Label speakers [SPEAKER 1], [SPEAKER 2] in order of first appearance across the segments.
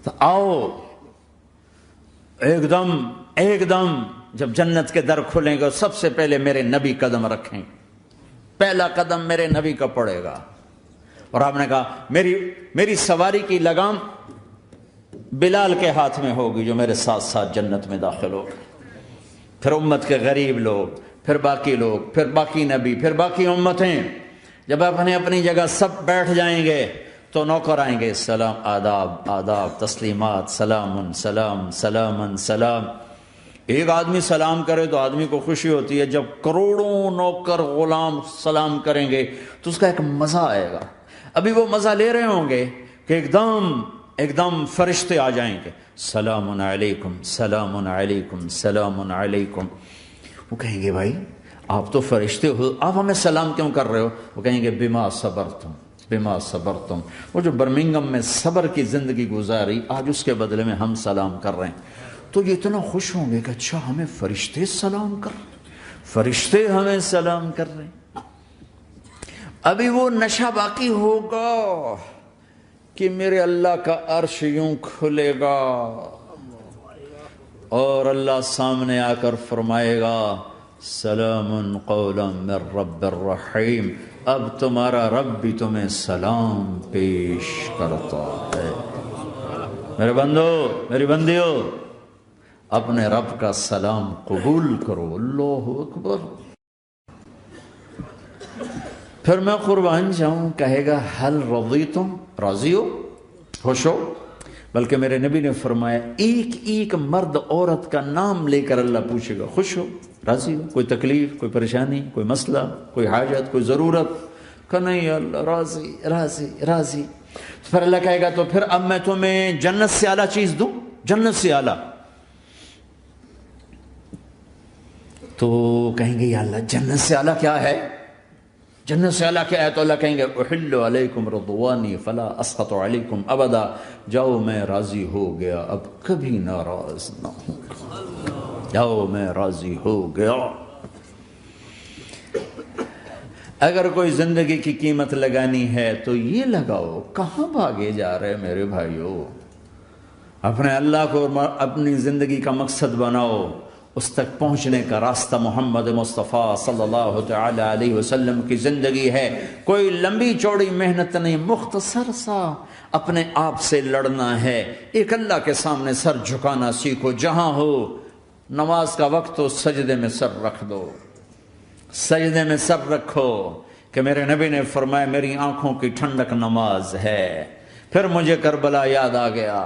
[SPEAKER 1] تو آؤ ایک دم جب جنت کے در کھلیں گے سب سے پہلے میرے نبی قدم رکھیں گے، پہلا قدم میرے نبی کا پڑے گا۔ اور آپ نے کہا میری سواری کی لگام بلال کے ہاتھ میں ہوگی جو میرے ساتھ ساتھ جنت میں داخل ہوگا، پھر امت کے غریب لوگ، پھر باقی لوگ، پھر باقی نبی، پھر باقی امتیں۔ جب اپنی جگہ سب بیٹھ جائیں گے تو نوکر آئیں گے، سلام، آداب، تسلیمات، سلام سلام سلام سلام۔ ایک آدمی سلام کرے تو آدمی کو خوشی ہوتی ہے، جب کروڑوں نوکر غلام سلام کریں گے تو اس کا ایک مزہ آئے گا۔ ابھی وہ مزہ لے رہے ہوں گے کہ ایک دم فرشتے آ جائیں گے، سلام علیکم سلام علیکم سلام علیکم۔ وہ کہیں گے بھائی آپ تو فرشتے ہو، آپ ہمیں سلام کیوں کر رہے ہو؟ وہ کہیں گے بما صبرتم۔ وہ جو برمنگم میں صبر کی زندگی گزاری، آج اس کے بدلے میں ہم سلام کر رہے ہیں۔ تو یہ اتنا خوش ہوں گے کہ اچھا ہمیں فرشتے سلام کر رہے ہیں، فرشتے ہمیں سلام کر رہے ہیں۔ ابھی وہ نشہ باقی ہوگا کہ میرے اللہ کا عرش یوں کھلے گا اور اللہ سامنے آ کر فرمائے گا سلام قولا من رب الرحیم، اب تمہارا رب بھی تمہیں سلام پیش کرتا ہے۔ میرے بندو، میری بندیو، اپنے رب کا سلام قبول کرو۔ اللہ اکبر۔ پھر میں قربان جاؤں، کہے گا حل رضیتم، راضی ہو، خوش ہو؟ بلکہ میرے نبی نے فرمایا ایک مرد عورت کا نام لے کر اللہ پوچھے گا، خوش ہو، راضی ہو؟ کوئی تکلیف، کوئی پریشانی، کوئی مسئلہ، کوئی حاجت، کوئی ضرورت؟ کہ نہیں اللہ، راضی راضی راضی۔ پھر اللہ کہے گا تو پھر اب میں تمہیں جنت سے اعلیٰ چیز دوں، جنت سے اعلیٰ۔ تو کہیں گے یا اللہ جنت سے اعلیٰ کیا ہے؟ جنت سے اعلیٰ کیا ہے؟ تو اللہ کہیں گے احل علیکم رضوانی فلا اسخط علیکم ابدا، جاؤ میں راضی ہو گیا، اب کبھی ناراض نہ ہوں، جاؤ میں راضی ہو گیا۔ اگر کوئی زندگی کی قیمت لگانی ہے تو یہ لگاؤ، کہاں بھاگے جا رہے میرے بھائیو؟ اپنے اللہ کو اپنی زندگی کا مقصد بناؤ، اس تک پہنچنے کا راستہ محمد مصطفیٰ صلی اللہ تعالی علیہ وسلم کی زندگی ہے۔ کوئی لمبی چوڑی محنت نہیں، مختصر سا اپنے آپ سے لڑنا ہے، ایک اللہ کے سامنے سر جھکانا سیکھو، جہاں ہو نماز کا وقت ہو سجدے میں سر رکھ دو، سجدے میں سر رکھو، کہ میرے نبی نے فرمایا میری آنکھوں کی ٹھنڈک نماز ہے۔ پھر مجھے کربلا یاد آ گیا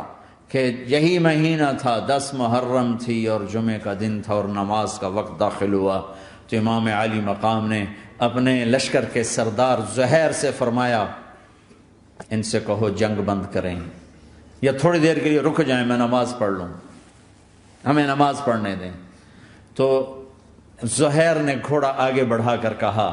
[SPEAKER 1] کہ یہی مہینہ تھا، 10 محرم تھی اور جمعے کا دن تھا اور نماز کا وقت داخل ہوا، تو امام عالی مقام نے اپنے لشکر کے سردار زہیر سے فرمایا ان سے کہو جنگ بند کریں یا تھوڑی دیر کے لیے رک جائیں، میں نماز پڑھ لوں، ہمیں نماز پڑھنے دیں۔ تو زہیر نے گھوڑا آگے بڑھا کر کہا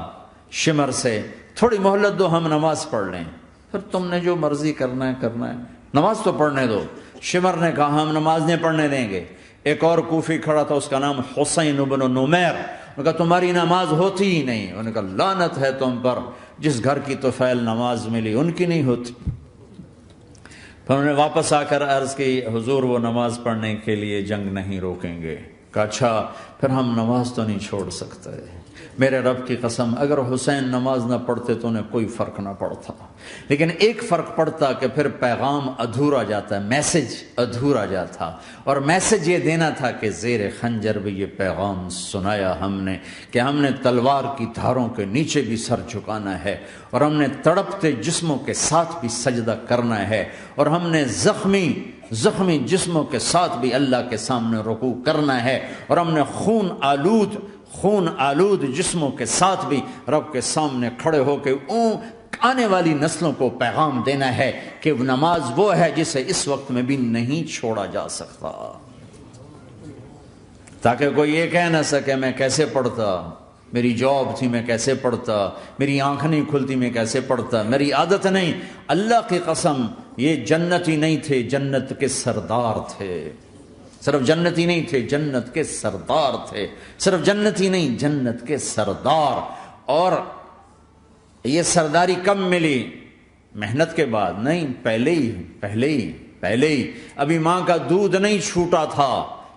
[SPEAKER 1] شمر سے تھوڑی مہلت دو، ہم نماز پڑھ لیں، پھر تم نے جو مرضی کرنا ہے، نماز تو پڑھنے دو۔ شمر نے کہا ہم نماز نہیں پڑھنے دیں گے۔ ایک اور کوفی کھڑا تھا، اس کا نام حسین بن نمیر، انہوں نے کہا تمہاری نماز ہوتی ہی نہیں۔ انہوں نے کہا لعنت ہے تم پر، جس گھر کی طفیل نماز ملی ان کی نہیں ہوتی۔ پھر انہوں نے واپس آ کر عرض کی حضور وہ نماز پڑھنے کے لیے جنگ نہیں روکیں گے۔ کہا اچھا پھر ہم نماز تو نہیں چھوڑ سکتے۔ میرے رب کی قسم اگر حسین نماز نہ پڑھتے تو انہیں کوئی فرق نہ پڑتا، لیکن ایک فرق پڑتا کہ پھر پیغام ادھورا جاتا، میسج ادھورا جاتا، اور میسج یہ دینا تھا کہ زیر خنجر بھی یہ پیغام سنایا ہم نے کہ ہم نے تلوار کی دھاروں کے نیچے بھی سر جھکانا ہے، اور ہم نے تڑپتے جسموں کے ساتھ بھی سجدہ کرنا ہے، اور ہم نے زخمی جسموں کے ساتھ بھی اللہ کے سامنے رکوع کرنا ہے، اور ہم نے خون آلود جسموں کے ساتھ بھی رب کے سامنے کھڑے ہو کے آنے والی نسلوں کو پیغام دینا ہے کہ نماز وہ ہے جسے اس وقت میں بھی نہیں چھوڑا جا سکتا، تاکہ کوئی یہ کہہ نہ سکے میں کیسے پڑھتا، میری جاب تھی میں کیسے پڑھتا، میری آنکھ نہیں کھلتی میں کیسے پڑھتا، میری عادت نہیں۔ اللہ کی قسم یہ جنتی نہیں تھے، جنت کے سردار تھے، صرف جنتی نہیں تھے، جنت کے سردار تھے، صرف جنتی نہیں جنت کے سردار۔ اور یہ سرداری کب ملی؟ محنت کے بعد نہیں، پہلے پہلے ہی ابھی ماں کا دودھ نہیں چھوٹا تھا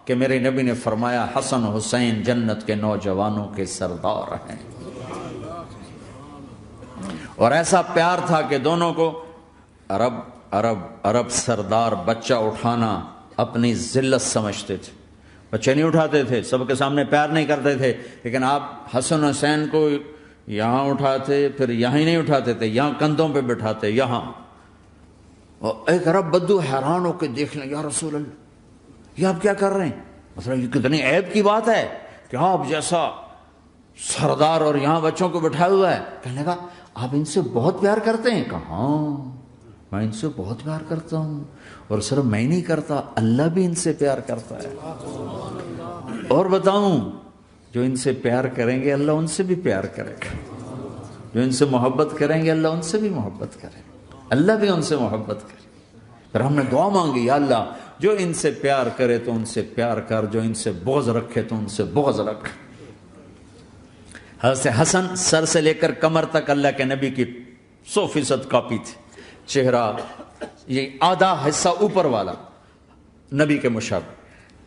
[SPEAKER 1] کہ میرے نبی نے فرمایا حسن حسین جنت کے نوجوانوں کے سردار ہیں. اور ایسا پیار تھا کہ دونوں کو عرب سردار بچہ اٹھانا اپنی ذلت سمجھتے تھے. بچے نہیں اٹھاتے تھے، سب کے سامنے پیار نہیں کرتے تھے، لیکن آپ حسن حسین کو یہاں اٹھاتے، پھر یہاں ہی نہیں اٹھاتے تھے، یہاں کندھوں پہ بٹھاتے، یہاں. اور ایک عرب بدو حیران ہو کے دیکھ لیں، یا رسول اللہ یہ آپ کیا کر رہے ہیں؟ مطلب یہ کتنی عیب کی بات ہے کہ آپ جیسا سردار اور یہاں بچوں کو بٹھایا ہوا ہے. کہنے لگا آپ ان سے بہت پیار کرتے ہیں؟ کہا ہاں میں ان سے بہت پیار کرتا ہوں، اور صرف میں نہیں کرتا، اللہ بھی ان سے پیار کرتا ہے. اور بتاؤں، جو ان سے پیار کریں گے اللہ ان سے بھی پیار کرے گا، جو ان سے محبت کریں گے اللہ ان سے بھی محبت کرے گا، اللہ بھی ان سے محبت کرے. پھر ہم نے دعا مانگی، یا اللہ جو ان سے پیار کرے تو ان سے پیار کر، جو ان سے بغض رکھے تو ان سے بغض رکھ. حضرت حسن سر سے لے کر کمر تک اللہ کے نبی کی 100% کاپی تھی. چہرہ یہ آدھا حصہ اوپر والا نبی کے مشابہ،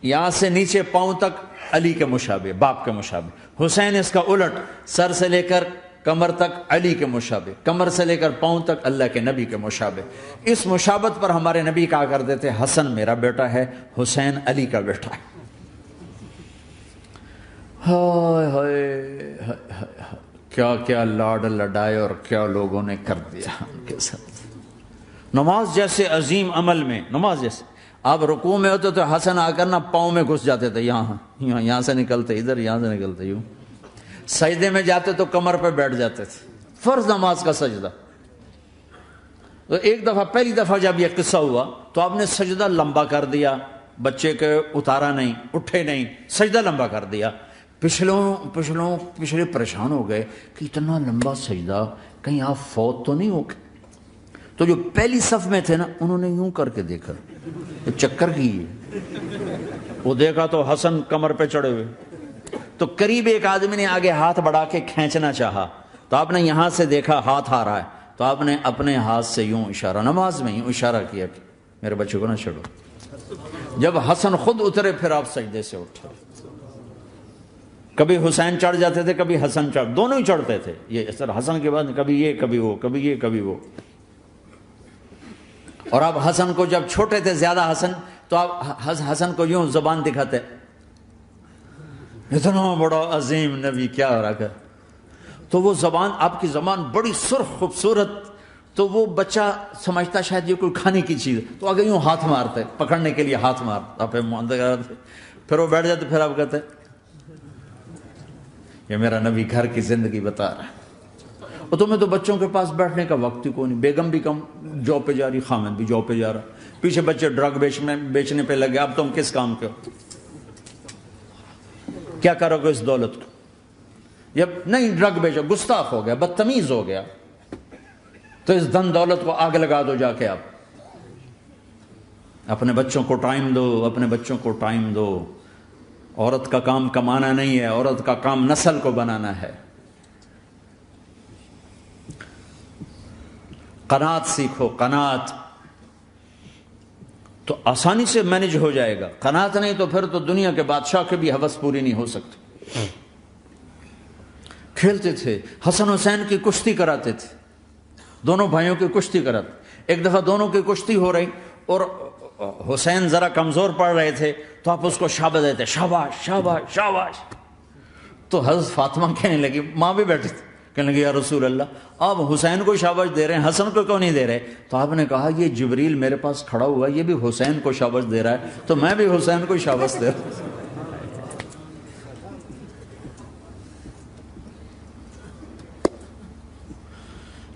[SPEAKER 1] یہاں سے نیچے پاؤں تک علی کے مشابہ، باپ کے مشابہ. حسین اس کا الٹ، سر سے لے کر کمر تک علی کے مشابہ، کمر سے لے کر پاؤں تک اللہ کے نبی کے مشابہ. اس مشابہت پر ہمارے نبی کہا کرتے تھے حسن میرا بیٹا ہے، حسین علی کا بیٹا ہے. ہائے ہائے ہائے، کیا کیا لاڈ لڈائے اور کیا لوگوں نے کر دیا ان کے ساتھ. نماز جیسے عظیم عمل میں، نماز جیسے آپ رکوع میں ہوتے تو حسن آ کر نہ پاؤں میں گھس جاتے تھے، یہاں سے نکلتے ادھر، یہاں سے نکلتے یوں. سجدے میں جاتے تو کمر پہ بیٹھ جاتے تھے، فرض نماز کا سجدہ. تو ایک دفعہ، پہلی دفعہ جب یہ قصہ ہوا تو آپ نے سجدہ لمبا کر دیا، بچے کے اتارا نہیں، اٹھے نہیں، سجدہ لمبا کر دیا. پچھلے پریشان ہو گئے کہ اتنا لمبا سجدہ کہیں آپ فوت تو نہیں ہو گئے. تو جو پہلی صف میں تھے نا انہوں نے یوں کر کے دیکھا، چکر کی وہ دیکھا تو حسن کمر پہ چڑھے ہوئے. تو قریب ایک آدمی نے آگے ہاتھ بڑھا کے کھینچنا چاہا تو آپ نے یہاں سے دیکھا ہاتھ آ رہا ہے تو آپ نے اپنے ہاتھ سے یوں اشارہ، نماز میں یوں اشارہ کیا کہ میرے بچے کو نہ چھوڑو. جب حسن خود اترے پھر آپ سجدے سے اٹھے. کبھی حسین چڑھ جاتے تھے، کبھی حسن دونوں ہی چڑھتے تھے. یہ سر حسن کے بعد کبھی یہ کبھی وہ، کبھی یہ کبھی وہ. اور آپ حسن کو جب چھوٹے تھے زیادہ حسن، تو آپ حسن کو یوں زبان دکھاتے، اتنا بڑا عظیم نبی کیا ہو رہا ہے. تو وہ زبان، آپ کی زبان بڑی سرخ خوبصورت، تو وہ بچہ سمجھتا شاید یہ کوئی کھانے کی چیز، تو آگے یوں ہاتھ مارتے، پکڑنے کے لیے ہاتھ مارتا، پھر وہ بیٹھ جاتے. پھر آپ کہتے یہ میرا نبی گھر کی زندگی بتا رہا ہے. اور تمہیں تو بچوں کے پاس بیٹھنے کا وقت ہی کوئی نہیں. بیگم بھی کم جاب پہ جا رہی، خامد بھی جاب پہ جا رہا، پیچھے بچے ڈرگ بیچنے پہ لگے. اب تم کس کام کے ہو؟ کیا کرو گے اس دولت کو؟ جب نہیں ڈرگ بیچو، گستاخ ہو گیا، بدتمیز ہو گیا، تو اس دن دولت کو آگ لگا دو جا کے. آپ اپنے بچوں کو ٹائم دو، اپنے بچوں کو ٹائم دو. عورت کا کام کمانا نہیں ہے، عورت کا کام نسل کو بنانا ہے. قناعت سیکھو، قناعت تو آسانی سے مینج ہو جائے گا. قناعت نہیں تو پھر تو دنیا کے بادشاہ کی بھی ہوس پوری نہیں ہو سکتی. کھیلتے تھے، حسن حسین کی کشتی کراتے تھے، دونوں بھائیوں کی کشتی کراتے. ایک دفعہ دونوں کی کشتی ہو رہی اور حسین ذرا کمزور پڑ رہے تھے تو آپ اس کو شاباش دیتے، شاباش شاباش شاباش. تو حضرت فاطمہ کہنے لگی، ماں بھی بیٹھی تھی، کہنے لگی یا رسول اللہ آپ حسین کو شاباش دے رہے ہیں، حسن کو کیوں نہیں دے رہے؟ تو آپ نے کہا یہ جبریل میرے پاس کھڑا ہوا ہے، یہ بھی حسین کو شاباش دے رہا ہے تو میں بھی حسین کو شاباش دے رہا ہوں.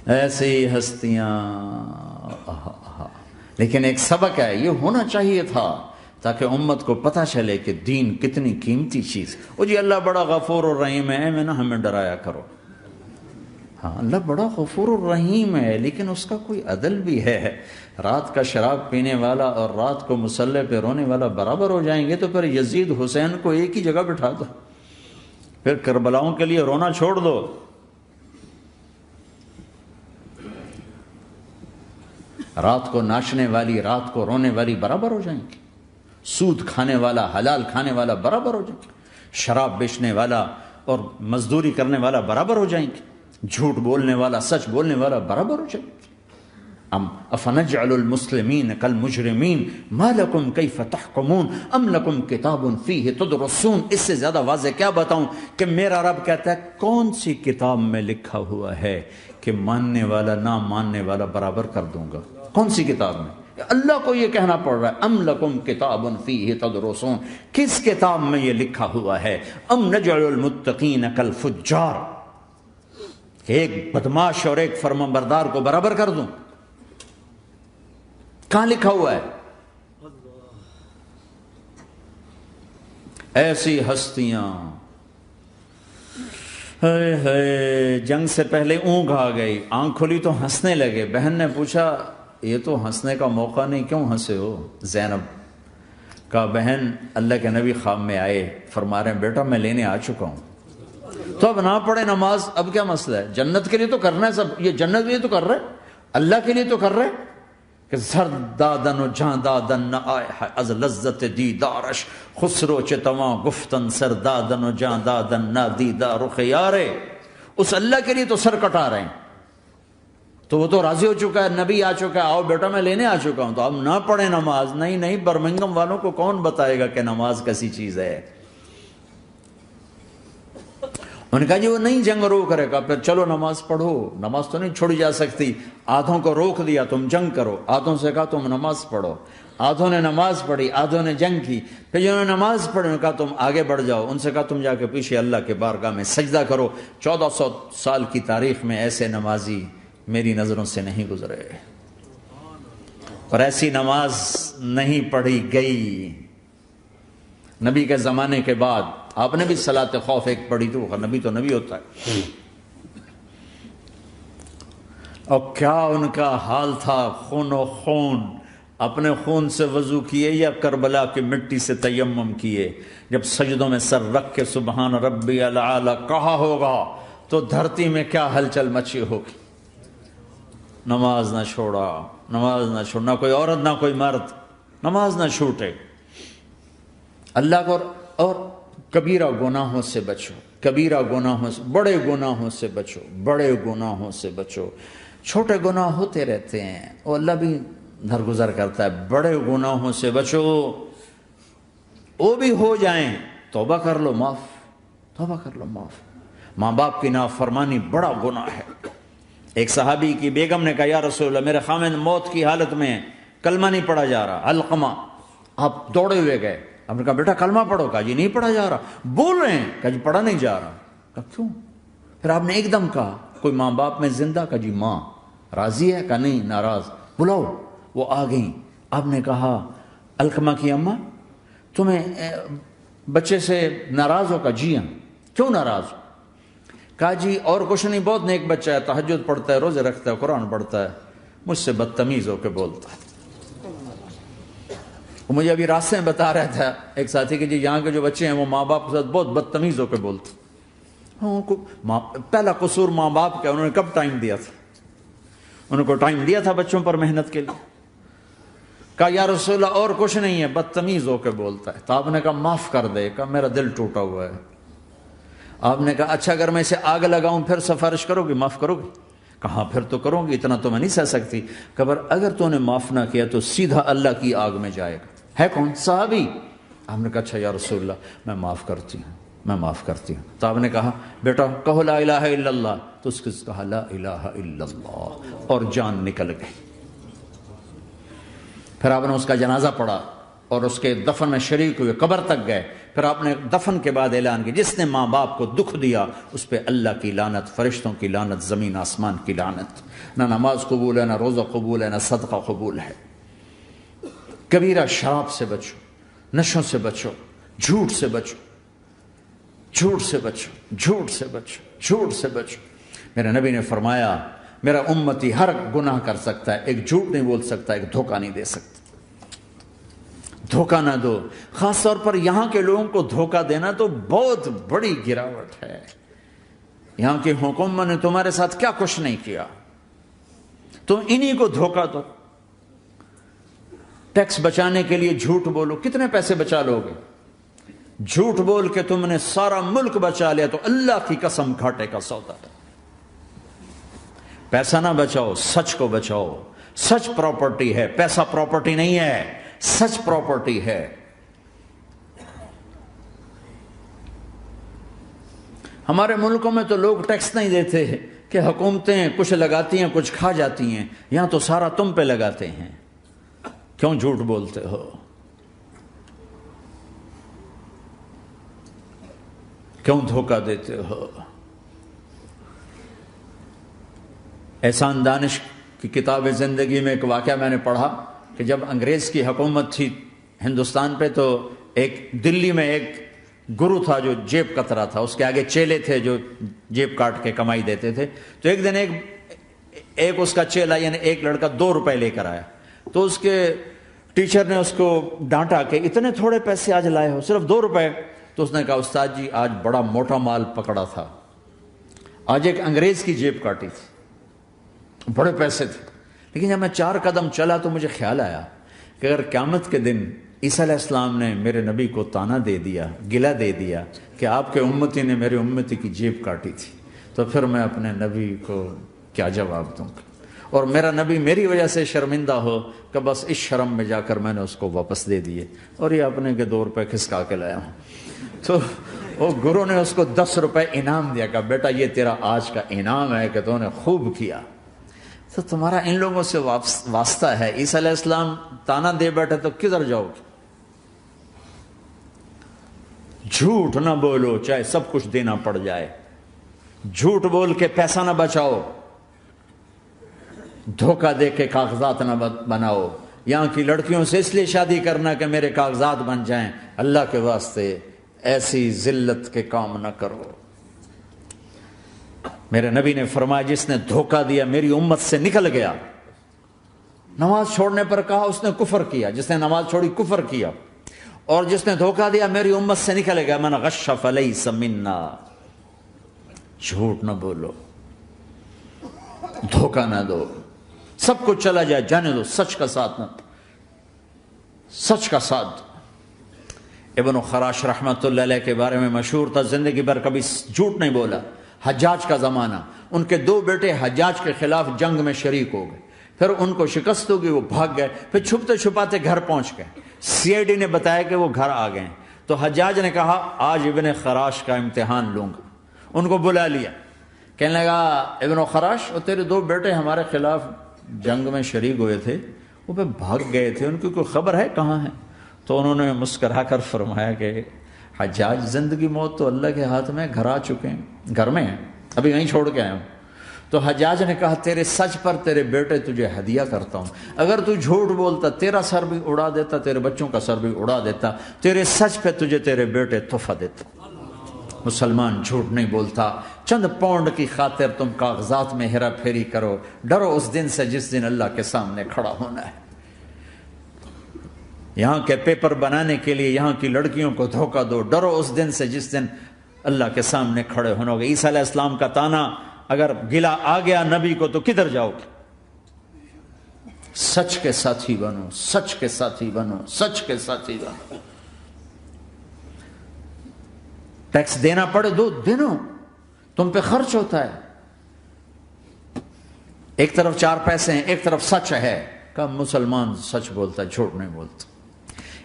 [SPEAKER 1] ایسی ہستیاں. لیکن ایک سبق ہے، یہ ہونا چاہیے تھا تاکہ امت کو پتہ چلے کہ دین کتنی قیمتی چیز. وہ جی اللہ بڑا غفور الرحیم ہے، میں نہ ہمیں ڈرایا کرو. ہاں اللہ بڑا غفور الرحیم ہے، لیکن اس کا کوئی عدل بھی ہے. رات کا شراب پینے والا اور رات کو مصلی پہ رونے والا برابر ہو جائیں گے؟ تو پھر یزید حسین کو ایک ہی جگہ بٹھا دو، پھر کربلاؤں کے لیے رونا چھوڑ دو. رات کو ناچنے والی، رات کو رونے والی برابر ہو جائیں گی، سود کھانے والا، حلال کھانے والا برابر ہو جائیں گے، شراب بیچنے والا اور مزدوری کرنے والا برابر ہو جائیں گے، جھوٹ بولنے والا، سچ بولنے والا برابر ہو جائیں گے۔ افنجعل المسلمین کالمجرمین ما لکم کیف تحکمون ام لکم کتاب فیہ تدرسون۔ اس سے زیادہ واضح کیا بتاؤں کہ میرا رب کہتا ہے کون سی کتاب میں لکھا ہوا ہے کہ ماننے والا نہ ماننے والا برابر کر دوں گا؟ کون سی کتاب میں؟ اللہ کو یہ کہنا پڑ رہا ہے ام لکم کتاب فیہ تدرسون، کس کتاب میں یہ لکھا ہوا ہے؟ ام نجعل المتقین کالفجار، کہ ایک بدماش اور ایک فرمانبردار کو برابر کر دوں؟ کہاں لکھا ہوا ہے؟ ایسی ہستیاں، جنگ سے پہلے اونگ آ گئی، آنکھ کھلی تو ہنسنے لگے۔ بہن نے پوچھا یہ تو ہنسنے کا موقع نہیں، کیوں ہنسے ہو؟ زینب کہا بہن اللہ کے نبی خواب میں آئے، فرما رہے ہیں بیٹا میں لینے آ چکا ہوں، تو اب نہ پڑھے نماز، اب کیا مسئلہ ہے؟ جنت کے لیے تو کرنا ہے سب، یہ جنت کے لیے تو کر رہے، اللہ کے لیے تو کر رہے کہ زر دادن و جان دادن نہ آئے از لذت دیدارش، خسرو چتواں گفتن سر دادن و جان دادن نہ دیدار رخ یارے۔ اس اللہ کے لیے تو سر کٹا رہے ہیں، تو وہ تو راضی ہو چکا ہے، نبی آ چکا ہے، آؤ بیٹا میں لینے آ چکا ہوں، تو اب نہ پڑھے نماز؟ نہیں نہیں، برمنگم والوں کو کون بتائے گا کہ نماز کیسی چیز ہے؟ انہوں نے کہا جی وہ نہیں جنگ روک کرے گا، پھر چلو نماز پڑھو، نماز تو نہیں چھوڑی جا سکتی، آدھوں کو روک دیا تم جنگ کرو، آدھوں سے کہا تم نماز پڑھو، آدھوں نے نماز پڑھی، آدھوں نے جنگ کی، پھر جنہوں نے نماز پڑھی انہوں نے کہا تم آگے بڑھ جاؤ، ان سے کہا تم جا کے پیچھے اللہ کے بارگاہ میں سجدہ کرو۔ 1400 سال کی تاریخ میں ایسے نمازی میری نظروں سے نہیں گزرے، اور ایسی نماز نہیں پڑھی گئی نبی کے زمانے کے بعد۔ آپ نے بھی صلاۃ خوف ایک پڑھی تو نبی تو نبی ہوتا ہے، اور کیا ان کا حال تھا، خون و خون، اپنے خون سے وضو کیے یا کربلا کی مٹی سے تیمم کیے؟ جب سجدوں میں سر رکھ کے سبحان ربی الاعلی کہا ہوگا تو دھرتی میں کیا ہلچل مچی ہوگی۔ نماز نہ چھوڑا، نماز نہ چھوڑ، نہ کوئی عورت نہ کوئی مرد، نماز نہ چھوٹے، اللہ کو، اور کبیرہ گناہوں سے بچو، کبیرہ گناہوں سے، بڑے گناہوں سے بچو، بڑے گناہوں سے بچو۔ چھوٹے گناہ ہوتے رہتے ہیں، وہ اللہ بھی درگزر کرتا ہے، بڑے گناہوں سے بچو، وہ بھی ہو جائیں توبہ کر لو معاف، توبہ کر لو معاف۔ ماں باپ کی نافرمانی بڑا گناہ ہے۔ ایک صحابی کی بیگم نے کہا یا رسول اللہ میرے خاوند موت کی حالت میں کلمہ نہیں پڑھا جا رہا، علقمہ، آپ دوڑے ہوئے گئے، آپ نے کہا بیٹا کلمہ پڑھو، کہا جی نہیں پڑھا جا رہا، بول رہے ہیں، کہا جی پڑھا نہیں جا رہا، کہا کیوں؟ پھر آپ نے ایک دم کہا کوئی ماں باپ میں زندہ؟ کہا جی ماں راضی ہے؟ کہا نہیں ناراض، بلاؤ۔ وہ آ گئیں، آپ نے کہا علقمہ کی اماں تمہیں بچے سے ناراض ہو؟ کہا جی ہاں۔ کیوں ناراض ہو؟ کہا جی اور کچھ نہیں، بہت نیک بچہ ہے، تہجد پڑھتا ہے، روزے رکھتا ہے، قرآن پڑھتا ہے، مجھ سے بدتمیز ہو کے بولتا ہے۔ وہ مجھے ابھی راستے میں بتا رہا تھا ایک ساتھی کہ جی یہاں کے جو بچے ہیں وہ ماں باپ کے ساتھ بہت بدتمیز ہو کے بولتے ہیں۔ پہلا قصور ماں باپ کا، انہوں نے کب ٹائم دیا تھا؟ انہوں کو ٹائم دیا تھا بچوں پر محنت کے لیے؟ کہا یا رسول اللہ اور کچھ نہیں ہے، بدتمیز ہو کے بولتا ہے۔ تو آپ نے کہا معاف کر دے، کہا میرا دل ٹوٹا ہوا ہے۔ آپ نے کہا اچھا اگر میں اسے آگ لگاؤں پھر سفارش کرو گی، معاف کرو گی؟ کہا پھر تو کروں گی، اتنا تو میں نہیں سہ سکتی۔ کہا اگر تو نے معاف نہ کیا تو سیدھا اللہ کی آگ میں جائے گا۔ ہے کون؟ صحابی۔ آپ نے کہا اچھا یا رسول اللہ میں معاف کرتی ہوں، میں معاف کرتی ہوں۔ تو آپ نے کہا بیٹا کہو لا الہ الا اللہ، تو اس نے کہا لا الہ الا اللہ، اور جان نکل گئی۔ پھر آپ نے اس کا جنازہ پڑھا اور اس کے دفن میں شریک ہوئے، قبر تک گئے۔ پھر آپ نے دفن کے بعد اعلان کیا جس نے ماں باپ کو دکھ دیا اس پہ اللہ کی لعنت، فرشتوں کی لعنت، زمین آسمان کی لعنت۔ نہ نماز قبول ہے، نہ روزہ قبول ہے، نہ صدقہ قبول ہے۔ کبیرہ شراب سے بچو، نشوں سے بچو، جھوٹ سے بچو، جھوٹ سے بچو، جھوٹ سے بچو، جھوٹ سے بچو۔ میرے نبی نے فرمایا میرا امتی ہر گناہ کر سکتا ہے، ایک جھوٹ نہیں بول سکتا، ایک دھوکہ نہیں دے سکتا۔ دھوکہ نہ دو، خاص طور پر یہاں کے لوگوں کو دھوکہ دینا تو بہت بڑی گراوٹ ہے۔ یہاں کی حکومت نے تمہارے ساتھ کیا کچھ نہیں کیا، تم انہی کو دھوکہ دو۔ ٹیکس بچانے کے لیے جھوٹ بولو، کتنے پیسے بچا لو گے؟ جھوٹ بول کے تم نے سارا ملک بچا لیا تو اللہ کی قسم گھاٹے کا سودا تھا۔ پیسہ نہ بچاؤ، سچ کو بچاؤ۔ سچ پراپرٹی ہے، پیسہ پراپرٹی نہیں ہے، سچ پراپرٹی ہے۔ ہمارے ملکوں میں تو لوگ ٹیکس نہیں دیتے کہ حکومتیں کچھ لگاتی ہیں کچھ کھا جاتی ہیں، یہاں تو سارا تم پہ لگاتے ہیں۔ کیوں جھوٹ بولتے ہو؟ کیوں دھوکہ دیتے ہو؟ احسان دانش کی کتاب زندگی میں ایک واقعہ میں نے پڑھا کہ جب انگریز کی حکومت تھی ہندوستان پہ تو ایک دلی میں ایک گرو تھا جو جیب کترا تھا، اس کے آگے چیلے تھے جو جیب کاٹ کے کمائی دیتے تھے۔ تو ایک دن ایک اس کا چیلا یعنی ایک لڑکا 2 روپے لے کر آیا، تو اس کے ٹیچر نے اس کو ڈانٹا کہ اتنے تھوڑے پیسے آج لائے ہو، صرف 2 روپے۔ تو اس نے کہا استاد جی آج بڑا موٹا مال پکڑا تھا، آج ایک انگریز کی جیب کاٹی تھی، بڑے پیسے تھے۔ لیکن جب میں 4 قدم چلا تو مجھے خیال آیا کہ اگر قیامت کے دن عیسیٰ علیہ السلام نے میرے نبی کو تانا دے دیا، گلہ دے دیا کہ آپ کے امتی نے میرے امتی کی جیب کاٹی تھی، تو پھر میں اپنے نبی کو کیا جواب دوں گا؟ اور میرا نبی میری وجہ سے شرمندہ ہو کہ بس اس شرم میں جا کر میں نے اس کو واپس دے دیے اور یہ اپنے کے 2 روپے کھسکا کے لایا ہوں۔ تو وہ گرو نے اس کو 10 روپے انعام دیا کہ بیٹا یہ تیرا آج کا انعام ہے کہ تو نے خوب کیا۔ تو تمہارا ان لوگوں سے واسطہ ہے، عیسیٰ علیہ السلام تانا دے بیٹھے تو کدھر جاؤ گے؟ جھوٹ نہ بولو چاہے سب کچھ دینا پڑ جائے، جھوٹ بول کے پیسہ نہ بچاؤ، دھوکہ دے کے کاغذات نہ بناؤ۔ یہاں کی لڑکیوں سے اس لیے شادی کرنا کہ میرے کاغذات بن جائیں، اللہ کے واسطے ایسی ذلت کے کام نہ کرو۔ میرے نبی نے فرمایا جس نے دھوکہ دیا میری امت سے نکل گیا۔ نماز چھوڑنے پر کہا اس نے کفر کیا، جس نے نماز چھوڑی کفر کیا، اور جس نے دھوکہ دیا میری امت سے نکل گیا۔ من غش فلیس منا۔ جھوٹ نہ بولو، دھوکہ نہ دو، سب کچھ چلا جائے جانے دو، سچ کا ساتھ نہ، سچ کا ساتھ۔ ابن خراش رحمت اللہ علیہ کے بارے میں مشہور تھا، زندگی بھر کبھی جھوٹ نہیں بولا۔ حجاج کا زمانہ، ان کے 2 بیٹے حجاج کے خلاف جنگ میں شریک ہو گئے، پھر ان کو شکست ہوگی، وہ بھاگ گئے، پھر چھپتے چھپاتے گھر پہنچ گئے۔ CID نے بتایا کہ وہ گھر آ گئے، تو حجاج نے کہا آج ابن خراش کا امتحان لوں گا۔ ان کو بلا لیا، کہنے لگا ابن خراش اور تیرے 2 بیٹے ہمارے خلاف جنگ میں شریک ہوئے تھے، وہ پہ بھاگ گئے تھے، ان کی کوئی خبر ہے کہاں ہے؟ تو انہوں نے مسکرا کر فرمایا کہ حجاج زندگی موت تو اللہ کے ہاتھ میں، گھر آ چکے ہیں، گھر میں ہیں، ابھی وہیں چھوڑ کے آئے ہوں۔ تو حجاج نے کہا تیرے سچ پر تیرے بیٹے تجھے ہدیہ کرتا ہوں، اگر تو جھوٹ بولتا تیرا سر بھی اڑا دیتا، تیرے بچوں کا سر بھی اڑا دیتا، تیرے سچ پہ تجھے تیرے بیٹے تحفہ دیتا۔ مسلمان جھوٹ نہیں بولتا۔ چند پاؤنڈ کی خاطر تم کاغذات میں ہیرا پھیری کرو، ڈرو اس دن سے جس دن اللہ کے سامنے کھڑا ہونا ہے۔ یہاں کے پیپر بنانے کے لیے یہاں کی لڑکیوں کو دھوکہ دو، ڈرو اس دن سے جس دن اللہ کے سامنے کھڑے ہونا ہوگا۔ عیسیٰ علیہ السلام کا تانا اگر گلا آ گیا نبی کو تو کدھر جاؤ گے؟ سچ کے ساتھی بنو، سچ کے ساتھی بنو، سچ کے ساتھی بنو۔ ٹیکس دینا پڑے دو، دینو، تم پہ خرچ ہوتا ہے۔ ایک طرف 4 پیسے ہیں، ایک طرف سچ ہے، کہ مسلمان سچ بولتا ہے، جھوٹ نہیں بولتا۔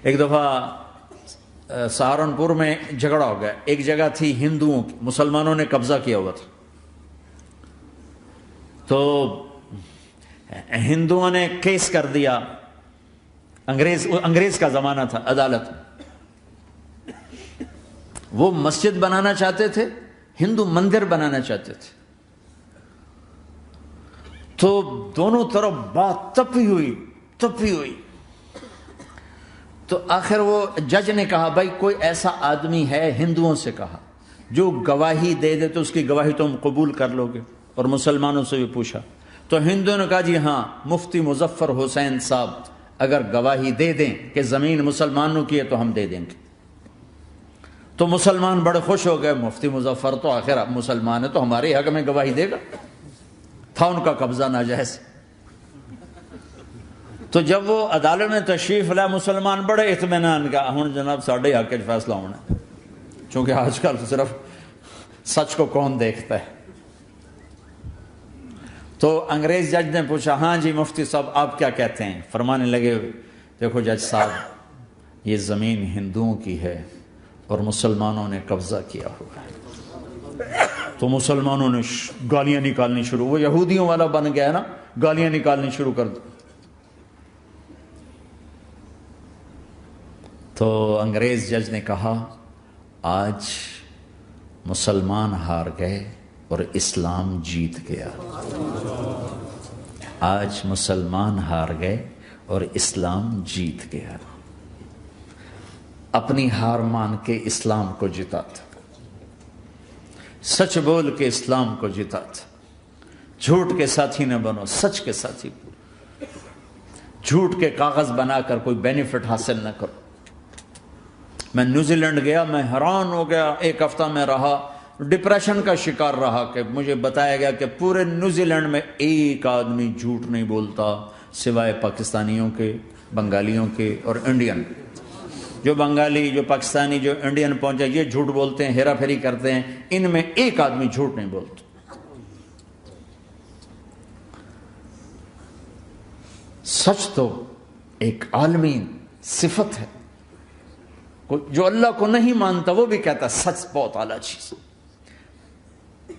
[SPEAKER 1] ایک دفعہ سہارنپور میں جھگڑا ہو گیا، ایک جگہ تھی ہندوؤں کی، مسلمانوں نے قبضہ کیا ہوا تھا، تو ہندوؤں نے کیس کر دیا، انگریز کا زمانہ تھا، عدالت میں۔ وہ مسجد بنانا چاہتے تھے، ہندو مندر بنانا چاہتے تھے، تو دونوں طرف بات تپی ہوئی۔ تو آخر وہ جج نے کہا بھائی کوئی ایسا آدمی ہے، ہندوؤں سے کہا، جو گواہی دے دے تو اس کی گواہی تم قبول کر لو گے؟ اور مسلمانوں سے بھی پوچھا تو ہندوؤں نے کہا جی ہاں، مفتی مظفر حسین صاحب اگر گواہی دے دیں کہ زمین مسلمانوں کی ہے تو ہم دے دیں گے۔ تو مسلمان بڑے خوش ہو گئے، مفتی مظفر تو آخر مسلمان ہے تو ہمارے حق میں گواہی دے گا، تھا ان کا قبضہ ناجائز۔ تو جب وہ عدالت میں تشریف لائے مسلمان بڑے اطمینان کا ہوں جناب ساڑھے حق فیصلہ ہونا ہے، چونکہ آج کل صرف سچ کو کون دیکھتا ہے۔ تو انگریز جج نے پوچھا ہاں جی مفتی صاحب آپ کیا کہتے ہیں؟ فرمانے لگے دیکھو جج صاحب یہ زمین ہندوؤں کی ہے اور مسلمانوں نے قبضہ کیا ہوا ہے۔ تو مسلمانوں نے گالیاں نکالنی شروع، وہ یہودیوں والا بن گیا نا، گالیاں نکالنی شروع کر دی۔ تو انگریز جج نے کہا آج مسلمان ہار گئے اور اسلام جیت گیا، آج مسلمان ہار گئے اور اسلام جیت گیا۔ اپنی ہار مان کے اسلام کو جتا تھا، سچ بول کے اسلام کو جتا تھا۔ جھوٹ کے ساتھی نہ بنو، سچ کے ساتھی بنو۔ جھوٹ کے کاغذ بنا کر کوئی بینیفٹ حاصل نہ کرو۔ میں نیوزی لینڈ گیا، میں حیران ہو گیا، ایک ہفتہ میں رہا، ڈپریشن کا شکار رہا کہ مجھے بتایا گیا کہ پورے نیوزی لینڈ میں ایک آدمی جھوٹ نہیں بولتا سوائے پاکستانیوں کے، بنگالیوں کے اور انڈین۔ جو بنگالی، جو پاکستانی، جو انڈین پہنچے یہ جھوٹ بولتے ہیں، ہیرا پھیری کرتے ہیں، ان میں ایک آدمی جھوٹ نہیں بولتا۔ سچ تو ایک عالمی صفت ہے، جو اللہ کو نہیں مانتا وہ بھی کہتا ہے سچ بہت اعلیٰ چیز،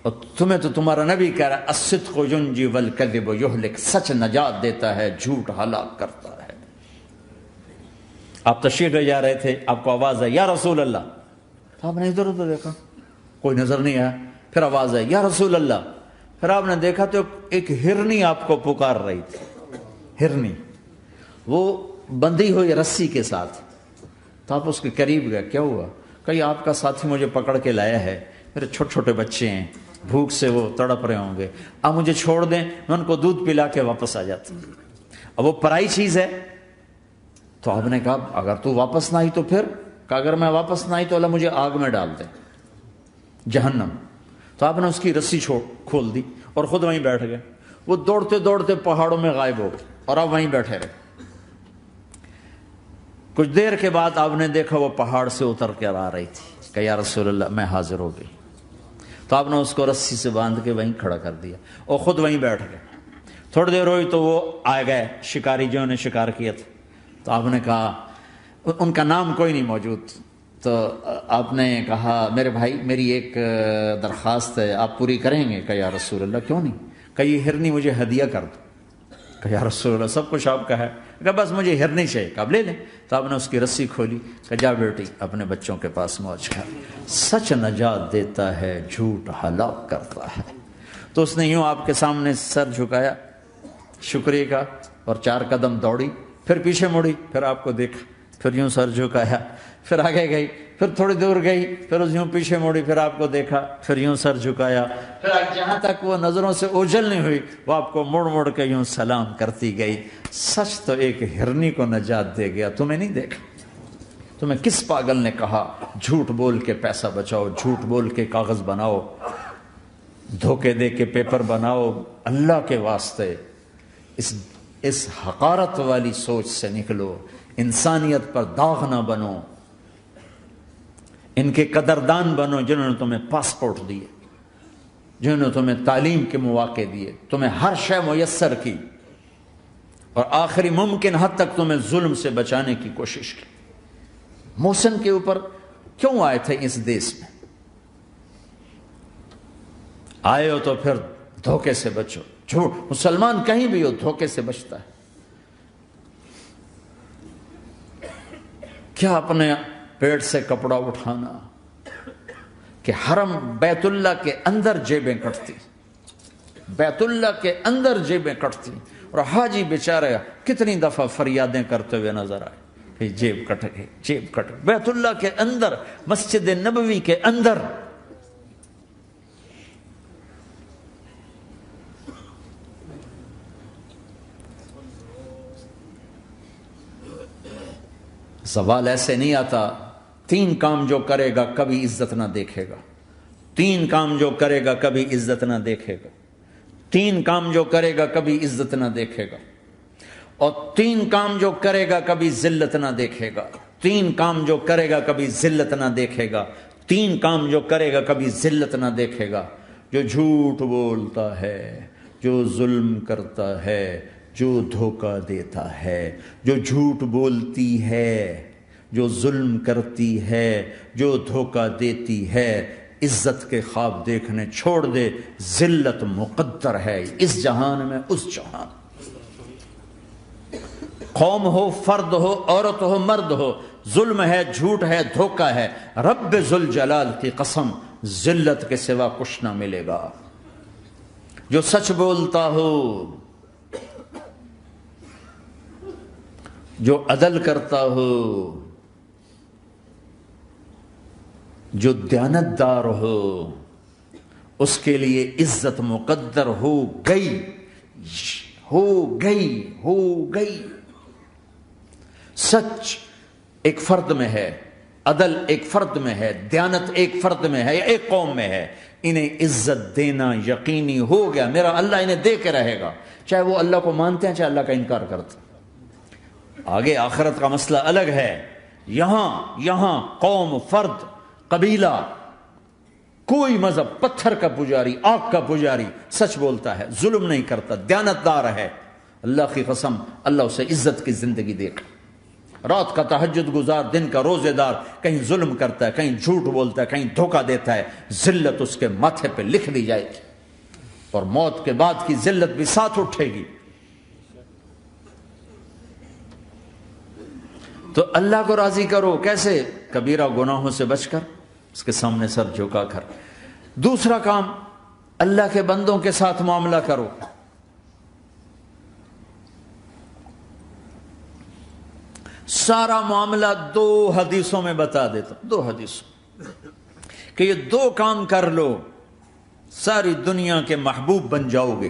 [SPEAKER 1] اور تمہیں تو تمہارا نبی کہہ رہا ہے الصدق ینجی والکذب یہلک، سچ نجات دیتا ہے، جھوٹ ہلاک کرتا ہے۔ آپ تشریف لے جا رہے تھے، آپ کو آواز آئی یا رسول اللہ، تو آپ نے ادھر ادھر دیکھا، کوئی نظر نہیں آیا، پھر آواز آئی یا رسول اللہ، پھر آپ نے دیکھا تو ایک ہرنی آپ کو پکار رہی تھی، ہرنی، وہ بندھی ہوئی رسی کے ساتھ۔ تو آپ اس کے قریب گئے، کیا ہوا؟ کہ آپ کا ساتھی مجھے پکڑ کے لایا ہے، میرے چھوٹے چھوٹے بچے ہیں، بھوک سے وہ تڑپ رہے ہوں گے، آپ مجھے چھوڑ دیں، میں ان کو دودھ پلا کے واپس آ جاتا ہوں۔ اب وہ پرائی چیز ہے، تو آپ نے کہا اگر تو واپس نہ آئی تو پھر؟ کہ اگر میں واپس نہ آئی تو اللہ مجھے آگ میں ڈال دے، جہنم۔ تو آپ نے اس کی رسی کھول دی اور خود وہیں بیٹھ گئے۔ وہ دوڑتے دوڑتے پہاڑوں میں غائب ہو گئے اور آپ وہیں بیٹھے رہے۔ کچھ دیر کے بعد آپ نے دیکھا وہ پہاڑ سے اتر کر آ رہی تھی، کہ یا رسول اللہ میں حاضر ہو گئی۔ تو آپ نے اس کو رسی سے باندھ کے وہیں کھڑا کر دیا اور خود وہیں بیٹھ گئے۔ تھوڑی دیر ہوئی تو وہ آ گئے شکاری جو نے شکار کیا تھا، تو آپ نے کہا، ان کا نام کوئی نہیں موجود، تو آپ نے کہا میرے بھائی میری ایک درخواست ہے، آپ پوری کریں گے؟ کہ یا رسول اللہ کیوں نہیں؟ کہ یہ ہرنی مجھے ہدیہ کر دو۔ کہ یا رسول اللہ سب کچھ آپ کا ہے، کہ بس مجھے ہرنی چاہیے، کہ آپ لے لیں۔ تو آپ نے اس کی رسی کھولی، کہ جا بیٹی اپنے بچوں کے پاس موج کر، سچ نجات دیتا ہے، جھوٹ ہلاک کرتا ہے۔ تو اس نے یوں آپ کے سامنے سر جھکایا شکریہ کا اور 4 قدم دوڑی، پھر پیچھے مڑی، پھر آپ کو دیکھا، پھر یوں سر جھکایا، پھر آگے گئی، پھر تھوڑی دور گئی، پھر اس یوں پیچھے مڑی، پھر آپ کو دیکھا، پھر یوں سر جھکایا، پھر جہاں تک وہ نظروں سے اوجھل نہیں ہوئی وہ آپ کو مڑ مڑ کے یوں سلام کرتی گئی۔ سچ تو ایک ہرنی کو نجات دے گیا، تمہیں نہیں دیکھا۔ تمہیں کس پاگل نے کہا جھوٹ بول کے پیسہ بچاؤ، جھوٹ بول کے کاغذ بناؤ، دھوکے دے کے پیپر بناؤ؟ اللہ کے واسطے اس حقارت والی سوچ سے نکلو، انسانیت پر داغ نہ بنو، ان کے قدردان بنو جنہوں نے تمہیں پاسپورٹ دیے، جنہوں نے تمہیں تعلیم کے مواقع دیے، تمہیں ہر شے میسر کی، اور آخری ممکن حد تک تمہیں ظلم سے بچانے کی کوشش کی۔ محسن کے اوپر کیوں آئے تھے اس دیس میں؟ آئے ہو تو پھر دھوکے سے بچو، جھوٹ، مسلمان کہیں بھی ہو دھوکے سے بچتا ہے۔ کیا اپنے پیٹ سے کپڑا اٹھانا کہ حرم بیت اللہ کے اندر جیبیں کٹتی، بیت اللہ کے اندر جیبیں کٹتی، اور حاجی بیچارے کتنی دفعہ فریادیں کرتے ہوئے نظر آئے کہ جیب کٹ گئی، جیب کٹ گئی، بیت اللہ کے اندر، مسجد نبوی کے اندر۔ سوال ایسے نہیں آتا 3 کام جو کرے گا کبھی عزت نہ دیکھے گا، 3 کام جو کرے گا کبھی عزت نہ دیکھے گا، 3 کام جو کرے گا کبھی عزت نہ دیکھے گا۔ اور 3 کام جو کرے گا کبھی ذلت نہ دیکھے گا، 3 کام جو کرے گا کبھی ذلت نہ دیکھے گا، 3 کام جو کرے گا کبھی ذلت نہ دیکھے گا۔ جو جھوٹ بولتا ہے، جو ظلم کرتا ہے، جو دھوکہ دیتا ہے، جو جھوٹ بولتی ہے، جو ظلم کرتی ہے، جو دھوکہ دیتی ہے، عزت کے خواب دیکھنے چھوڑ دے، ذلت مقدر ہے اس جہان میں اس جہان۔ قوم ہو، فرد ہو، عورت ہو، مرد ہو، ظلم ہے، جھوٹ ہے، دھوکہ ہے، رب ذوالجلال کی قسم ذلت کے سوا کچھ نہ ملے گا۔ جو سچ بولتا ہو، جو عدل کرتا ہو، جو دیانتدار ہو، اس کے لیے عزت مقدر ہو گئی، ہو گئی، ہو گئی۔ سچ ایک فرد میں ہے، عدل ایک فرد میں ہے، دیانت ایک فرد میں ہے یا ایک قوم میں ہے، انہیں عزت دینا یقینی ہو گیا، میرا اللہ انہیں دے کے رہے گا، چاہے وہ اللہ کو مانتے ہیں چاہے اللہ کا انکار کرتے ہیں۔ آگے آخرت کا مسئلہ الگ ہے، یہاں قوم، فرد، قبیلہ، کوئی مذہب، پتھر کا پجاری، آگ کا پجاری، سچ بولتا ہے، ظلم نہیں کرتا، دیانتدار ہے، اللہ کی قسم اللہ اسے عزت کی زندگی دے گا۔ رات کا تہجد گزار، دن کا روزے دار، کہیں ظلم کرتا ہے، کہیں جھوٹ بولتا ہے، کہیں دھوکہ دیتا ہے، ذلت اس کے ماتھے پہ لکھ دی جائے گی، اور موت کے بعد کی ذلت بھی ساتھ اٹھے گی۔ تو اللہ کو راضی کرو، کیسے؟ کبیرہ گناہوں سے بچ کر، اس کے سامنے سر جھکا کر۔ دوسرا کام، اللہ کے بندوں کے ساتھ معاملہ کرو۔ سارا معاملہ 2 حدیثوں میں بتا دیتا ہوں، 2 حدیثوں، کہ یہ 2 کام کر لو، ساری دنیا کے محبوب بن جاؤ گے،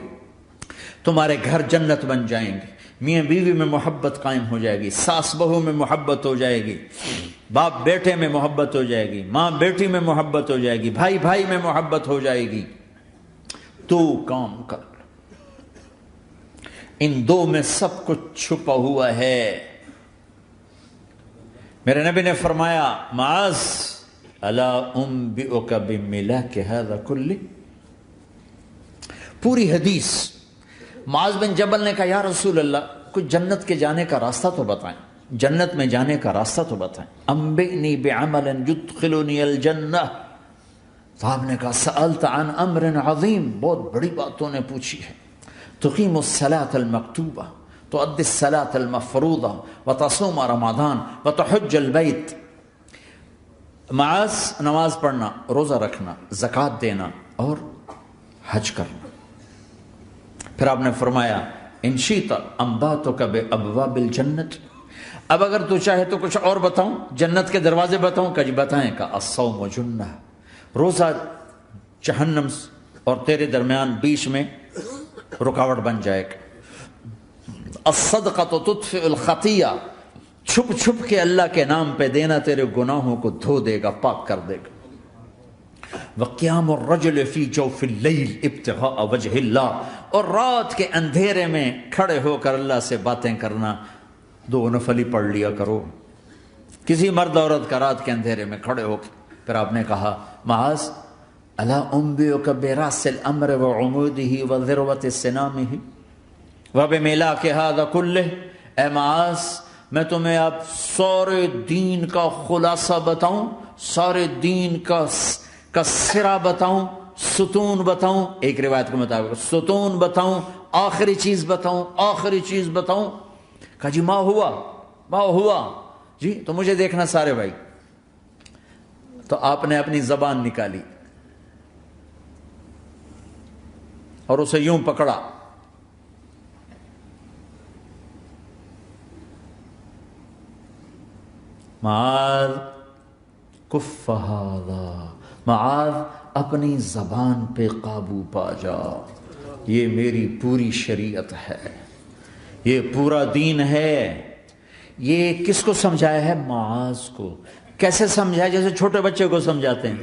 [SPEAKER 1] تمہارے گھر جنت بن جائیں گے، میاں بیوی میں محبت قائم ہو جائے گی، ساس بہو میں محبت ہو جائے گی، باپ بیٹے میں محبت ہو جائے گی، ماں بیٹی میں محبت ہو جائے گی، بھائی بھائی میں محبت ہو جائے گی۔ 2 کام کر لو، ان 2 میں سب کچھ چھپا ہوا ہے۔ میرے نبی نے فرمایا، معاذ الا انبئک بملاک ھذا کلہ، پوری حدیث۔ معاذ بن جبل نے کہا، یا رسول اللہ، کچھ جنت کے جانے کا راستہ تو بتائیں، جنت میں جانے کا راستہ تو بتائیں۔ انبئنی بعمل یدخلنی الجنہ، صاحب نے کہا، سألت عن امر عظیم، بہت بڑی باتوں نے پوچھی ہے۔ تقیم الصلاۃ المکتوبہ، تؤدی الصلاۃ المفروضہ، وتصوم رمضان، وتحج البیت۔ معاذ، نماز پڑھنا، روزہ رکھنا، زکوٰۃ دینا اور حج کرنا۔ پھر آپ نے فرمایا، ان شئت انباتک بابواب الجنت، اب اگر تو چاہے تو کچھ اور بتاؤں، جنت کے دروازے بتاؤں؟ کہ جی بتائیں۔ کہ الصوم جنہ، روزہ جہنم اور تیرے درمیان بیچ میں رکاوٹ بن جائے گا۔ الصدقۃ تطفئ الخطیہ، چھپ چھپ کے اللہ کے نام پہ دینا تیرے گناہوں کو دھو دے گا، پاک کر دے گا۔ وقیام الرجل فی جوف اللیل ابتغاء وجہ اللہ، اور رات کے اندھیرے میں کھڑے ہو کر اللہ سے باتیں کرنا۔ 2 نفل ہی پڑھ لیا کرو، کسی مرد عورت کا رات کے اندھیرے میں کھڑے ہو کے۔ پھر آپ نے کہا، معاذ الا انبئک براس الامر وعمودہ وذروۃ سنامہ وبملاک ھذا کلہ، اے معاذ میں تمہیں اب سارے دین کا خلاصہ بتاؤں، سارے دین کا سرا بتاؤں، ستون بتاؤں، ایک روایت کے مطابق ستون بتاؤں، آخری چیز بتاؤں، آخری چیز بتاؤں۔ کہا جی ما ہوا جی، تو مجھے دیکھنا سارے بھائی۔ تو آپ نے اپنی زبان نکالی اور اسے یوں پکڑا، معاذ کف ھذا، معاذ اپنی زبان پہ قابو پا جا، یہ میری پوری شریعت ہے، یہ پورا دین ہے۔ یہ کس کو سمجھایا ہے؟ معاذ کو۔ کیسے سمجھایا؟ جیسے چھوٹے بچے کو سمجھاتے ہیں،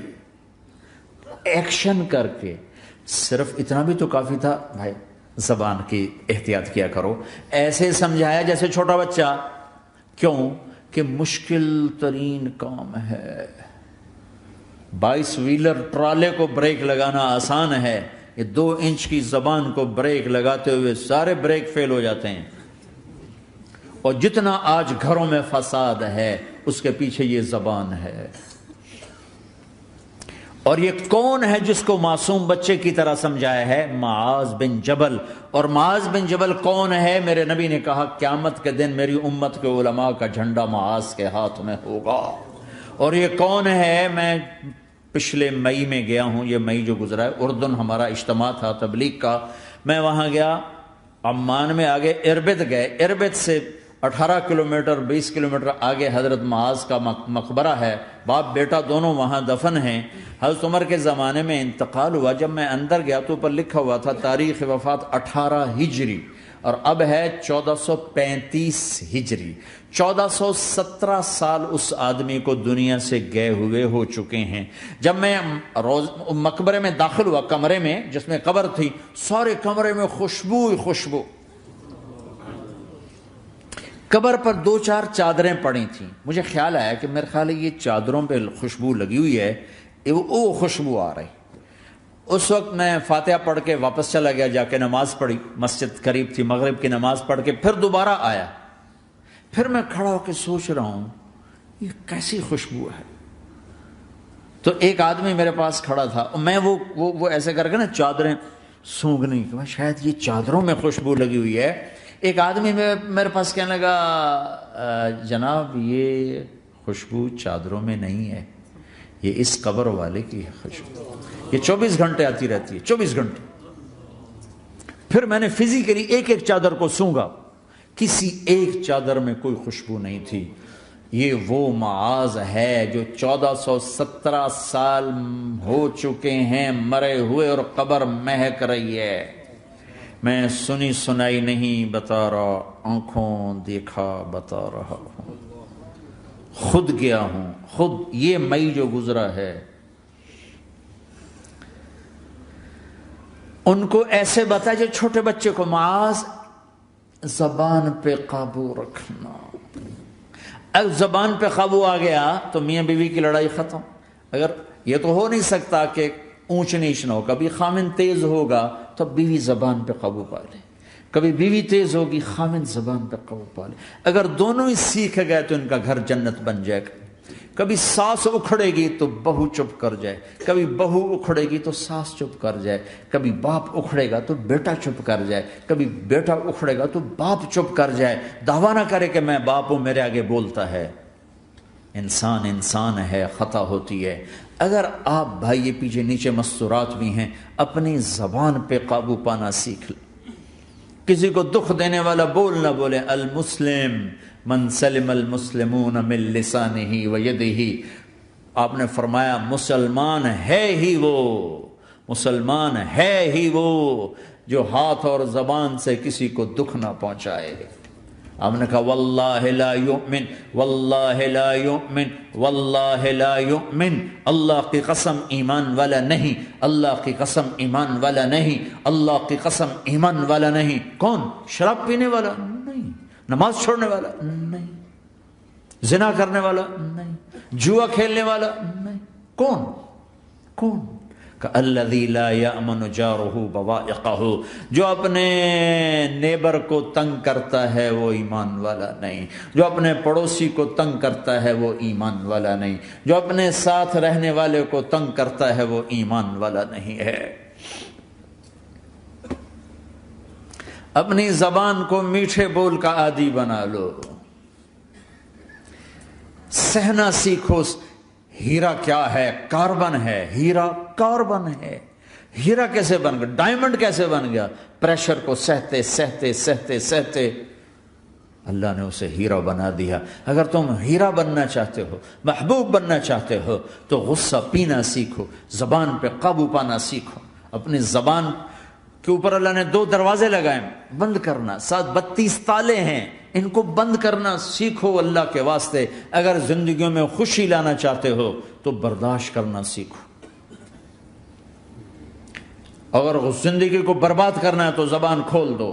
[SPEAKER 1] ایکشن کر کے۔ صرف اتنا بھی تو کافی تھا، بھائی زبان کی احتیاط کیا کرو. ایسے سمجھایا جیسے چھوٹا بچہ. کیوں کہ مشکل ترین کام ہے. 22 ویلر ٹرالے کو بریک لگانا آسان ہے، یہ 2 انچ کی زبان کو بریک لگاتے ہوئے سارے بریک فیل ہو جاتے ہیں. اور جتنا آج گھروں میں فساد ہے اس کے پیچھے یہ زبان ہے. اور یہ کون ہے جس کو معصوم بچے کی طرح سمجھایا ہے؟ معاذ بن جبل. اور معاذ بن جبل کون ہے؟ میرے نبی نے کہا قیامت کے دن میری امت کے علماء کا جھنڈا معاذ کے ہاتھ میں ہوگا. اور یہ کون ہے؟ میں پچھلے مئی میں گیا ہوں، یہ مئی جو گزرا ہے، اردن ہمارا اجتماع تھا تبلیغ کا. میں وہاں گیا، عمان میں آگے اربد گئے. اربد سے 18 کلومیٹر 20 کلومیٹر آگے حضرت معاذ کا مقبرہ ہے. باپ بیٹا دونوں وہاں دفن ہیں. حضرت عمر کے زمانے میں انتقال ہوا. جب میں اندر گیا تو اوپر لکھا ہوا تھا تاریخ وفات 18 ہجری اور اب ہے 1435 ہجری. 1417 سال اس آدمی کو دنیا سے گئے ہوئے ہو چکے ہیں. جب میں مقبرے میں داخل ہوا، کمرے میں جس میں قبر تھی، سارے کمرے میں خوشبو ہی خوشبو. قبر پر 2-4 چادریں پڑی تھیں. مجھے خیال آیا کہ میرے خیال ہے یہ چادروں پہ خوشبو لگی ہوئی ہے، وہ خوشبو آ رہی. اس وقت میں فاتحہ پڑھ کے واپس چلا گیا، جا کے نماز پڑھی. مسجد قریب تھی، مغرب کی نماز پڑھ کے پھر دوبارہ آیا. پھر میں کھڑا ہو کے سوچ رہا ہوں یہ کیسی خوشبو ہے. تو ایک آدمی میرے پاس کھڑا تھا، میں وہ ایسے کر کے نا چادریں سونگنے کی، شاید یہ چادروں میں خوشبو لگی ہوئی ہے. ایک آدمی میرے پاس کہنے لگا جناب یہ خوشبو چادروں میں نہیں ہے، یہ اس قبر والے کی ہے خوشبو، یہ 24 گھنٹے آتی رہتی ہے، 24 گھنٹے. پھر میں نے فزیکلی ایک ایک چادر کو سونگا، کسی ایک چادر میں کوئی خوشبو نہیں تھی. یہ وہ معاذ ہے جو 1417 سال ہو چکے ہیں مرے ہوئے اور قبر مہک رہی ہے. میں سنی سنائی نہیں بتا رہا، آنکھوں دیکھا بتا رہا ہوں. خود گیا ہوں، خود یہ مئی جو گزرا ہے. ان کو ایسے بتا جو چھوٹے بچے کو، معاذ زبان پہ قابو رکھنا. اگر زبان پہ قابو آ گیا تو میاں بیوی کی لڑائی ختم. اگر یہ تو ہو نہیں سکتا کہ اونچ نیچ نہ ہو، کبھی خامن تیز ہوگا تو بیوی زبان پہ قابو پا لے، کبھی بیوی تیز ہوگی خامن زبان پہ قابو پا لے. اگر دونوں ہی سیکھ گئے تو ان کا گھر جنت بن جائے گا. کبھی ساس اکھڑے گی تو بہو چپ کر جائے، کبھی بہو اکھڑے گی تو ساس چپ کر جائے، کبھی باپ اکھڑے گا تو بیٹا چپ کر جائے، کبھی بیٹا اکھڑے گا تو باپ چپ کر جائے. دعویٰ نہ کرے کہ میں باپ ہوں میرے آگے بولتا ہے. انسان ہے، خطا ہوتی ہے. اگر آپ بھائی یہ پیچھے نیچے مستورات بھی ہیں، اپنی زبان پہ قابو پانا سیکھ لیں. کسی کو دکھ دینے والا بول نہ بولے. المسلم من سلم المسلمون من لسانہ و یدہ. آپ نے فرمایا مسلمان ہے ہی وہ جو ہاتھ اور زبان سے کسی کو دکھ نہ پہنچائے. آپ نے کہا واللہ لا یؤمن واللہ لا یؤمن واللہ لا یؤمن. اللہ کی قسم ایمان والا نہیں، اللہ کی قسم ایمان والا نہیں، اللہ کی قسم ایمان والا نہیں. کون؟ شراب پینے والا نہیں، نماز چھوڑنے والا نہیں، زنا کرنے والا نہیں، جوا کھیلنے والا نہیں. کون؟ الذی لا یأمن جارہ بوائقہ. جو اپنے نیبر کو تنگ کرتا ہے وہ ایمان والا نہیں، جو اپنے پڑوسی کو تنگ کرتا ہے وہ ایمان والا نہیں، جو اپنے ساتھ رہنے والے کو تنگ کرتا ہے وہ ایمان والا نہیں ہے. اپنی زبان کو میٹھے بول کا عادی بنا لو، سہنا سیکھو. ہیرا کیا ہے؟ کاربن ہے. ہیرا کاربن ہے. ہیرا کیسے بن گیا؟ ڈائمنڈ کیسے بن گیا؟ پریشر کو سہتے سہتے سہتے سہتے اللہ نے اسے ہیرا بنا دیا. اگر تم ہیرا بننا چاہتے ہو، محبوب بننا چاہتے ہو تو غصہ پینا سیکھو، زبان پہ قابو پانا سیکھو. اپنی زبان کے اوپر اللہ نے 2 دروازے لگائے، بند کرنا. 32 تالے ہیں، ان کو بند کرنا سیکھو اللہ کے واسطے. اگر زندگیوں میں خوشی لانا چاہتے ہو تو برداشت کرنا سیکھو. اگر زندگی کو برباد کرنا ہے تو زبان کھول دو.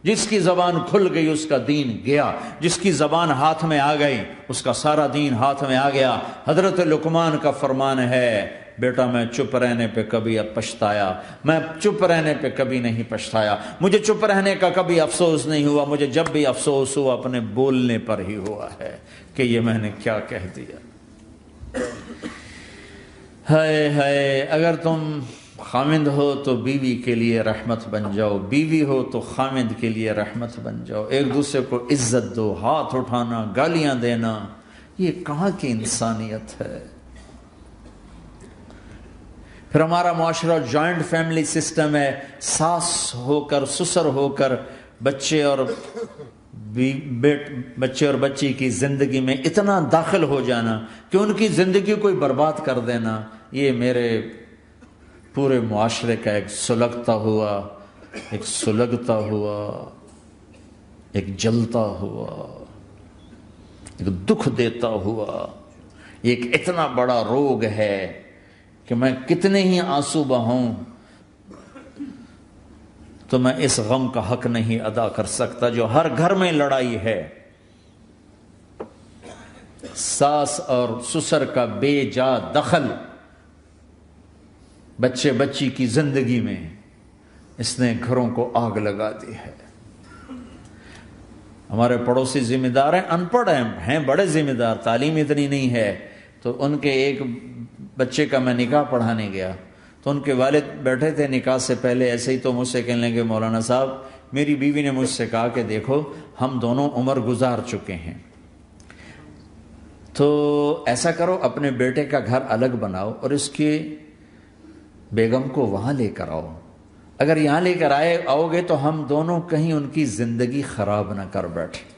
[SPEAKER 1] جس کی زبان کھل گئی اس کا دین گیا. جس کی زبان ہاتھ میں آ گئی اس کا سارا دین ہاتھ میں آ گیا. حضرت لقمان کا فرمان ہے بیٹا میں چپ رہنے پہ کبھی اب پچھتایا، میں چپ رہنے پہ کبھی نہیں پچھتایا، مجھے چپ رہنے کا کبھی افسوس نہیں ہوا، مجھے جب بھی افسوس ہوا اپنے بولنے پر ہی ہوا ہے کہ یہ میں نے کیا کہہ دیا. ہائے ہائے، اگر تم خامند ہو تو بیوی کے لیے رحمت بن جاؤ، بیوی ہو تو خامند کے لیے رحمت بن جاؤ. ایک دوسرے کو عزت دو. ہاتھ اٹھانا، گالیاں دینا، یہ کہاں کی انسانیت ہے؟ پھر ہمارا معاشرہ جوائنٹ فیملی سسٹم ہے. ساس ہو کر، سسر ہو کر بچے اور بچی کی زندگی میں اتنا داخل ہو جانا کہ ان کی زندگی کو برباد کر دینا. یہ میرے پورے معاشرے کا ایک سلگتا ہوا، ایک جلتا ہوا، ایک دکھ دیتا ہوا، ایک اتنا بڑا روگ ہے کہ میں کتنے ہی آنسو بہاؤں تو میں اس غم کا حق نہیں ادا کر سکتا جو ہر گھر میں لڑائی ہے. ساس اور سسر کا بے جا دخل بچی کی زندگی میں، اس نے گھروں کو آگ لگا دی ہے. ہمارے پڑوسی ذمہ دار ہیں، ان پڑھ ہیں بڑے ذمہ دار، تعلیم اتنی نہیں ہے. تو ان کے ایک بچے کا میں نکاح پڑھانے گیا تو ان کے والد بیٹھے تھے نکاح سے پہلے، ایسے ہی تو مجھ سے کہنے لگے مولانا صاحب میری بیوی نے مجھ سے کہا کہ دیکھو ہم دونوں عمر گزار چکے ہیں، تو ایسا کرو اپنے بیٹے کا گھر الگ بناؤ اور اس کی بیگم کو وہاں لے کر آؤ. اگر یہاں لے کر آؤ گے تو ہم دونوں کہیں ان کی زندگی خراب نہ کر بیٹھیں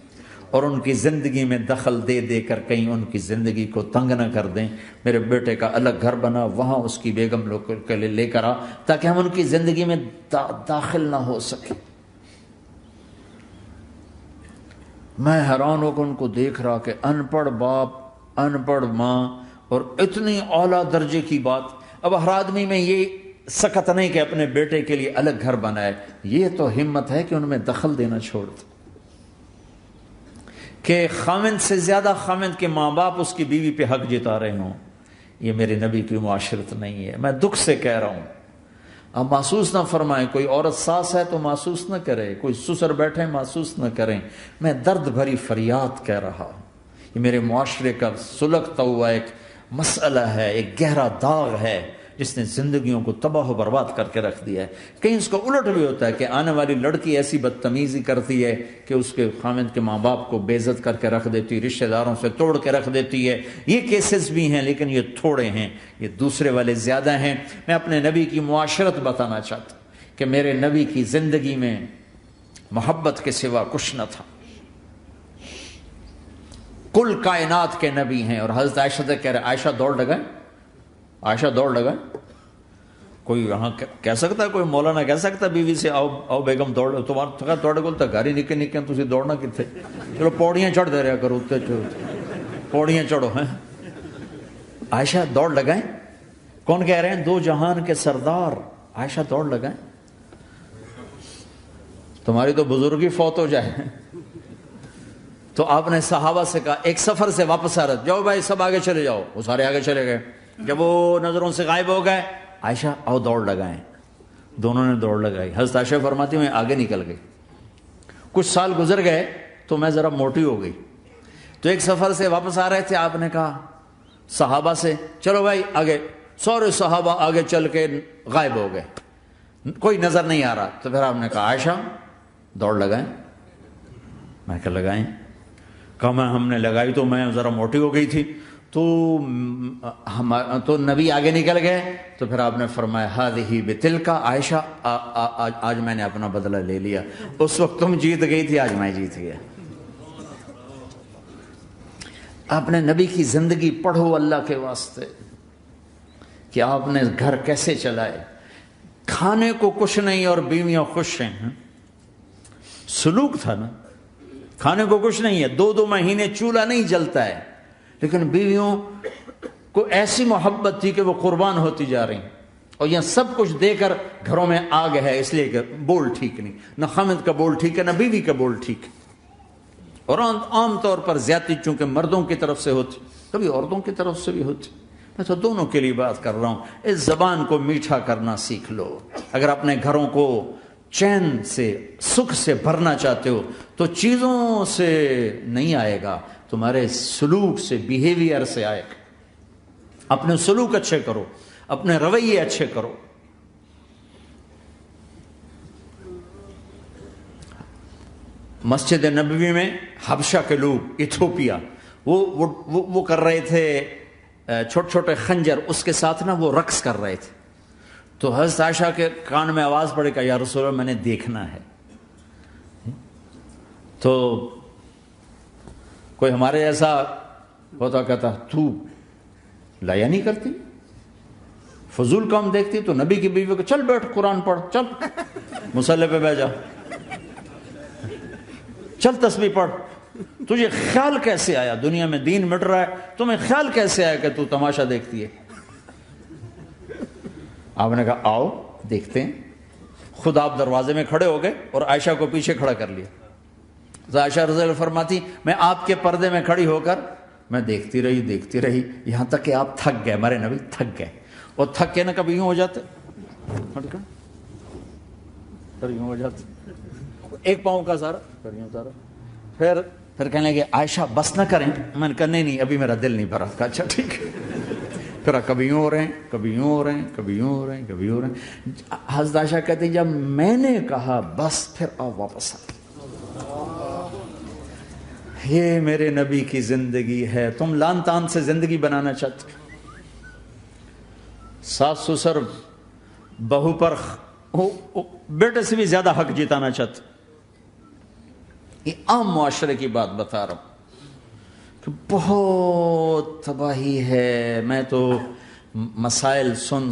[SPEAKER 1] اور ان کی زندگی میں دخل دے دے کر کہیں ان کی زندگی کو تنگ نہ کر دیں. میرے بیٹے کا الگ گھر بنا، وہاں اس کی بیگم لوگ کے لیے لے کر آ تاکہ ہم ان کی زندگی میں داخل نہ ہو سکے. میں حیران ہو کر ان کو دیکھ رہا کہ ان پڑھ باپ، ان پڑھ ماں، اور اتنی اعلیٰ درجے کی بات. اب ہر آدمی میں یہ سکت نہیں کہ اپنے بیٹے کے لیے الگ گھر بنائے، یہ تو ہمت ہے کہ ان میں دخل دینا چھوڑ دے کہ خامند سے زیادہ خامند کے ماں باپ اس کی بیوی پہ حق جتا رہے ہوں. یہ میرے نبی کی معاشرت نہیں ہے. میں دکھ سے کہہ رہا ہوں، آپ محسوس نہ فرمائیں. کوئی عورت ساس ہے تو محسوس نہ کرے، کوئی سسر بیٹھے محسوس نہ کریں. میں درد بھری فریاد کہہ رہا ہوں. یہ میرے معاشرے کا سلگتا ہوا ایک مسئلہ ہے، ایک گہرا داغ ہے جس نے زندگیوں کو تباہ و برباد کر کے رکھ دیا ہے. کہیں اس کا الٹ بھی ہوتا ہے کہ آنے والی لڑکی ایسی بدتمیزی کرتی ہے کہ اس کے خامند کے ماں باپ کو بے عزت کر کے رکھ دیتی، رشتہ داروں سے توڑ کے رکھ دیتی ہے. یہ کیسز بھی ہیں لیکن یہ تھوڑے ہیں، یہ دوسرے والے زیادہ ہیں. میں اپنے نبی کی معاشرت بتانا چاہتا ہوں کہ میرے نبی کی زندگی میں محبت کے سوا کچھ نہ تھا. کل کائنات کے نبی ہیں. اور حضرت عائشہ سے کہہ رہے عائشہ دوڑ لگا، عائشہ دوڑ لگا. کوئی یہاں کہہ سکتا ہے، کوئی مولانا کہہ سکتا ہے بیوی سے آؤ بیگم دوڑ، تمہارا توڑ گول تو گھر ہی نکے نکے تھی دوڑنا کتنے، چلو پوڑیاں چڑھ دے رہا کرو، پوڑیاں چڑھو. ہیں عائشہ دوڑ لگائیں. کون کہہ رہے ہیں؟ دو جہان کے سردار عائشہ دوڑ لگائیں. تمہاری تو بزرگی فوت ہو جائے. تو آپ نے صحابہ سے کہا ایک سفر سے واپس آ رہے، جاؤ بھائی سب آگے چلے جاؤ. وہ سارے آگے چلے گئے. جب وہ نظروں سے غائب ہو گئے، عائشہ آؤ دوڑ لگائیں. دونوں نے دوڑ لگائی. حضرت عائشہ فرماتی میں آگے نکل گئی. کچھ سال گزر گئے تو میں ذرا موٹی ہو گئی. تو ایک سفر سے واپس آ رہے تھے، آپ نے کہا صحابہ سے چلو بھائی آگے. سارے صحابہ آگے چل کے غائب ہو گئے، کوئی نظر نہیں آ رہا. تو پھر آپ نے کہا عائشہ دوڑ لگائیں. میں کہا لگائیں. کہا ہم نے لگائی تو میں ذرا موٹی ہو گئی تھی. تو نبی آگے نکل گئے. تو پھر آپ نے فرمایا ہذہ بتلک عائشہ، آج میں نے اپنا بدلہ لے لیا. اس وقت تم جیت گئی تھی، آج میں جیت گیا. آپ نے نبی کی زندگی پڑھو اللہ کے واسطے کہ آپ نے گھر کیسے چلائے. کھانے کو کچھ نہیں اور بیویاں خوش ہیں. سلوک تھا نا. کھانے کو کچھ نہیں ہے، 2 مہینے چولہا نہیں جلتا ہے، لیکن بیویوں کو ایسی محبت تھی کہ وہ قربان ہوتی جا رہی. اور یہاں سب کچھ دے کر گھروں میں آگ ہے، اس لیے کہ بول ٹھیک نہیں، نہ خامد کا بول ٹھیک ہے نہ بیوی کا بول ٹھیک ہے۔ اور عام طور پر زیادتی چونکہ مردوں کی طرف سے ہوتی، کبھی عورتوں کی طرف سے بھی ہوتی، میں تو دونوں کے لیے بات کر رہا ہوں۔ اس زبان کو میٹھا کرنا سیکھ لو۔ اگر اپنے گھروں کو چین سے، سکھ سے بھرنا چاہتے ہو تو چیزوں سے نہیں آئے گا، تمہارے سلوک سے، بیہیویئر سے آئے گا۔ اپنے سلوک اچھے کرو، اپنے رویے اچھے کرو۔ مسجد نبوی میں حبشہ کے لوگ، ایتھوپیا، وہ کر رہے تھے چھوٹے چھوٹے خنجر، اس کے ساتھ نا وہ رقص کر رہے تھے۔ تو حضرت عائشہ کے کان میں آواز پڑے کہ یا رسول اللہ میں نے دیکھنا ہے۔ تو کوئی ہمارے جیسا ہوتا کہتا تو لایا نہیں کرتی، فضول کام دیکھتی، تو نبی کی بیوی کو چل بیٹھ قرآن پڑھ، چل مصلی پہ بیٹھ جا، چل تسبیح پڑھ۔ تجھے خیال کیسے آیا؟ دنیا میں دین مٹ رہا ہے، تمہیں خیال کیسے آیا کہ تو تماشا دیکھتی ہے؟ آپ نے کہا آؤ دیکھتے ہیں۔ خود آپ دروازے میں کھڑے ہو گئے اور عائشہ کو پیچھے کھڑا کر لیا۔ عائشہ رضی اللہ فرماتی میں آپ کے پردے میں کھڑی ہو کر میں دیکھتی رہی یہاں تک کہ آپ تھک گئے، ہمارے نبی تھک گئے، اور تھک کے نا کبھی یوں ہو جاتے، یوں ہو جاتے، ایک پاؤں کا سارا پھر کہنے لگے عائشہ بس نہ کریں۔ میں نے کہا نہیں ابھی میرا دل نہیں بھرا۔ کہا اچھا ٹھیک ہے۔ پھر کبھی یوں ہو رہے ہیں، کبھی یوں ہو رہے ہیں، کبھی یوں ہو رہے ہیں، کبھی یوں ہو رہے ہیں۔ حضرت عائشہ کہتے ہیں جب میں نے کہا بس، پھر آؤ واپس آ۔ یہ میرے نبی کی زندگی ہے۔ تم لان تان سے زندگی بنانا چاہتے، ساس سسر بہو پر بیٹے سے بھی زیادہ حق جتانا چاہتے۔ یہ عام معاشرے کی بات بتا رہا ہوں کہ بہت تباہی ہے۔ میں تو مسائل سن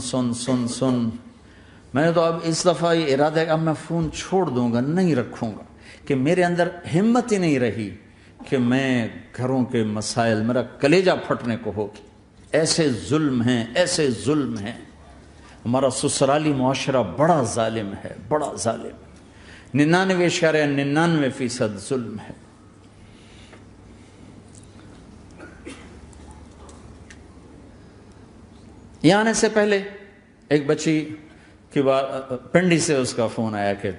[SPEAKER 1] میں نے تو اب اس دفعہ یہ ارادہ ہے کہ اب میں فون چھوڑ دوں گا، نہیں رکھوں گا، کہ میرے اندر ہمت ہی نہیں رہی کہ میں گھروں کے مسائل، میرا کلیجہ پھٹنے کو ہو۔ ایسے ظلم ہیں، ایسے ظلم ہیں۔ ہمارا سسرالی معاشرہ بڑا ظالم ہے، بڑا ظالم، 99.99% ظلم ہے۔ یہاں آنے سے پہلے ایک بچی کی بات، پنڈی سے اس کا فون آیا کہ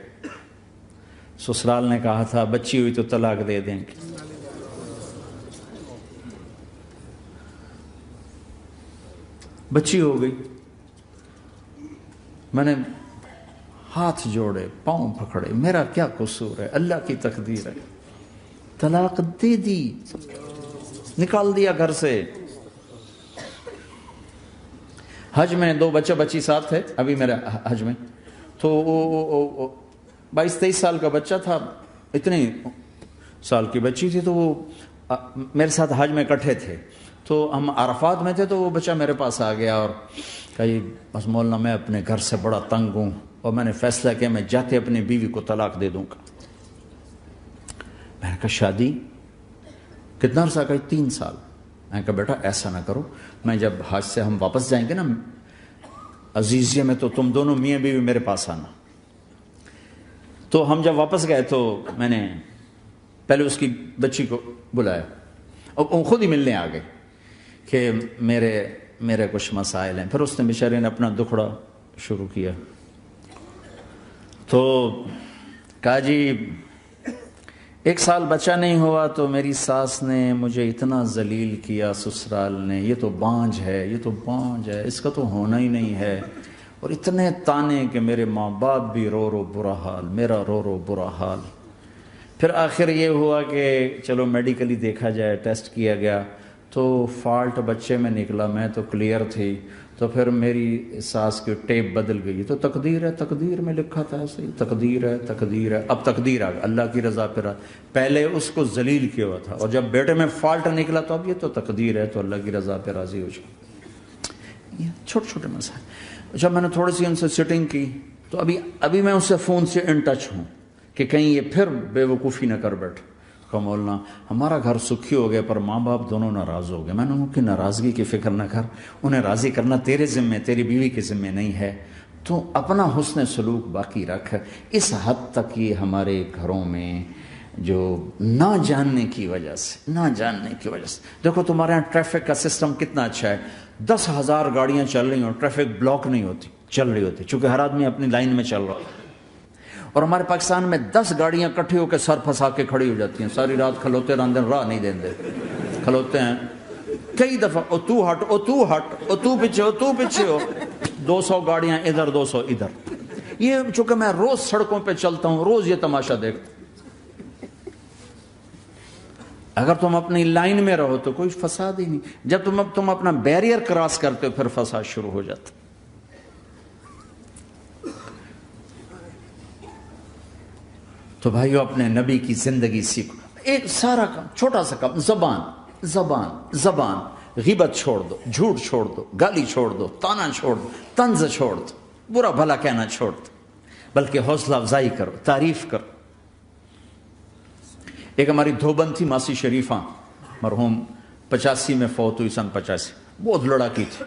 [SPEAKER 1] سسرال نے کہا تھا بچی ہوئی تو طلاق دے دیں گے۔ بچی ہو گئی، میں نے ہاتھ جوڑے، پاؤں پکڑے، میرا کیا قصور ہے، اللہ کی تقدیر ہے۔ طلاق دے دی، نکال دیا گھر سے۔ حج میں 2 بچے بچی ساتھ تھے ابھی میرے حج میں، تو 22-23 سال کا بچہ تھا، اتنی سال کی بچی تھی، تو وہ میرے ساتھ حج میں اکٹھے تھے۔ تو ہم عرفات میں تھے، تو وہ بچہ میرے پاس آ گیا اور کہا بس مولانا میں اپنے گھر سے بڑا تنگ ہوں اور میں نے فیصلہ کیا میں جاتے اپنی بیوی کو طلاق دے دوں گا۔ میں نے کہا شادی کتنا عرصہ؟ کہا 3 سال۔ میں نے کہا بیٹا ایسا نہ کرو، میں جب حج سے ہم واپس جائیں گے نا عزیزیہ میں، تو تم دونوں میاں بیوی میرے پاس آنا۔ تو ہم جب واپس گئے تو میں نے پہلے اس کی بچی کو بلایا اور وہ خود ہی ملنے آ گئے کہ میرے کچھ مسائل ہیں۔ پھر اس نے بیچارے نے اپنا دکھڑا شروع کیا، تو کہا جی 1 سال بچہ نہیں ہوا تو میری ساس نے مجھے اتنا ذلیل کیا، سسرال نے، یہ تو بانجھ ہے، یہ تو بانجھ ہے، اس کا تو ہونا ہی نہیں ہے، اور اتنے تانے کہ میرے ماں باپ بھی رو برا حال، میرا رو برا حال۔ پھر آخر یہ ہوا کہ چلو میڈیکلی دیکھا جائے، ٹیسٹ کیا گیا تو فالٹ بچے میں نکلا، میں تو کلیئر تھی، تو پھر میری ساس کی ٹیپ بدل گئی۔ تو تقدیر ہے، تقدیر میں لکھا تھا ایسے ہی، تقدیر ہے، اب تقدیر آ گئی، اللہ کی رضا پہ پہلے اس کو ذلیل کیا ہوا تھا، اور جب بیٹے میں فالٹ نکلا تو اب یہ تو تقدیر ہے، تو اللہ کی رضا پہ راضی ہو جائے۔ یہ چھوٹے چھوٹے مسائل۔ جب میں نے تھوڑی سی ان سے سٹنگ کی تو ابھی میں اس سے فون سے ان ٹچ ہوں کہ کہیں یہ پھر بے وقوفی نہ کر بیٹھے۔ کہا مولانا ہمارا گھر سکھی ہو گیا پر ماں باپ دونوں ناراض ہو گئے. میں نے ان کی ناراضگی کی فکر نہ کر, انہیں راضی کرنا تیرے ذمے, تیری بیوی کے ذمے نہیں ہے, تو اپنا حسن سلوک باقی رکھ. اس حد تک یہ ہمارے گھروں میں جو نہ جاننے کی وجہ سے دیکھو تمہارے یہاں ٹریفک کا سسٹم کتنا اچھا ہے, 10,000 گاڑیاں چل رہی ہیں اور ٹریفک بلاک نہیں ہوتی, چل رہی ہوتی, چونکہ ہر آدمی اپنی لائن میں چل رہا ہے. اور ہمارے پاکستان میں 10 گاڑیاں کٹھی ہو کے سر پھنسا کے کھڑی ہو جاتی ہیں, ساری رات کھلوتے رہتے ہیں, راہ نہیں دیندے, کھلوتے ہیں کئی دفعہ, او تو ہٹ, او تو ہٹ, او تو پیچھے ہو, 200 گاڑیاں ادھر 200 ادھر. یہ چونکہ میں روز سڑکوں پہ چلتا ہوں, روز یہ تماشا دیکھتا ہوں. اگر تم اپنی لائن میں رہو تو کوئی فساد ہی نہیں, جب تم اپنا بیریئر کراس کرتے ہو پھر فساد شروع ہو جاتا. تو بھائیو اپنے نبی کی زندگی سیکھو. ایک سارا کام, چھوٹا سا کام, زبان, غیبت چھوڑ دو, جھوٹ چھوڑ دو, گالی چھوڑ دو, تانا چھوڑ دو, طنز چھوڑ دو, برا بھلا کہنا چھوڑ دو, بلکہ حوصلہ افزائی کرو, تعریف کرو. ایک ہماری دھوبند تھی ماسی شریفہ, مرحوم 85 میں فوت ہوئی, سن 85, بہت لڑاکی تھی.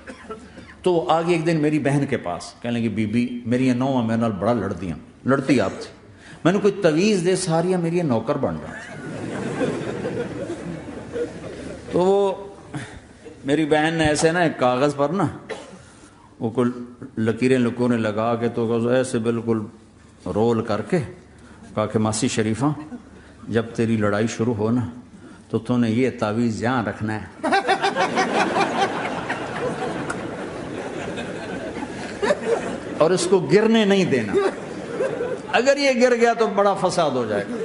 [SPEAKER 1] تو وہ آگے ایک دن میری بہن کے پاس کہنے لگی بی بی میری نوواں میرے نال بڑا لڑتی آپ تھی, میں نے کوئی تویز دے ساریا میری نوکر بن جا. تو وہ میری بہن نے ایسے نا ایک کاغذ پر نا وہ کوئی لکیریں لگا کے تو ایسے بالکل رول کر کے کہا کہ ماسی شریفہ جب تیری لڑائی شروع ہو نا تو نے یہ تعویذ یہاں رکھنا ہے, اور اس کو گرنے نہیں دینا, اگر یہ گر گیا تو بڑا فساد ہو جائے گا.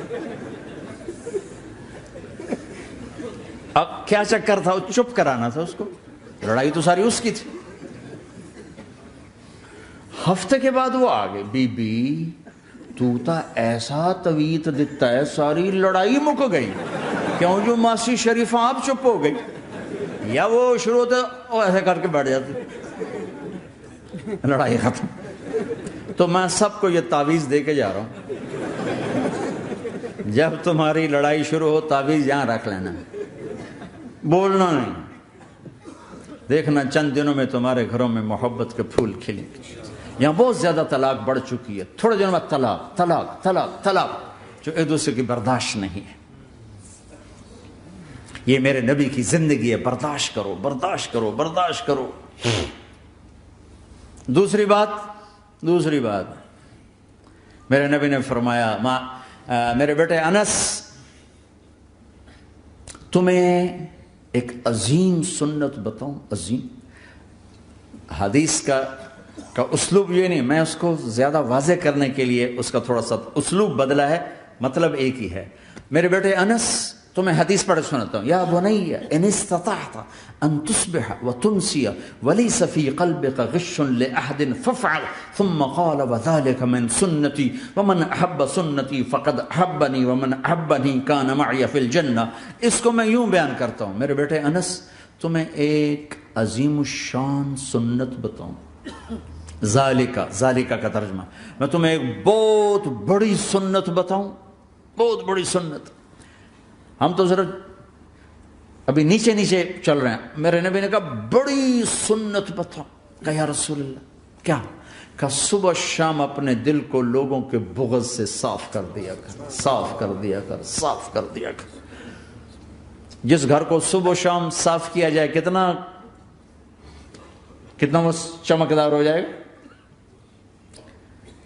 [SPEAKER 1] اب کیا چکر تھا, وہ چپ کرانا تھا اس کو, لڑائی تو ساری اس کی تھی. ہفتے کے بعد وہ آ گئے, بی بی تو تا ایسا تویت دیتا ہے ساری لڑائی مک گئی, کیوں جو ماسی شریفہ آپ چپ ہو گئی, یا وہ شروع ہوتا وہ ایسے کر کے بیٹھ جاتی, لڑائی ختم. تو میں سب کو یہ تعویذ دے کے جا رہا ہوں, جب تمہاری لڑائی شروع ہو تعویذ یہاں رکھ لینا, بولنا نہیں. دیکھنا چند دنوں میں تمہارے گھروں میں محبت کے پھول کھلیں. یہاں بہت زیادہ طلاق بڑھ چکی ہے, تھوڑے دنوں میں طلاق جو ایک دوسرے کی برداشت نہیں ہے. یہ میرے نبی کی زندگی ہے, برداشت کرو. دوسری بات میرے نبی نے فرمایا, میرے بیٹے انس تمہیں ایک عظیم سنت بتاؤں, عظیم. حدیث کا اسلوب یہ نہیں, میں اس کو زیادہ واضح کرنے کے لیے اس کا تھوڑا سا اسلوب بدلا ہے, مطلب ایک ہی ہے. میرے بیٹے انس تمہیں حدیث پڑھ سناتا ہوں. یا بنی ان استطعت ان تصبح وتمسي وليس في قلبك غش لاحد فافعل, ثم قال وذلك من سنتي ومن احب سنتي فقد احبني ومن احبني كان معي في الجنه. اس کو میں یوں بیان کرتا ہوں, میرے بیٹے انس تمہیں ایک عظیم الشان سنت بتاؤں. ذالکہ کا ترجمہ, میں تمہیں ایک بہت بڑی سنت بتاؤں, بہت بڑی سنت. ہم تو ذرا ابھی نیچے چل رہے ہیں. میرے نبی نے کہا بڑی سنت بتاؤ. کہا یا رسول اللہ کیا؟ کہا صبح شام اپنے دل کو لوگوں کے بغض سے صاف کر دیا کر. جس گھر کو صبح شام صاف کیا جائے کتنا وہ چمکدار ہو جائے گا.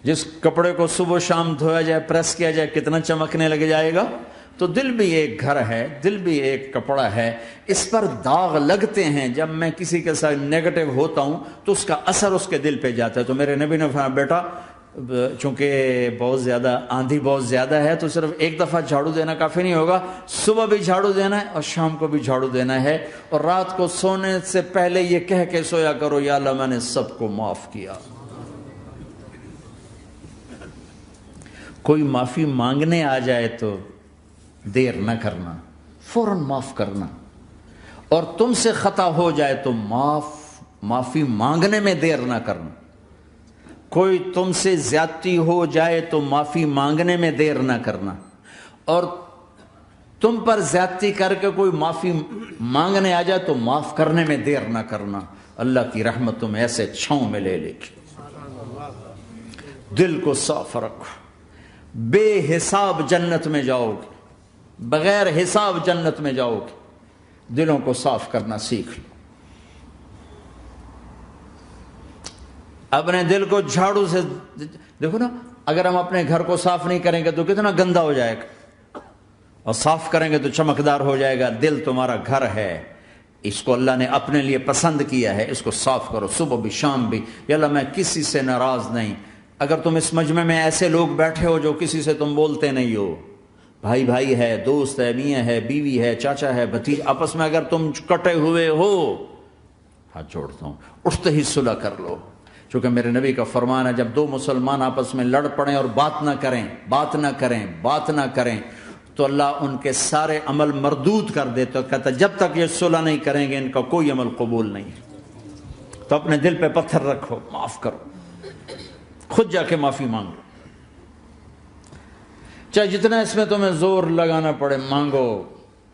[SPEAKER 1] جس کپڑے کو صبح شام دھویا جائے, پریس کیا جائے, کتنا چمکنے لگ جائے گا. تو دل بھی ایک گھر ہے, دل بھی ایک کپڑا ہے, اس پر داغ لگتے ہیں. جب میں کسی کے ساتھ نیگیٹو ہوتا ہوں تو اس کا اثر اس کے دل پہ جاتا ہے. تو میرے نبی نے فرمایا بیٹا چونکہ آندھی بہت زیادہ ہے تو صرف ایک دفعہ جھاڑو دینا کافی نہیں ہوگا, صبح بھی جھاڑو دینا ہے اور شام کو بھی جھاڑو دینا ہے. اور رات کو سونے سے پہلے یہ کہہ کے سویا کرو, یا اللہ میں نے سب کو معاف کیا. کوئی معافی مانگنے آ جائے تو دیر نہ کرنا, فوراً معاف کرنا. اور تم سے خطا ہو جائے تو معافی مانگنے میں دیر نہ کرنا. کوئی تم سے زیادتی ہو جائے تو معافی مانگنے میں دیر نہ کرنا. اور تم پر زیادتی کر کے کوئی معافی مانگنے آ جائے تو معاف کرنے میں دیر نہ کرنا، اللہ کی رحمت تمہیں ایسے چھاؤں میں لے لے گی۔ دل کو صاف رکھو، بے حساب جنت میں جاؤ گے، بغیر حساب جنت میں جاؤ گے۔ دلوں کو صاف کرنا سیکھ لو۔ اپنے دل کو جھاڑو سے دیکھو نا، اگر ہم اپنے گھر کو صاف نہیں کریں گے تو کتنا گندا ہو جائے گا، اور صاف کریں گے تو چمکدار ہو جائے گا۔ دل تمہارا گھر ہے، اس کو اللہ نے اپنے لیے پسند کیا ہے، اس کو صاف کرو صبح بھی شام بھی۔ یا اللہ میں کسی سے ناراض نہیں۔ اگر تم اس مجمع میں ایسے لوگ بیٹھے ہو جو کسی سے تم بولتے نہیں ہو، بھائی بھائی ہے، دوست ہے، میاں ہے، بیوی ہے، چاچا ہے، بھتیج، آپس میں اگر تم کٹے ہوئے ہو، ہاتھ جوڑتا ہوں، اٹھتے ہی صلح کر لو۔ چونکہ میرے نبی کا فرمان ہے جب دو مسلمان آپس میں لڑ پڑیں اور بات نہ کریں تو اللہ ان کے سارے عمل مردود کر دے، تو کہتا جب تک یہ صلح نہیں کریں گے ان کا کوئی عمل قبول نہیں ہے۔ تو اپنے دل پہ پتھر رکھو، معاف کرو، خود جا کے معافی مانگو، چاہے جتنا اس میں تمہیں زور لگانا پڑے مانگو۔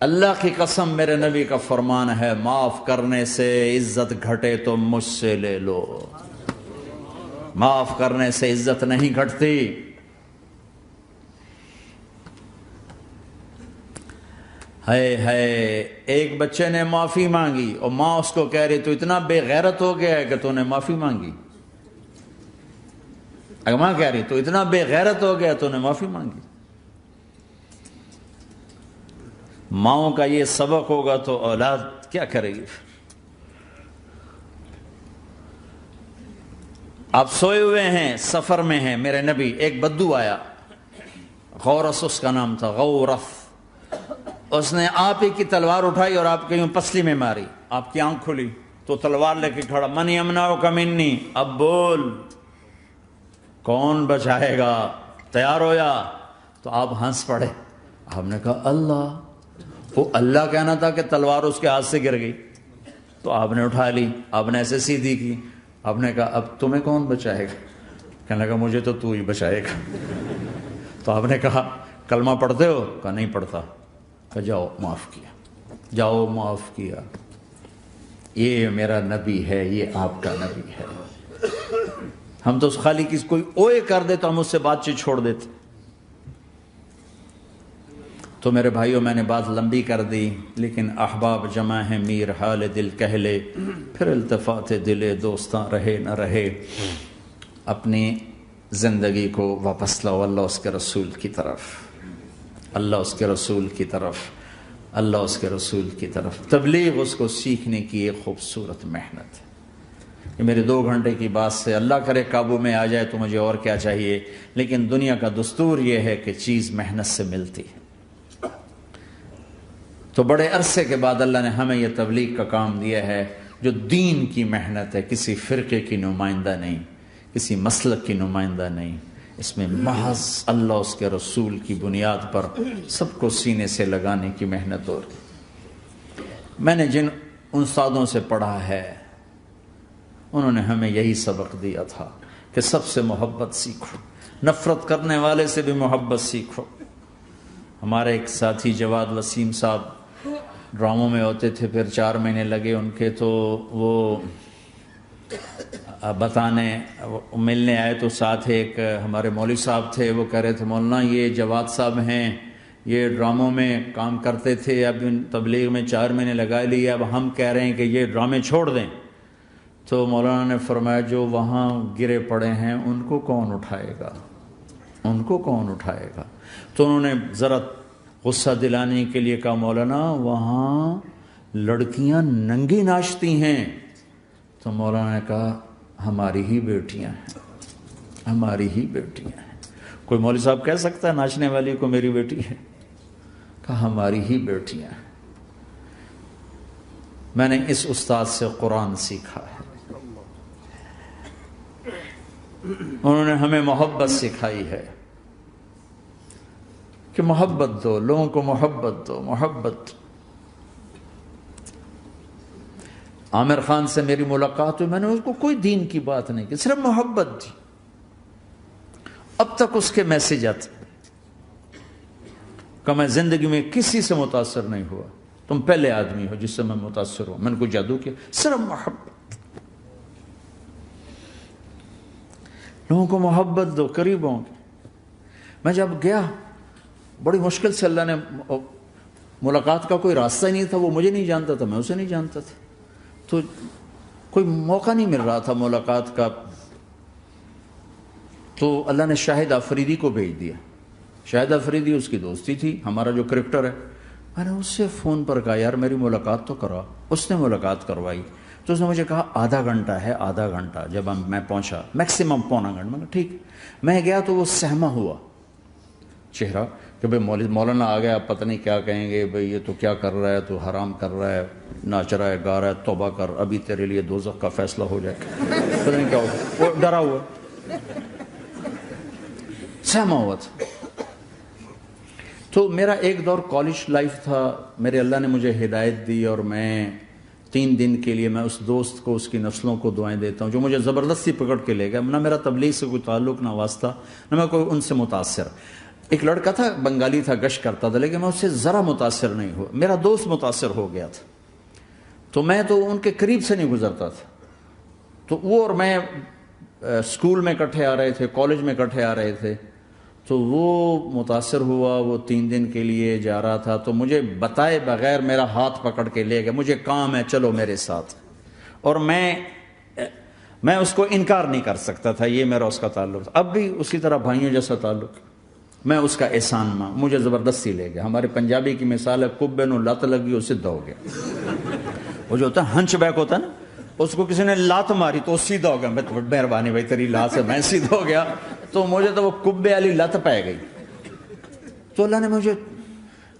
[SPEAKER 1] اللہ کی قسم میرے نبی کا فرمان ہے معاف کرنے سے عزت گھٹے تو مجھ سے لے لو، معاف کرنے سے عزت نہیں گھٹتی۔ ایک بچے نے معافی مانگی اور ماں اس کو کہہ رہی تو اتنا بے غیرت ہو گیا ہے کہ تو نے معافی مانگی۔ اگر ماں کہہ رہی تو اتنا بے غیرت ہو گیا تو نے معافی مانگی۔ ماؤں کا یہ سبق ہوگا تو اولاد کیا کرے گی؟ آپ سوئے ہوئے ہیں، سفر میں ہیں، میرے نبی، ایک بدو آیا، غورس اس کا نام تھا، غورف۔ اس نے آپ ہی کی تلوار اٹھائی اور آپ کے یوں پسلی میں ماری، آپ کی آنکھ کھلی تو تلوار لے کے کھڑا، من یمنعک منی، اب بول کون بچائے گا؟ تیار ہو یا؟ تو آپ ہنس پڑے۔ آپ نے کہا اللہ، وہ اللہ کہنا تھا کہ تلوار اس کے ہاتھ سے گر گئی، تو آپ نے اٹھا لی، آپ نے ایسے سیدھی کی، آپ نے کہا اب تمہیں کون بچائے گا؟ کہنے لگا مجھے تو ہی بچائے گا۔ تو آپ نے کہا کلمہ پڑھتے ہو؟ کہا نہیں پڑھتا۔ کہا جاؤ معاف کیا، جاؤ معاف کیا۔ یہ میرا نبی ہے، یہ آپ کا نبی ہے۔ ہم تو خالی کسی کوئی اوئے کر دے تو ہم اس سے بات چیت چھوڑ دیتے۔ تو میرے بھائیوں میں نے بات لمبی کر دی، لیکن احباب جمع ہیں، میر حال دل کہہ لے، پھر التفات دل دوستاں رہے نہ رہے۔ اپنی زندگی کو واپس لاؤ اللہ اس کے رسول کی طرف، اللہ اس کے رسول کی طرف، اللہ اس کے رسول کی طرف۔ تبلیغ اس کو سیکھنے کی ایک خوبصورت محنت ہے۔ کہ میرے 2 گھنٹے کی بات سے اللہ کرے قابو میں آ جائے تو مجھے اور کیا چاہیے، لیکن دنیا کا دستور یہ ہے کہ چیز محنت سے ملتی ہے۔ تو بڑے عرصے کے بعد اللہ نے ہمیں یہ تبلیغ کا کام دیا ہے جو دین کی محنت ہے، کسی فرقے کی نمائندہ نہیں، کسی مسلک کی نمائندہ نہیں، اس میں محض اللہ اس کے رسول کی بنیاد پر سب کو سینے سے لگانے کی محنت ہو رہی۔ میں نے جن استادوں سے پڑھا ہے انہوں نے ہمیں یہی سبق دیا تھا کہ سب سے محبت سیکھو، نفرت کرنے والے سے بھی محبت سیکھو۔ ہمارے ایک ساتھی جواد وسیم صاحب ڈراموں میں ہوتے تھے، پھر 4 مہینے لگے ان کے، تو وہ بتانے ملنے آئے تو ساتھ ایک ہمارے مولوی صاحب تھے، وہ کہہ رہے تھے مولانا یہ جواد صاحب ہیں، یہ ڈراموں میں کام کرتے تھے، اب ان تبلیغ میں 4 مہینے لگا لیے، اب ہم کہہ رہے ہیں کہ یہ ڈرامے چھوڑ دیں۔ تو مولانا نے فرمایا جو وہاں گرے پڑے ہیں ان کو کون اٹھائے گا، ان کو کون اٹھائے گا؟ تو انہوں نے ذرا غصہ دلانے کے لیے کہا مولانا وہاں لڑکیاں ننگی ناچتی ہیں۔ تو مولانا نے کہا ہماری ہی بیٹیاں ہیں، ہماری ہی بیٹیاں ہیں۔ کوئی مولوی صاحب کہہ سکتا ہے ناچنے والی کو میری بیٹی ہے؟ کہا ہماری ہی بیٹیاں ہیں۔ میں نے اس استاد سے قرآن سیکھا ہے، انہوں نے ہمیں محبت سکھائی ہے کہ محبت دو، لوگوں کو محبت دو، محبت۔ عامر خان سے میری ملاقات ہوئی، میں نے اس کو کوئی دین کی بات نہیں کی، صرف محبت دی۔ اب تک اس کے میسج آتے، کہ میں زندگی میں کسی سے متاثر نہیں ہوا، تم پہلے آدمی ہو جس سے میں متاثر ہوں۔ میں نے کوئی جادو کیا؟ صرف محبت، لوگوں کو محبت دو، قریب ہوں گے۔ میں جب گیا بڑی مشکل سے اللہ نے، ملاقات کا کوئی راستہ ہی نہیں تھا، وہ مجھے نہیں جانتا تھا، میں اسے نہیں جانتا تھا، تو کوئی موقع نہیں مل رہا تھا ملاقات کا۔ تو اللہ نے شاہد آفریدی کو بھیج دیا۔ شاہد آفریدی اس کی دوستی تھی، ہمارا جو کرکٹر ہے۔ میں نے اس سے فون پر کہا یار میری ملاقات تو کرا۔ اس نے ملاقات کروائی، تو اس نے مجھے کہا آدھا گھنٹہ ہے، آدھا گھنٹہ۔ جب میں پہنچا میکسیمم پونا گھنٹہ، میں نے کہا ٹھیک۔ میں گیا تو وہ سہما ہوا چہرہ کہ بھئی مولانا آ گیا، پتہ نہیں کیا کہیں گے، بھئی یہ تو کیا کر رہا ہے، تو حرام کر رہا ہے، ناچ رہا ہے، گا رہا ہے، توبہ کر، ابھی تیرے لیے دوزخ کا فیصلہ ہو جائے، پتہ نہیں کیا ہوگا۔ وہ ڈرا ہوا، سہما ہوا تھا۔ تو میرا ایک دور کالج لائف تھا، میرے اللہ نے مجھے ہدایت دی، اور میں 3 دن کے لیے میں اس دوست کو، اس کی نسلوں کو دعائیں دیتا ہوں جو مجھے زبردستی پکڑ کے لے گیا۔ نہ میرا تبلیغ سے کوئی تعلق، نہ واسطہ، نہ میں کوئی ان سے متاثر۔ ایک لڑکا تھا، بنگالی تھا، گشت کرتا تھا، لیکن میں اس سے ذرا متاثر نہیں ہوا۔ میرا دوست متاثر ہو گیا تھا، تو میں تو ان کے قریب سے نہیں گزرتا تھا۔ تو وہ اور میں اسکول میں اکٹھے آ رہے تھے، کالج میں اکٹھے آ رہے تھے، تو وہ متاثر ہوا، وہ 3 دن کے لیے جا رہا تھا، تو مجھے بتائے بغیر میرا ہاتھ پکڑ کے لے گیا، مجھے کام ہے چلو میرے ساتھ، اور میں اس کو انکار نہیں کر سکتا تھا، یہ میرا اس کا تعلق تھا۔ اب بھی اسی طرح بھائیوں جیسا تعلق، میں اس کا احسان ماں، مجھے زبردستی لے گیا۔ ہمارے پنجابی کی مثال ہے، کبے نو لت لگی وہ سدھا ہو گیا۔ وہ جو ہوتا ہے ہنچ بیک ہوتا ہے نا، اس کو کسی نے لات ماری تو سیدھا ہو گیا۔ مہربانی بھائی تیری لات سے میں سیدھا ہو گیا، تو مجھے تو وہ کبے والی لت پہ گئی۔ تو اللہ نے مجھے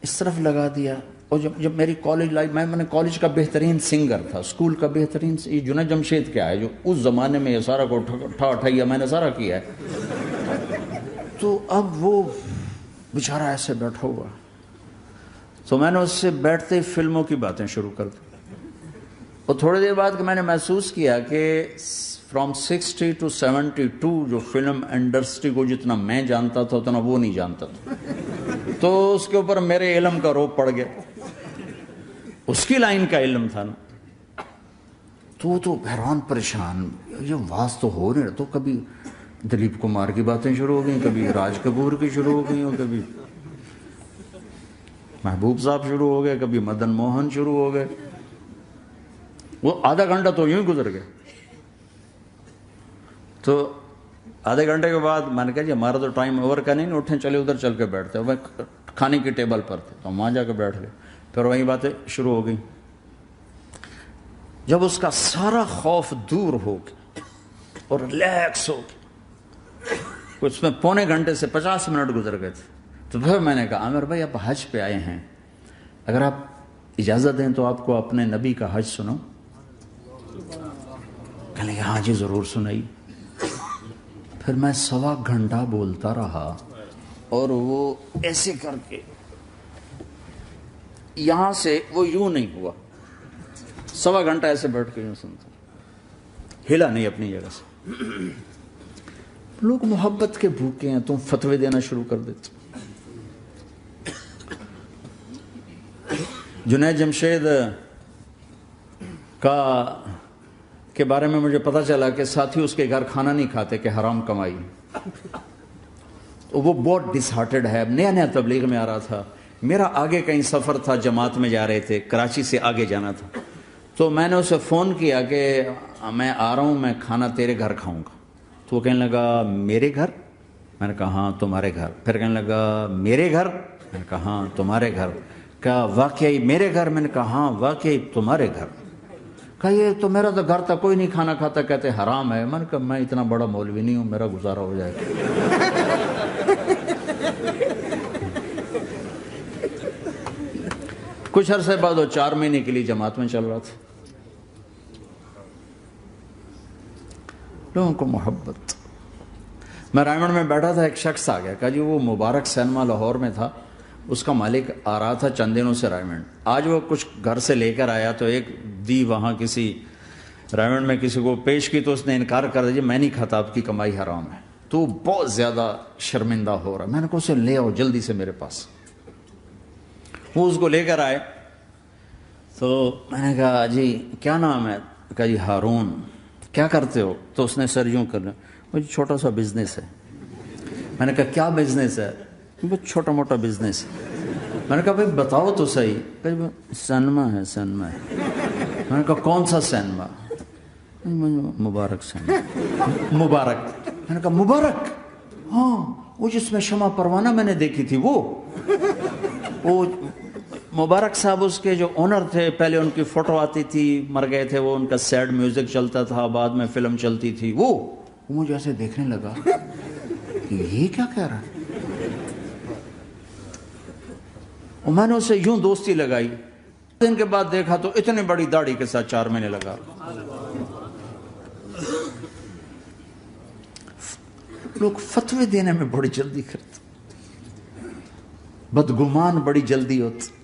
[SPEAKER 1] اس طرف لگا دیا۔ اور جب میری کالج لائف، میں نے کالج کا بہترین سنگر تھا، اسکول کا بہترین، یہ جنید جمشید کیا ہے جو اس زمانے میں یہ سارا کو اٹھایا میں نے سارا کیا ہے۔ تو اب وہ بیچارہ ایسے بیٹھا ہوا، تو میں نے اس سے بیٹھتے ہی فلموں کی باتیں شروع کر دی۔ اور تھوڑی دیر بعد کہ میں نے محسوس کیا کہ فرام 60 to 72 جو فلم انڈسٹری کو جتنا میں جانتا تھا اتنا وہ نہیں جانتا تھا، تو اس کے اوپر میرے علم کا روپ پڑ گیا، اس کی لائن کا علم تھا نا۔ تو حیران پریشان، یہ واز تو ہو رہے، تو کبھی دلیپ کمار کی باتیں شروع ہو گئیں، کبھی راج کپور کی شروع ہو گئی، اور کبھی محبوب صاحب شروع ہو گئے، کبھی مدن موہن شروع ہو گئے۔ وہ آدھا گھنٹہ تو یوں ہی گزر گیا۔ تو آدھے گھنٹے کے بعد میں نے کہا جی ہمارا تو ٹائم اوور کا نہیں، اٹھیں چلے ادھر چل کے بیٹھتے ہیں۔ وہ کھانے کی ٹیبل پر تھے تو ہم وہاں جا کے بیٹھ گئے، پھر وہیں باتیں شروع ہو گئیں۔ جب اس کا سارا خوف دور ہو گیا اور ریلیکس ہو گیا، اس میں پونے گھنٹے سے 50 منٹ گزر گئے تھے، تو پھر میں نے کہا عامر بھائی آپ حج پہ آئے ہیں، اگر آپ اجازت دیں تو آپ کو اپنے نبی کا حج سنو۔ کہنے لگے ہاں جی ضرور سنائی۔ پھر میں 1.25 گھنٹہ بولتا رہا، اور وہ ایسے کر کے یہاں سے وہ یوں نہیں ہوا، 1.25 گھنٹہ ایسے بیٹھ کے یوں سنتا، ہلا نہیں اپنی جگہ سے۔ لوگ محبت کے بھوکے ہیں، تم فتوے دینا شروع کر دیتے۔ جنید جمشید کے بارے میں مجھے پتا چلا کہ ساتھی اس کے گھر کھانا نہیں کھاتے کہ حرام کمائی، وہ بہت ڈس ہارٹڈ ہے، نیا نیا تبلیغ میں آ رہا تھا۔ میرا آگے کہیں سفر تھا، جماعت میں جا رہے تھے، کراچی سے آگے جانا تھا، تو میں نے اسے فون کیا کہ میں آ رہا ہوں، میں کھانا تیرے گھر کھاؤں گا۔ تو وہ کہنے لگا میرے گھر؟ میں نے کہا ہاں تمہارے گھر۔ پھر کہنے لگا میرے گھر؟ میں نے کہا ہاں تمہارے گھر۔ کہا واقعی میرے گھر؟ میں نے کہا ہاں واقعی تمہارے گھر۔ کہا یہ تو میرا تو گھر تھا، کوئی نہیں کھانا کھاتا، کہتے حرام ہے۔ میں نے کہا میں اتنا بڑا مولوی نہیں ہوں، میرا گزارا ہو جائے گا۔ کچھ عرصے بعد وہ 4 مہینے کے لیے جماعت میں چل رہا تھا۔ لوگوں کو محبت۔ میں رائمنڈ میں بیٹھا تھا، ایک شخص آ گیا، کہا جی وہ مبارک سینما لاہور میں تھا، اس کا مالک آ رہا تھا چند دنوں سے رائمنڈ، آج وہ کچھ گھر سے لے کر آیا تو ایک دی وہاں کسی رائمنڈ میں کسی کو پیش کی، تو اس نے انکار کر دیا، میں نہیں کھاتا، آپ کی کمائی حرام ہے۔ تو بہت زیادہ شرمندہ ہو رہا، میں نے کہا اسے لے آؤ جلدی سے میرے پاس۔ وہ اس کو لے کر آئے تو میں نے کہا جی کیا نام ہے؟ کہا جی ہارون. کیا کرتے ہو؟ تو اس نے سر یوں کر لیا, وہ چھوٹا سا بزنس ہے. میں نے کہا کیا بزنس ہے؟ بہت چھوٹا موٹا بزنس ہے. میں نے کہا بھائی بتاؤ تو صحیح. کہ سینما ہے, سینما ہے. میں نے کہا کون سا سینما؟ مبارک سینما. مبارک. میں نے کہا مبارک؟ ہاں وہ جس میں شمع پروانہ میں نے دیکھی تھی وہ مبارک صاحب اس کے جو اونر تھے, پہلے ان کی فوٹو آتی تھی, مر گئے تھے وہ, ان کا سیڈ میوزک چلتا تھا, بعد میں فلم چلتی تھی. وہ مجھے ایسے دیکھنے لگا کہ یہ کیا کہہ رہا ہے. اور میں نے اسے یوں دوستی لگائی. دن کے بعد دیکھا تو اتنی بڑی داڑھی کے ساتھ 4 مہینے لگا. لوگ فتوے دینے میں بڑی جلدی کرتے, بدگمان بڑی جلدی ہوتی.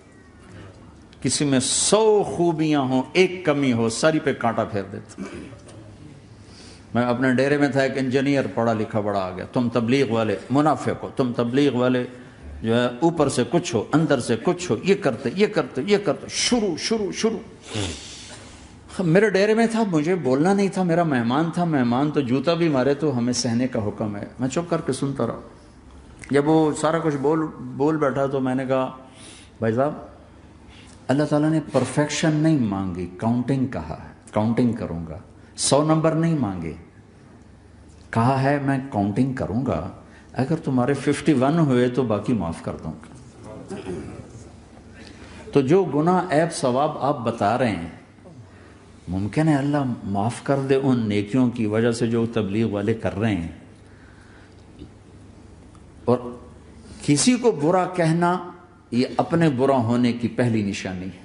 [SPEAKER 1] کسی میں 100 خوبیاں ہوں, ایک کمی ہو, ساری پہ کانٹا پھیر دیتے. میں اپنے ڈیرے میں تھا, ایک انجینئر پڑھا لکھا بڑا آ گیا. تم تبلیغ والے منافق ہو, تم تبلیغ والے جو ہے اوپر سے کچھ ہو اندر سے کچھ ہو, یہ کرتے شروع. میرے ڈیرے میں تھا, مجھے بولنا نہیں تھا, میرا مہمان تھا. مہمان تو جوتا بھی مارے تو ہمیں سہنے کا حکم ہے. میں چپ کر کے سنتا رہا. جب وہ سارا کچھ بول بیٹھا تو میں نے کہا بھائی صاحب اللہ تعالیٰ نے پرفیکشن نہیں مانگی, کاؤنٹنگ کہا ہے. کاؤنٹنگ کروں گا, 100 نمبر نہیں مانگے. کہا ہے میں کاؤنٹنگ کروں گا, اگر تمہارے 51 ہوئے تو باقی معاف کر دوں گا. تو جو گناہ عیب ثواب آپ بتا رہے ہیں, ممکن ہے اللہ معاف کر دے ان نیکیوں کی وجہ سے جو تبلیغ والے کر رہے ہیں. اور کسی کو برا کہنا یہ اپنے برا ہونے کی پہلی نشانی ہے.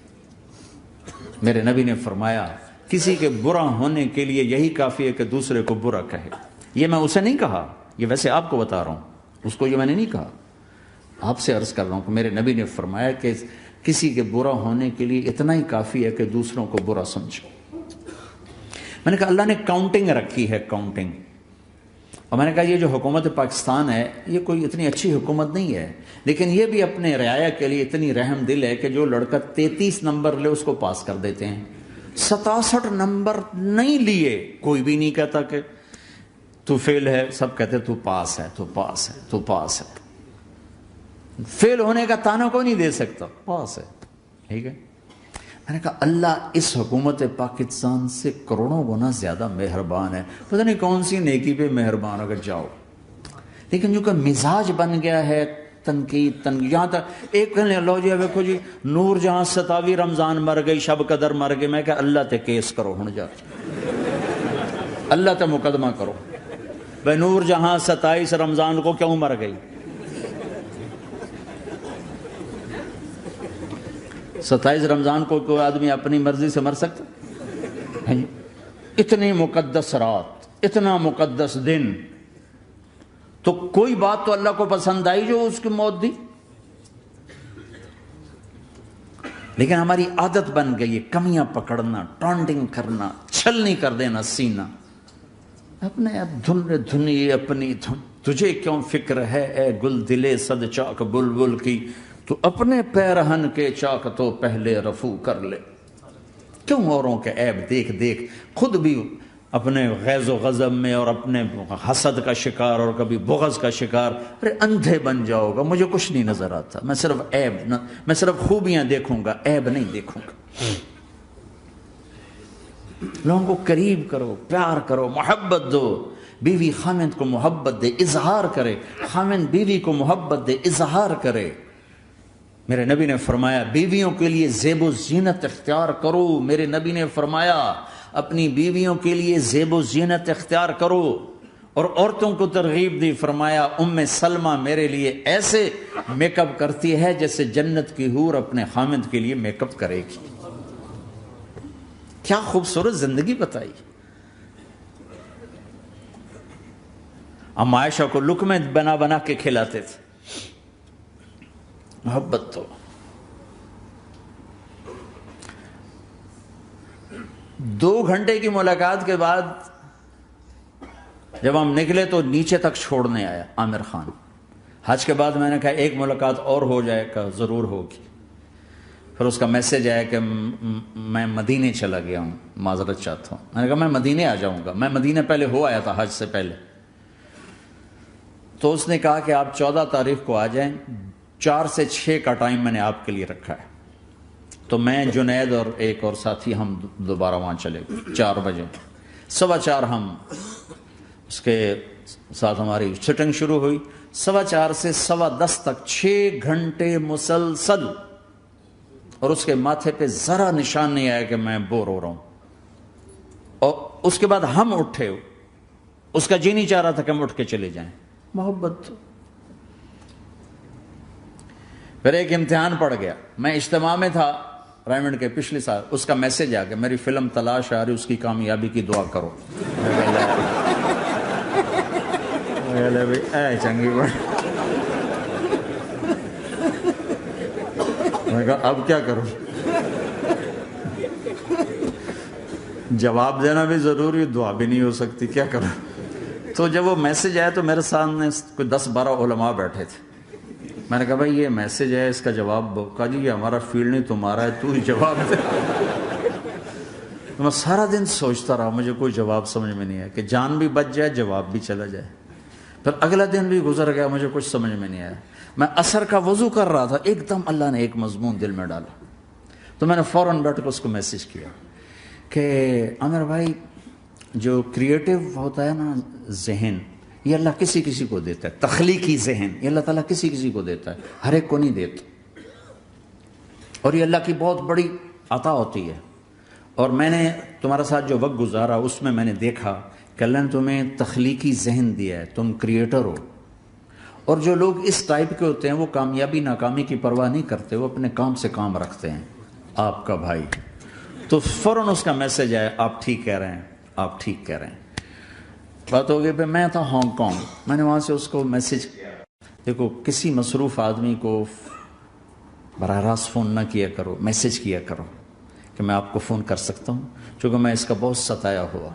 [SPEAKER 1] میرے نبی نے فرمایا کسی کے برا ہونے کے لیے یہی کافی ہے کہ دوسرے کو برا کہے. یہ میں اسے نہیں کہا, یہ ویسے آپ کو بتا رہا ہوں, اس کو یہ میں نے نہیں کہا, آپ سے عرض کر رہا ہوں کہ میرے نبی نے فرمایا کہ کسی کے برا ہونے کے لیے اتنا ہی کافی ہے کہ دوسروں کو برا سمجھو. میں نے کہا اللہ نے کاؤنٹنگ رکھی ہے, کاؤنٹنگ. اور میں نے کہا یہ جو حکومت پاکستان ہے یہ کوئی اتنی اچھی حکومت نہیں ہے, لیکن یہ بھی اپنے رعایا کے لیے اتنی رحم دل ہے کہ جو لڑکا 33 نمبر لے اس کو پاس کر دیتے ہیں. 67 نمبر نہیں لیے کوئی بھی نہیں کہتا کہ تو فیل ہے, سب کہتے تو پاس ہے, تو پاس ہے, تو پاس ہے. فیل ہونے کا تانا کوئی نہیں دے سکتا, پاس ہے. ٹھیک ہے. میں نے کہا اللہ اس حکومت پاکستان سے کروڑوں گنا زیادہ مہربان ہے. پتہ نہیں کون سی نیکی پہ مہربان اگر جاؤ, لیکن جو کہ مزاج بن گیا ہے تنقید. یہاں تک ایک کہنے اللہ جی ویکھو جی نور جہاں 27 رمضان مر گئی, شب قدر مر گئی. میں کہا اللہ تے کیس کرو ہن, جا اللہ تے مقدمہ کرو بھائی نور جہاں 27 رمضان کو کیوں مر گئی. 27 رمضان کو کوئی آدمی اپنی مرضی سے مر سکتا؟ اتنی مقدس رات, اتنا مقدس دن, تو کوئی بات تو اللہ کو پسند آئی جو اس کی موت دی. لیکن ہماری عادت بن گئی کمیاں پکڑنا, ٹانٹنگ کرنا, چھلنی کر دینا سینہ. اپنے اب دھنی اپنی دھن, تجھے کیوں فکر ہے اے گل دلے صد چاک بلبل کی, تو اپنے پیرہن کے چاک تو پہلے رفو کر لے. کیوں اوروں کے عیب دیکھ دیکھ خود بھی اپنے غیظ و غضب میں اور اپنے حسد کا شکار اور کبھی بغض کا شکار. ارے اندھے بن جاؤ گا, مجھے کچھ نہیں نظر آتا, میں صرف عیب نہ, میں صرف خوبیاں دیکھوں گا, عیب نہیں دیکھوں گا. لوگوں کو قریب کرو, پیار کرو, محبت دو. بیوی خامند کو محبت دے, اظہار کرے. خامند بیوی کو محبت دے, اظہار کرے. میرے نبی نے فرمایا بیویوں کے لیے زیب و زینت اختیار کرو. میرے نبی نے فرمایا اپنی بیویوں کے لیے زیب و زینت اختیار کرو. اور عورتوں کو ترغیب دی, فرمایا ام سلمہ میرے لیے ایسے میک اپ کرتی ہے جیسے جنت کی حور اپنے خامند کے لیے میک اپ کرے گی. کیا خوبصورت زندگی بتائی. ام عائشہ کو لقمے بنا بنا کے کھلاتے تھے. محبت تو 2 گھنٹے کی ملاقات کے بعد جب ہم نکلے تو نیچے تک چھوڑنے آیا عامر خان. حج کے بعد میں نے کہا ایک ملاقات اور ہو جائے گا, ضرور ہوگی. پھر اس کا میسج آیا کہ میں مدینے چلا گیا ہوں، معذرت چاہتا ہوں۔ میں نے کہا میں مدینے آ جاؤں گا، میں مدینے پہلے ہو آیا تھا حج سے پہلے۔ تو اس نے کہا کہ آپ 14 تاریخ کو آ جائیں، 4 سے 6 کا ٹائم میں نے آپ کے لیے رکھا ہے۔ تو میں، جنید اور ایک اور ساتھی ہم دوبارہ وہاں چلے گئے 4 بجے، 4:15 ہم اس کے ساتھ ہماری شوٹنگ شروع ہوئی، 4:15 سے 10:15 تک 6 گھنٹے مسلسل، اور اس کے ماتھے پہ ذرا نشان نہیں آیا کہ میں بور ہو رہا ہوں۔ اور اس کے بعد ہم اٹھے، اس کا جی نہیں چاہ رہا تھا کہ ہم اٹھ کے چلے جائیں، محبت۔ پھر ایک امتحان پڑ گیا، میں اجتماع میں تھا رائمنڈ کے پچھلے سال، اس کا میسج آ گیا میری فلم تلاش آ رہی، اس کی کامیابی کی دعا کرو۔ اے چنگی بڑی، میں کہا اب کیا کروں، جواب دینا بھی ضروری، دعا بھی نہیں ہو سکتی، کیا کروں۔ تو جب وہ میسج آیا تو میرے سامنے کوئی 10-12 علماء بیٹھے تھے۔ میں نے کہا بھائی یہ میسج ہے، اس کا جواب دو۔ کہا جی یہ ہمارا فیلڈ نہیں، تمہارا ہے، تو ہی جواب دے۔ میں سارا دن سوچتا رہا، مجھے کوئی جواب سمجھ میں نہیں آیا کہ جان بھی بچ جائے، جواب بھی چلا جائے۔ پھر اگلا دن بھی گزر گیا، مجھے کچھ سمجھ میں نہیں آیا۔ میں عصر کا وضو کر رہا تھا، ایک دم اللہ نے ایک مضمون دل میں ڈالا، تو میں نے فوراً بیٹھ کے اس کو میسج کیا کہ عامر بھائی، جو کریٹو ہوتا ہے نا ذہن، یہ اللہ کسی کسی کو دیتا ہے، تخلیقی ذہن یہ اللہ تعالیٰ کسی کسی کو دیتا ہے، ہر ایک کو نہیں دیتا، اور یہ اللہ کی بہت بڑی عطا ہوتی ہے۔ اور میں نے تمہارے ساتھ جو وقت گزارا اس میں میں نے دیکھا کہ اللہ نے تمہیں تخلیقی ذہن دیا ہے، تم کریٹر ہو۔ اور جو لوگ اس ٹائپ کے ہوتے ہیں وہ کامیابی ناکامی کی پرواہ نہیں کرتے، وہ اپنے کام سے کام رکھتے ہیں۔ آپ کا بھائی، تو فوراً اس کا میسج آیا، آپ ٹھیک کہہ رہے ہیں، آپ ٹھیک کہہ رہے ہیں۔ بات ہو گئی، پہ میں تھا ہانگ کانگ، میں نے وہاں سے اس کو میسج کیا، دیکھو کسی مصروف آدمی کو براہ راست فون نہ کیا کرو، میسج کیا کرو کہ میں آپ کو فون کر سکتا ہوں، چونکہ میں اس کا بہت ستایا ہوا،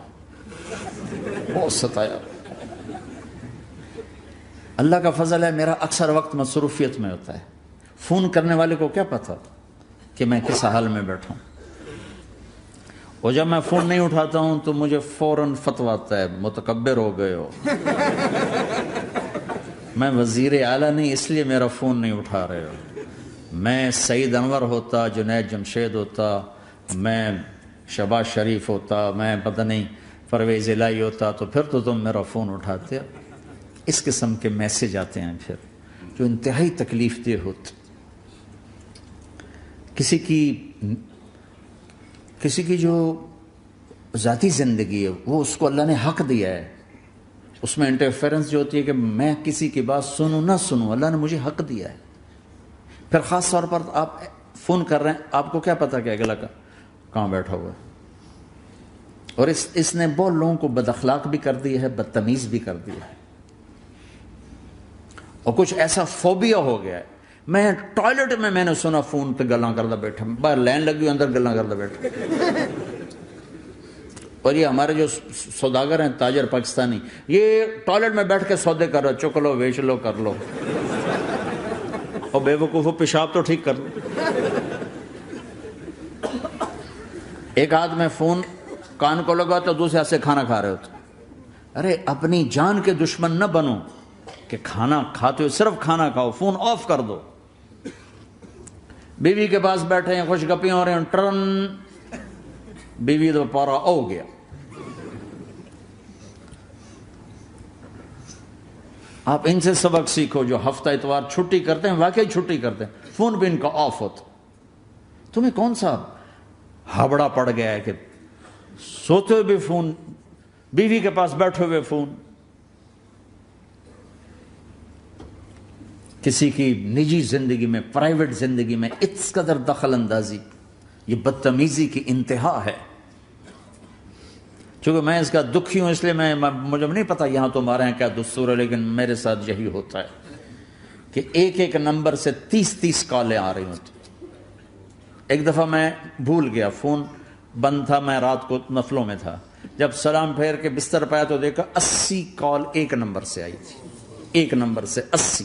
[SPEAKER 1] بہت ستایا۔ اللہ کا فضل ہے، میرا اکثر وقت مصروفیت میں ہوتا ہے، فون کرنے والے کو کیا پتا کہ میں کس حال میں بیٹھا ہوں، اور جب میں فون نہیں اٹھاتا ہوں تو مجھے فوراً فتویٰ آتا ہے، متکبر ہو گئے ہو، میں وزیر اعلیٰ نہیں اس لیے میرا فون نہیں اٹھا رہے ہو، میں سعید انور ہوتا، جنید جمشید ہوتا، میں شہباز شریف ہوتا، میں پتہ نہیں پرویز الہی ہوتا، تو پھر تو تم میرا فون اٹھاتے۔ اس قسم کے میسج آتے ہیں پھر جو انتہائی تکلیف دہ ہوتے۔ کسی کی جو ذاتی زندگی ہے وہ اس کو اللہ نے حق دیا ہے، اس میں انٹرفیرنس جو ہوتی ہے کہ میں کسی کی بات سنوں نہ سنوں، اللہ نے مجھے حق دیا ہے۔ پھر خاص طور پر آپ فون کر رہے ہیں، آپ کو کیا پتا کہ اگلا کہاں بیٹھا ہوا ہے، اور اس نے بہت لوگوں کو بد اخلاق بھی کر دیا ہے، بدتمیز بھی کر دیا ہے، اور کچھ ایسا فوبیا ہو گیا ہے۔ میں ٹوائلٹ میں نے سنا فون پہ گلاں کرتا بیٹھا، باہر لائن لگی اندر گلاں کرتا بیٹھا۔ اور یہ ہمارے جو سوداگر ہیں، تاجر پاکستانی، یہ ٹوائلٹ میں بیٹھ کے سودے کر رہے، چک لو، بیچ لو، کر لو، اور بے وقوفو پیشاب تو ٹھیک کر لو۔ ایک ہاتھ میں فون کان کو لگا تو دوسرے ہاتھ سے کھانا کھا رہے ہوتے۔ ارے اپنی جان کے دشمن نہ بنو کہ کھانا کھاتے ہو صرف کھانا کھاؤ، فون آف کر دو۔ بیوی کے پاس بیٹھے ہیں، خوش گپیاں ہو رہے ہیں، ٹرن، بیوی تو پارا ہو گیا۔ آپ ان سے سبق سیکھو جو ہفتہ اتوار چھٹی کرتے ہیں، واقعی چھٹی کرتے ہیں، فون بھی ان کا آف ہوتا۔ تمہیں کون سا ہابڑا پڑ گیا ہے کہ سوتے ہوئے بھی فون، بیوی کے پاس بیٹھے ہوئے فون، کسی کی نجی زندگی میں، پرائیویٹ زندگی میں اس قدر دخل اندازی، یہ بدتمیزی کی انتہا ہے۔ چونکہ میں اس کا دکھی ہوں، اس لیے مجھے نہیں پتا یہاں تمہارے یہاں کیا دستور ہے، لیکن میرے ساتھ یہی ہوتا ہے کہ ایک ایک نمبر سے 30 کالیں آ رہی ہوتی۔ ایک دفعہ میں بھول گیا، فون بند تھا، میں رات کو نفلوں میں تھا، جب سلام پھیر کے بستر پایا تو دیکھا 80 کال ایک نمبر سے آئی تھی، ایک نمبر سے 80۔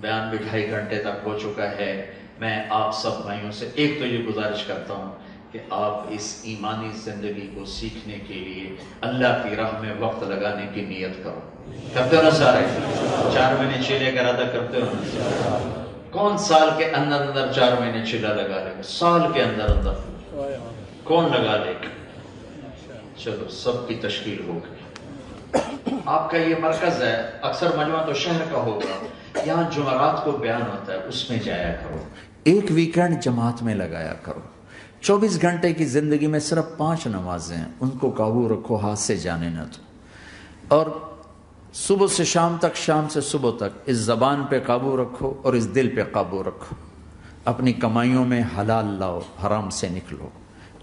[SPEAKER 1] بیان بھی 2.5 گھنٹے تک ہو چکا ہے. میں آپ سب بھائیوں سے ایک تو یہ گزارش کرتا ہوں کہ آپ اس ایمانی زندگی کو سیکھنے کے لیے اللہ کی راہ میں وقت لگانے کی نیت کرو. کرتے ہو نا سارے؟ 4 مہینے چیلے کا ارادہ کرتے ہو نا؟ کون سال کے اندر اندر 4 مہینے چیلا لگا لے گا؟ سال کے اندر اندر کون لگا لے گا؟ چلو سب کی تشکیل ہو گئی. آپ کا یہ مرکز ہے، اکثر مجمع تو شہر کا ہوگا، یہاں جمعرات کو بیان ہوتا ہے، اس میں جایا کرو. ایک ویکینڈ جماعت میں لگایا کرو. 24 گھنٹے کی زندگی میں صرف 5 نمازیں ہیں، ان کو قابو رکھو، ہاتھ سے جانے نہ دو. اور صبح سے شام تک، شام سے صبح تک اس زبان پہ قابو رکھو اور اس دل پہ قابو رکھو. اپنی کمائیوں میں حلال لاؤ، حرام سے نکلو.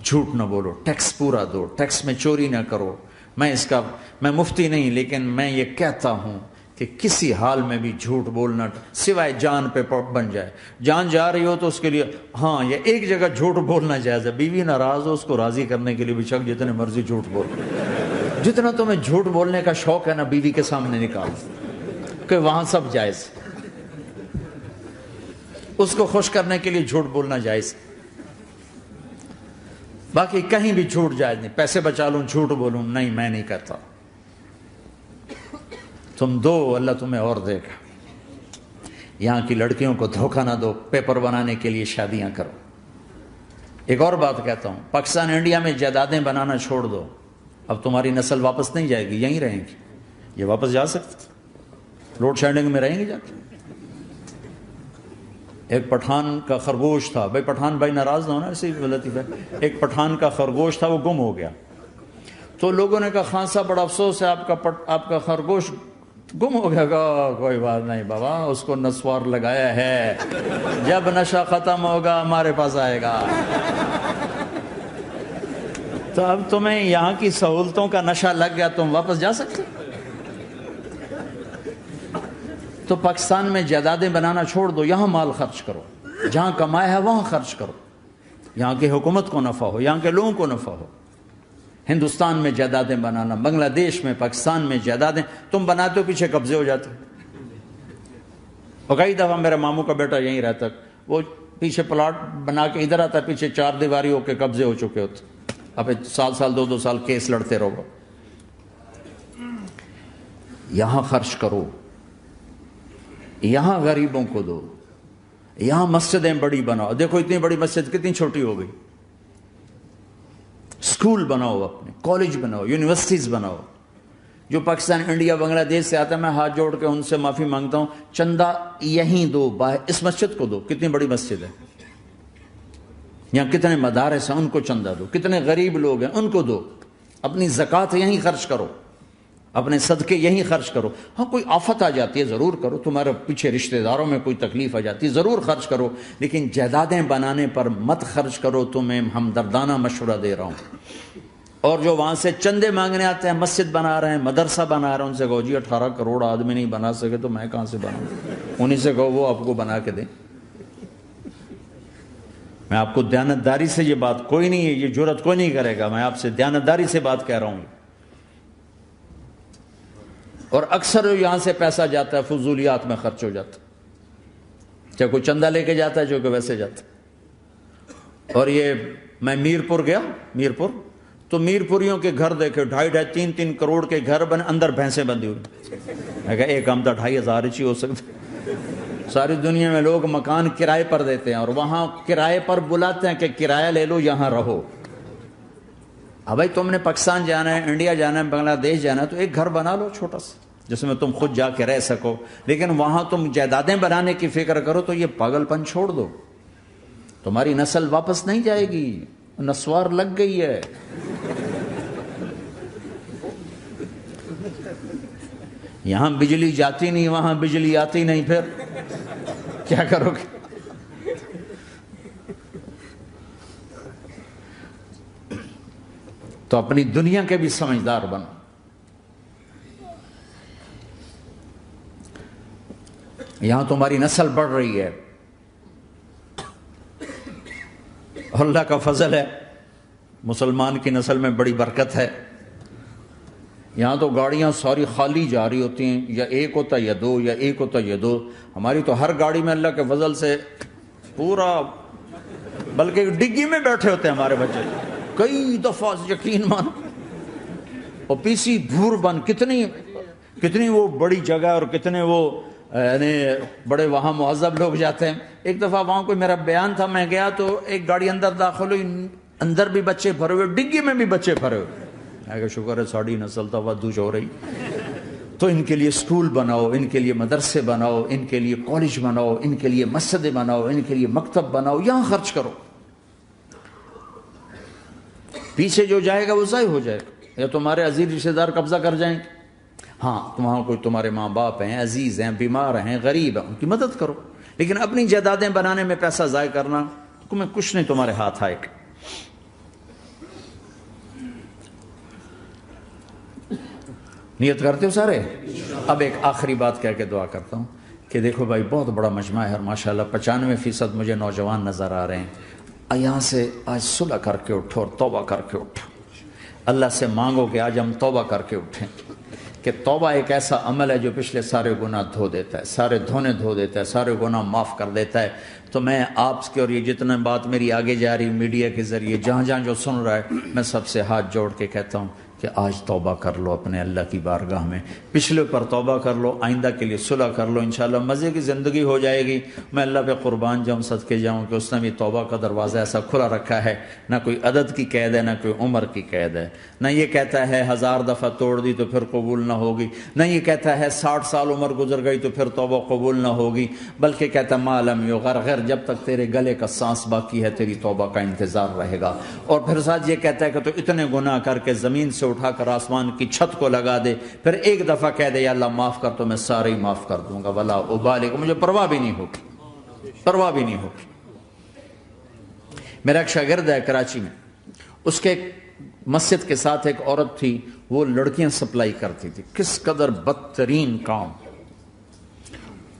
[SPEAKER 1] جھوٹ نہ بولو، ٹیکس پورا دو، ٹیکس میں چوری نہ کرو. میں مفتی نہیں، لیکن میں یہ کہتا ہوں کہ کسی حال میں بھی جھوٹ بولنا، سوائے جان پہ بن جائے. جان جا رہی ہو تو اس کے لیے ہاں یہ ایک جگہ جھوٹ بولنا جائز ہے. بیوی ناراض ہو، اس کو راضی کرنے کے لیے بھی شک جتنے مرضی جھوٹ بول. جتنا تمہیں جھوٹ بولنے کا شوق ہے نا، بیوی کے سامنے نکال کہ وہاں سب جائز. اس کو خوش کرنے کے لیے جھوٹ بولنا جائز، باقی کہیں بھی جھوٹ جائز نہیں. پیسے بچا لوں جھوٹ بولوں نہیں، میں نہیں کہتا. تم دو، اللہ تمہیں اور دے گا. یہاں کی لڑکیوں کو دھوکہ نہ دو، پیپر بنانے کے لیے شادیاں کرو. ایک اور بات کہتا ہوں، پاکستان انڈیا میں جائیدادیں بنانا چھوڑ دو. اب تمہاری نسل واپس نہیں جائے گی، یہیں رہیں گی. یہ واپس جا سکتے، لوڈ شیڈنگ میں رہیں گے جا کے. ایک پٹھان کا خرگوش تھا، بھائی پٹھان بھائی ناراض نہ ہونا، اسی لطیفہ. ایک پٹھان کا خرگوش تھا، وہ گم ہو گیا. تو لوگوں نے کہا خان صاحب بڑا افسوس ہے، آپ کا خرگوش گم ہو گیا. کوئی بات نہیں بابا، اس کو نسوار لگایا ہے، جب نشہ ختم ہوگا ہمارے پاس آئے گا. تو اب تمہیں یہاں کی سہولتوں کا نشہ لگ گیا، تم واپس جا سکتے. تو پاکستان میں جائیدادیں بنانا چھوڑ دو، یہاں مال خرچ کرو، جہاں کمایا ہے وہاں خرچ کرو. یہاں کی حکومت کو نفع ہو، یہاں کے لوگوں کو نفع ہو. ہندوستان میں جائیدادیں بنانا، بنگلہ دیش میں، پاکستان میں جائیدادیں تم بناتے ہو، پیچھے قبضے ہو جاتے. اور کئی دفعہ میرا ماموں کا بیٹا یہیں رہتا، وہ پیچھے پلاٹ بنا کے ادھر آتا، پیچھے 4 دیواری ہو کے قبضے ہو چکے ہوتے. اب سال 2 سال کیس لڑتے رہو. یہاں خرچ کرو، یہاں غریبوں کو دو، یہاں مسجدیں بڑی بناؤ. دیکھو اتنی بڑی مسجد کتنی چھوٹی ہو گئی. اسکول بناؤ، اپنے کالج بناؤ، یونیورسٹیز بناؤ. جو پاکستان انڈیا بنگلہ دیش سے آتا ہے، میں ہاتھ جوڑ کے ان سے معافی مانگتا ہوں، چندہ یہیں دو، اس مسجد کو دو. کتنی بڑی مسجد ہے، یہاں کتنے مدارس ہیں، ان کو چندہ دو. کتنے غریب لوگ ہیں، ان کو دو. اپنی زکوٰۃ یہیں خرچ کرو، اپنے صدقے یہیں خرچ کرو. ہاں کوئی آفت آ جاتی ہے ضرور کرو، تمہارے پیچھے رشتہ داروں میں کوئی تکلیف آ جاتی ہے ضرور خرچ کرو، لیکن جائیدادیں بنانے پر مت خرچ کرو. تمہیں ہمدردانہ مشورہ دے رہا ہوں. اور جو وہاں سے چندے مانگنے آتے ہیں، مسجد بنا رہے ہیں، مدرسہ بنا رہے ہیں، ان سے کہو جی 18 کروڑ آدمی نہیں بنا سکے تو میں کہاں سے بناؤں. انہیں سے کہو وہ آپ کو بنا کے دیں. میں آپ کو دیانتداری سے یہ بات کوئی نہیں ہے، یہ جرات کوئی نہیں کرے گا. میں آپ سے دیانتداری سے بات کہہ رہا ہوں. اور اکثر یہاں سے پیسہ جاتا ہے فضولیات میں خرچ ہو جاتا، چاہے کوئی چندہ لے کے جاتا ہے، جو کہ ویسے جاتا. اور یہ میں میرپور گیا، میرپور تو میرپوریوں کے گھر دیکھے، 2.5 3 کروڑ کے گھر بنے، اندر بھینسیں بندھی ہوئی. میں کہا ایک کام تھا 2,500 ہی ہو سکتا. ساری دنیا میں لوگ مکان کرائے پر دیتے ہیں اور وہاں کرائے پر بلاتے ہیں کہ کرایہ لے لو، یہاں رہو. اب بھائی تم نے پاکستان جانا ہے، انڈیا جانا ہے، بنگلہ دیش جانا ہے، تو ایک گھر بنا لو چھوٹا سا جس میں تم خود جا کے رہ سکو. لیکن وہاں تم جائیدادیں بنانے کی فکر کرو تو یہ پاگل پن چھوڑ دو. تمہاری نسل واپس نہیں جائے گی، نسوار لگ گئی ہے. یہاں بجلی جاتی نہیں، وہاں بجلی آتی نہیں، پھر کیا کرو گے؟ تو اپنی دنیا کے بھی سمجھدار بنو. یہاں تمہاری نسل بڑھ رہی ہے، اللہ کا فضل ہے، مسلمان کی نسل میں بڑی برکت ہے. یہاں تو گاڑیاں ساری خالی جا رہی ہوتی ہیں، یا ایک ہوتا یا دو، یا ایک ہوتا یا دو. ہماری تو ہر گاڑی میں اللہ کے فضل سے پورا، بلکہ ڈگی میں بیٹھے ہوتے ہیں ہمارے بچے کئی دفعہ، یقین مان. اور پی سی دھور بن، کتنی وہ بڑی جگہ اور کتنے وہ یعنی بڑے وہاں مہذب لوگ جاتے ہیں. ایک دفعہ وہاں کوئی میرا بیان تھا، میں گیا تو ایک گاڑی اندر داخل ہوئی، اندر بھی بچے بھرے ہوئے، ڈگی میں بھی بچے بھرے ہوئے. میں کہا شکر ہے ساڑی نسل توجہ ہو رہی. تو ان کے لیے سکول بناؤ، ان کے لیے مدرسے بناؤ، ان کے لیے کالج بناؤ، ان کے لیے مسجدیں بناؤ، ان کے لیے مکتب بناؤ، یہاں خرچ کرو. پیچھے جو جائے گا وہ ضائع ہو جائے گا، یا تمہارے عزیز رشتے دار قبضہ کر جائیں گے. ہاں وہاں کوئی تمہارے ماں باپ ہیں، عزیز ہیں، بیمار ہیں، غریب ہیں، ان کی مدد کرو. لیکن اپنی جائیدادیں بنانے میں پیسہ ضائع کرنا، تمہیں کچھ نہیں تمہارے ہاتھ آئے گا. نیت کرتے ہو سارے؟ اب ایک آخری بات کہہ کے دعا کرتا ہوں کہ دیکھو بھائی بہت بڑا مجمع ہے اور ماشاءاللہ 95% مجھے نوجوان نظر آ رہے ہیں. یہاں سے آج صلح کر کے اٹھو اور توبہ کر کے اٹھو. اللہ سے مانگو کہ آج ہم توبہ کر کے اٹھیں، کہ توبہ ایک ایسا عمل ہے جو پچھلے سارے گناہ دھو دیتا ہے، سارے دھونے دھو دیتا ہے، سارے گناہ معاف کر دیتا ہے. تو میں آپ کے، اور یہ جتنا بات میری آگے جا رہی میڈیا کے ذریعے جہاں جہاں جو سن رہا ہے، میں سب سے ہاتھ جوڑ کے کہتا ہوں کہ آج توبہ کر لو اپنے اللہ کی بارگاہ میں، پچھلے پر توبہ کر لو، آئندہ کے لیے صلح کر لو، انشاءاللہ مزے کی زندگی ہو جائے گی. میں اللہ پہ قربان جاؤں، صدقے جاؤں کہ اس نے بھی توبہ کا دروازہ ایسا کھلا رکھا ہے، نہ کوئی عدد کی قید ہے، نہ کوئی عمر کی قید ہے، نہ یہ کہتا ہے 1000 دفعہ توڑ دی تو پھر قبول نہ ہوگی، نہ یہ کہتا ہے 60 سال عمر گزر گئی تو پھر توبہ قبول نہ ہوگی، بلکہ کہتا ما لم یغرغر، جب تک تیرے گلے کا سانس باقی ہے تیری توبہ کا انتظار رہے گا. اور پھر ساتھ یہ کہتا ہے کہ تو اتنے گناہ کر کے زمین سے اٹھا کر آسمان کی چھت کو لگا دے، پھر ایک دفعہ کہہ دے یا اللہ معاف کر تو میں سارے ہی معاف کر دوں گا، ولا ابالغ، مجھے پرواہ بھی نہیں ہوگی، پرواہ بھی نہیں ہوگی. میرا ایک شاگرد ہے کراچی میں، اس کے مسجد کے ساتھ ایک عورت تھی، وہ لڑکیاں سپلائی کرتی تھی. کس قدر بدترین کام.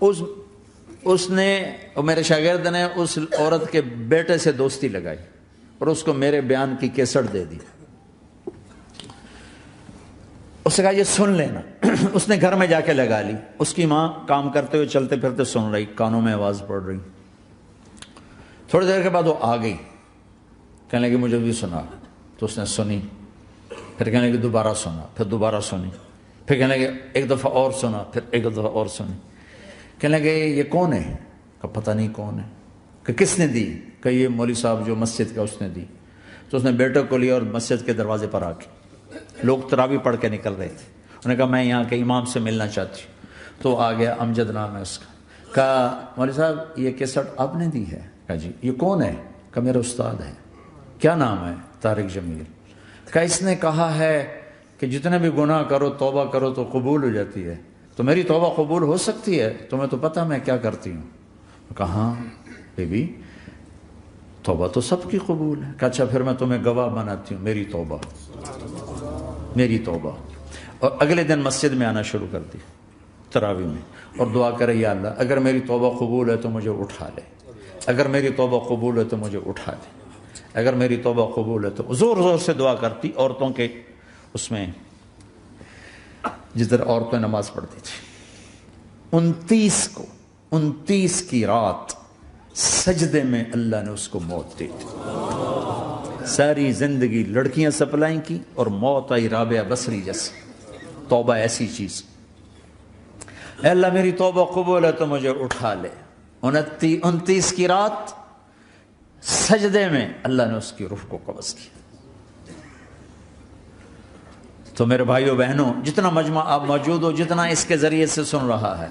[SPEAKER 1] اس نے، میرے شاگرد نے اس عورت کے بیٹے سے دوستی لگائی اور اس کو میرے بیان کی کیسٹ دے دی. اس نے کہا یہ سن لینا. اس نے گھر میں جا کے لگا لی. اس کی ماں کام کرتے ہوئے چلتے پھرتے سن رہی، کانوں میں آواز پڑ رہی. تھوڑی دیر کے بعد وہ آ گئی، کہنے لگی مجھے بھی سنا. تو اس نے سنی، پھر کہنے لگی دوبارہ سنا، پھر دوبارہ سنی، پھر کہنے لگی ایک دفعہ اور سنا، پھر ایک دفعہ اور سنی. کہنے لگے یہ کون ہے؟ کہ پتہ نہیں کون ہے. کہ کس نے دی؟ کہ یہ مولوی صاحب جو مسجد کا اس نے دی. تو اس نے بیٹے کو لیا اور مسجد کے دروازے پر آ کے، لوگ تراویح پڑھ کے نکل رہے تھے، انہوں نے کہا میں یہاں کے امام سے ملنا چاہتی ہوں. تو آ گیا، امجد نام ہے اس کا. کہا مولوی صاحب یہ کیسٹ آپ نے دی ہے؟ کہا جی. یہ کون ہے؟ کہ میرا استاد ہے. کیا نام ہے؟ طارق جمیل. کہ اس نے کہا ہے کہ جتنے بھی گناہ کرو توبہ کرو تو قبول ہو جاتی ہے، تو میری توبہ قبول ہو سکتی ہے؟ تمہیں تو پتہ میں کیا کرتی ہوں. کہا ہاں بی بی توبہ تو سب کی قبول ہے. کہ اچھا پھر میں تمہیں گواہ بناتی ہوں، میری توبہ، میری توبہ. اور اگلے دن مسجد میں آنا شروع کر دی تراویح میں، اور دعا کرے یا اللہ اگر میری توبہ قبول ہے تو مجھے اٹھا لے، اگر میری توبہ قبول ہے تو مجھے اٹھا لے، اگر میری توبہ قبول ہے تو. زور زور سے دعا کرتی. عورتوں کے اس میں جدھر عورتیں نماز پڑھتی تھی، 29 کی رات سجدے میں اللہ نے اس کو موت دی تھی. ساری زندگی لڑکیاں سپلائی کی اور موت آئی رابعہ بصری جیسی. توبہ ایسی چیز، اے اللہ میری توبہ قبول ہے تو مجھے اٹھا لے. 29 کی رات سجدے میں اللہ نے اس کی روح کو قبض کیا. تو میرے بھائیوں بہنوں، جتنا مجمع آپ موجود ہو، جتنا اس کے ذریعے سے سن رہا ہے،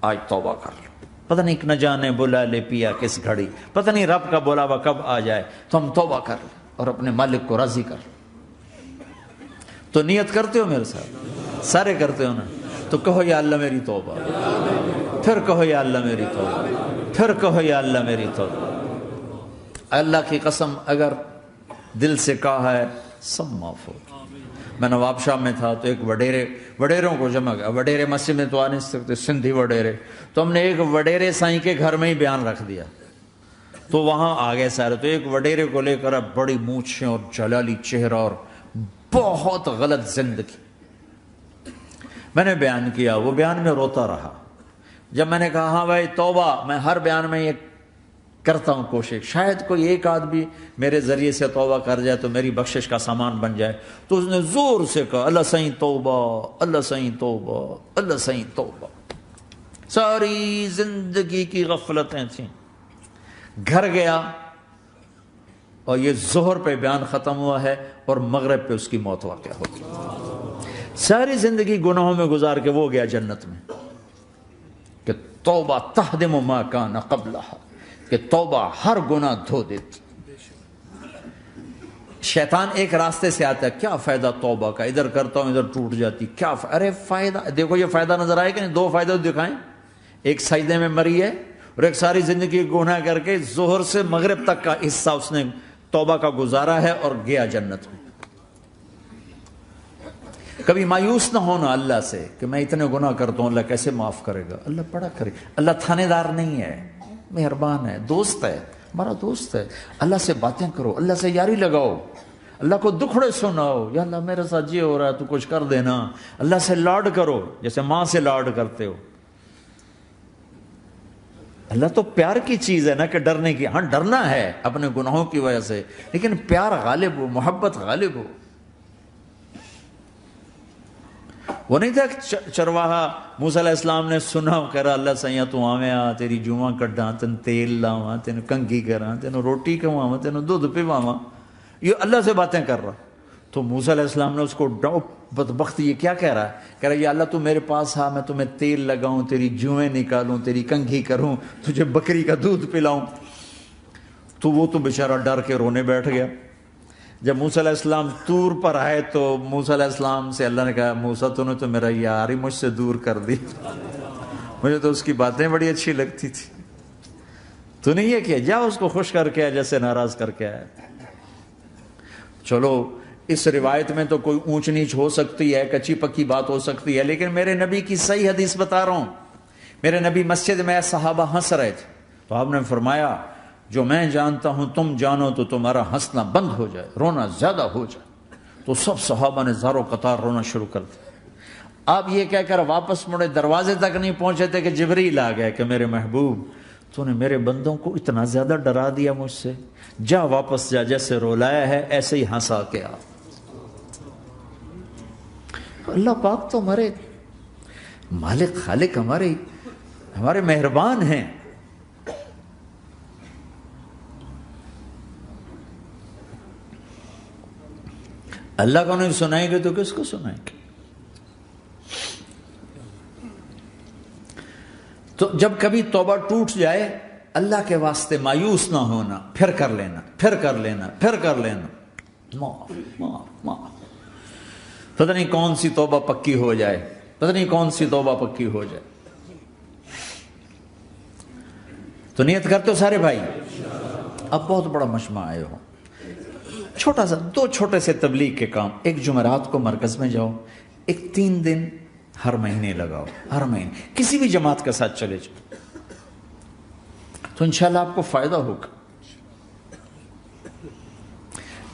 [SPEAKER 1] آج توبہ کر لو. پتہ نہیں نہ جانے بلا لے پیا کس گھڑی، پتہ نہیں رب کا بلاوا کب آ جائے. تو ہم توبہ کر لیں اور اپنے مالک کو راضی کر لیں. تو نیت کرتے ہو میرے ساتھ؟ سارے کرتے ہو نا؟ تو کہو یا اللہ میری توبہ، پھر کہو یا اللہ میری توبہ، پھر کہو یا اللہ میری توبہ. اللہ کی قسم اگر دل سے کہا ہے سب معاف ہو. میں نواب شاہ میں تھا تو ایک وڈیروں کو جمع گیا. وڈیرے مسجد میں تو آ نہیں سکتے، سندھی وڈیرے، تو ہم نے ایک وڈیرے سائیں کے گھر میں ہی بیان رکھ دیا. تو وہاں آ گئے سارے. تو ایک وڈیرے کو لے کر بڑی مونچھیں اور جلالی چہرہ اور بہت غلط زندگی. میں نے بیان کیا، وہ بیان میں روتا رہا۔ جب میں نے کہا ہاں بھائی توبہ، میں ہر بیان میں یہ کرتا ہوں کوشش، شاید کوئی ایک آدمی میرے ذریعے سے توبہ کر جائے تو میری بخشش کا سامان بن جائے، تو اس نے زور سے کہا اللہ سائیں توبہ، اللہ سائیں توبہ، اللہ سائیں توبہ۔ ساری زندگی کی غفلتیں تھیں۔ گھر گیا اور یہ ظہر پہ بیان ختم ہوا ہے اور مغرب پہ اس کی موت واقع ہوگی۔ ساری زندگی گناہوں میں گزار کے وہ گیا جنت میں کہ توبہ تہدم ما کان قبلہا، کہ توبہ ہر گناہ دھو دیتی۔ شیطان ایک راستے سے آتا ہے، کیا فائدہ توبہ کا، ادھر کرتا ہوں ادھر ٹوٹ جاتی، کیا ارے فائدہ دیکھو، یہ فائدہ نظر آئے کہ نہیں؟ دو فائدے دکھائیں، ایک سجدے میں مری ہے اور ایک ساری زندگی گناہ کر کے ظہر سے مغرب تک کا حصہ اس نے توبہ کا گزارا ہے اور گیا جنت میں۔ کبھی مایوس نہ ہونا اللہ سے کہ میں اتنے گناہ کرتا ہوں، اللہ کیسے معاف کرے گا، اللہ بڑا کرے، اللہ تھانے دار نہیں ہے، مہربان ہے، دوست ہے، ہمارا دوست ہے۔ اللہ سے باتیں کرو، اللہ سے یاری لگاؤ، اللہ کو دکھڑے سناؤ، یا اللہ میرے ساتھ یہ ہو رہا ہے تو کچھ کر دینا۔ اللہ سے لاڈ کرو جیسے ماں سے لاڈ کرتے ہو۔ اللہ تو پیار کی چیز ہے نا کہ ڈرنے کی، ہاں ڈرنا ہے اپنے گناہوں کی وجہ سے، لیکن پیار غالب ہو، محبت غالب ہو۔ وہ نہیں تھا چرواہا موسیٰ علیہ السلام نے سنا، کہہ رہا اللہ سیاں تو آویں آ، تیری جوواں کڈاں، تین تیل لاواں، تین کنگھی کراں، تین روٹی کھواواں، تین دودھ پواواں، یہ اللہ سے باتیں کر رہا۔ تو موسیٰ علیہ السلام نے اس کو بدبخت یہ کیا کہہ رہا ہے، کہہ رہا ہے یا اللہ تو میرے پاس آ، میں تمہیں تیل لگاؤں، تیری جوئیں نکالوں، تیری کنگھی کروں، تجھے بکری کا دودھ پلاؤں۔ تو وہ تو بیچارہ ڈر کے رونے بیٹھ گیا۔ جب موسیٰ علیہ السلام طور پر آئے تو موسیٰ علیہ السلام سے اللہ نے کہا موسیٰ تو نے تو میرا یار ہی مجھ سے دور کر دی، مجھے تو اس کی باتیں بڑی اچھی لگتی تھی، تو نے یہ کیا، جا اس کو خوش کر کے جیسے ناراض کر کے آیا۔ چلو اس روایت میں تو کوئی اونچ نیچ ہو سکتی ہے، کچی پکی بات ہو سکتی ہے، لیکن میرے نبی کی صحیح حدیث بتا رہا ہوں۔ میرے نبی مسجد میں صحابہ ہنس رہے تھے تو آپ نے فرمایا جو میں جانتا ہوں تم جانو تو تمہارا ہنسنا بند ہو جائے، رونا زیادہ ہو جائے۔ تو سب صحابہ نے زاروں قطار رونا شروع کر دیا۔ آپ یہ کہہ کر واپس مڑے، دروازے تک نہیں پہنچے تھے کہ جبریل آ گئے کہ میرے محبوب تو نے میرے بندوں کو اتنا زیادہ ڈرا دیا مجھ سے، جا واپس جا، جیسے رولایا ہے ایسے ہی ہنسا کے آ۔ اللہ پاک تو ہمارے مالک خالق، ہمارے مہربان ہیں۔ اللہ کو نہیں سنائیں گے تو کس کو سنائیں گے؟ تو جب کبھی توبہ ٹوٹ جائے اللہ کے واسطے مایوس نہ ہونا، پھر کر لینا، پھر کر لینا، پھر کر لینا، معاف معاف معاف۔ پتہ نہیں کون سی توبہ پکی ہو جائے، پتہ نہیں کون سی توبہ پکی ہو جائے۔ تو نیت کرتے ہو سارے بھائی؟ اب بہت بڑا مجمع آئے ہو، چھوٹا سا دو چھوٹے سے تبلیغ کے کام، ایک جمعرات کو مرکز میں جاؤ، ایک 3 دن ہر مہینے لگاؤ، ہر مہینے کسی بھی جماعت کے ساتھ چلے جاؤ، تو انشاءاللہ آپ کو فائدہ ہوگا۔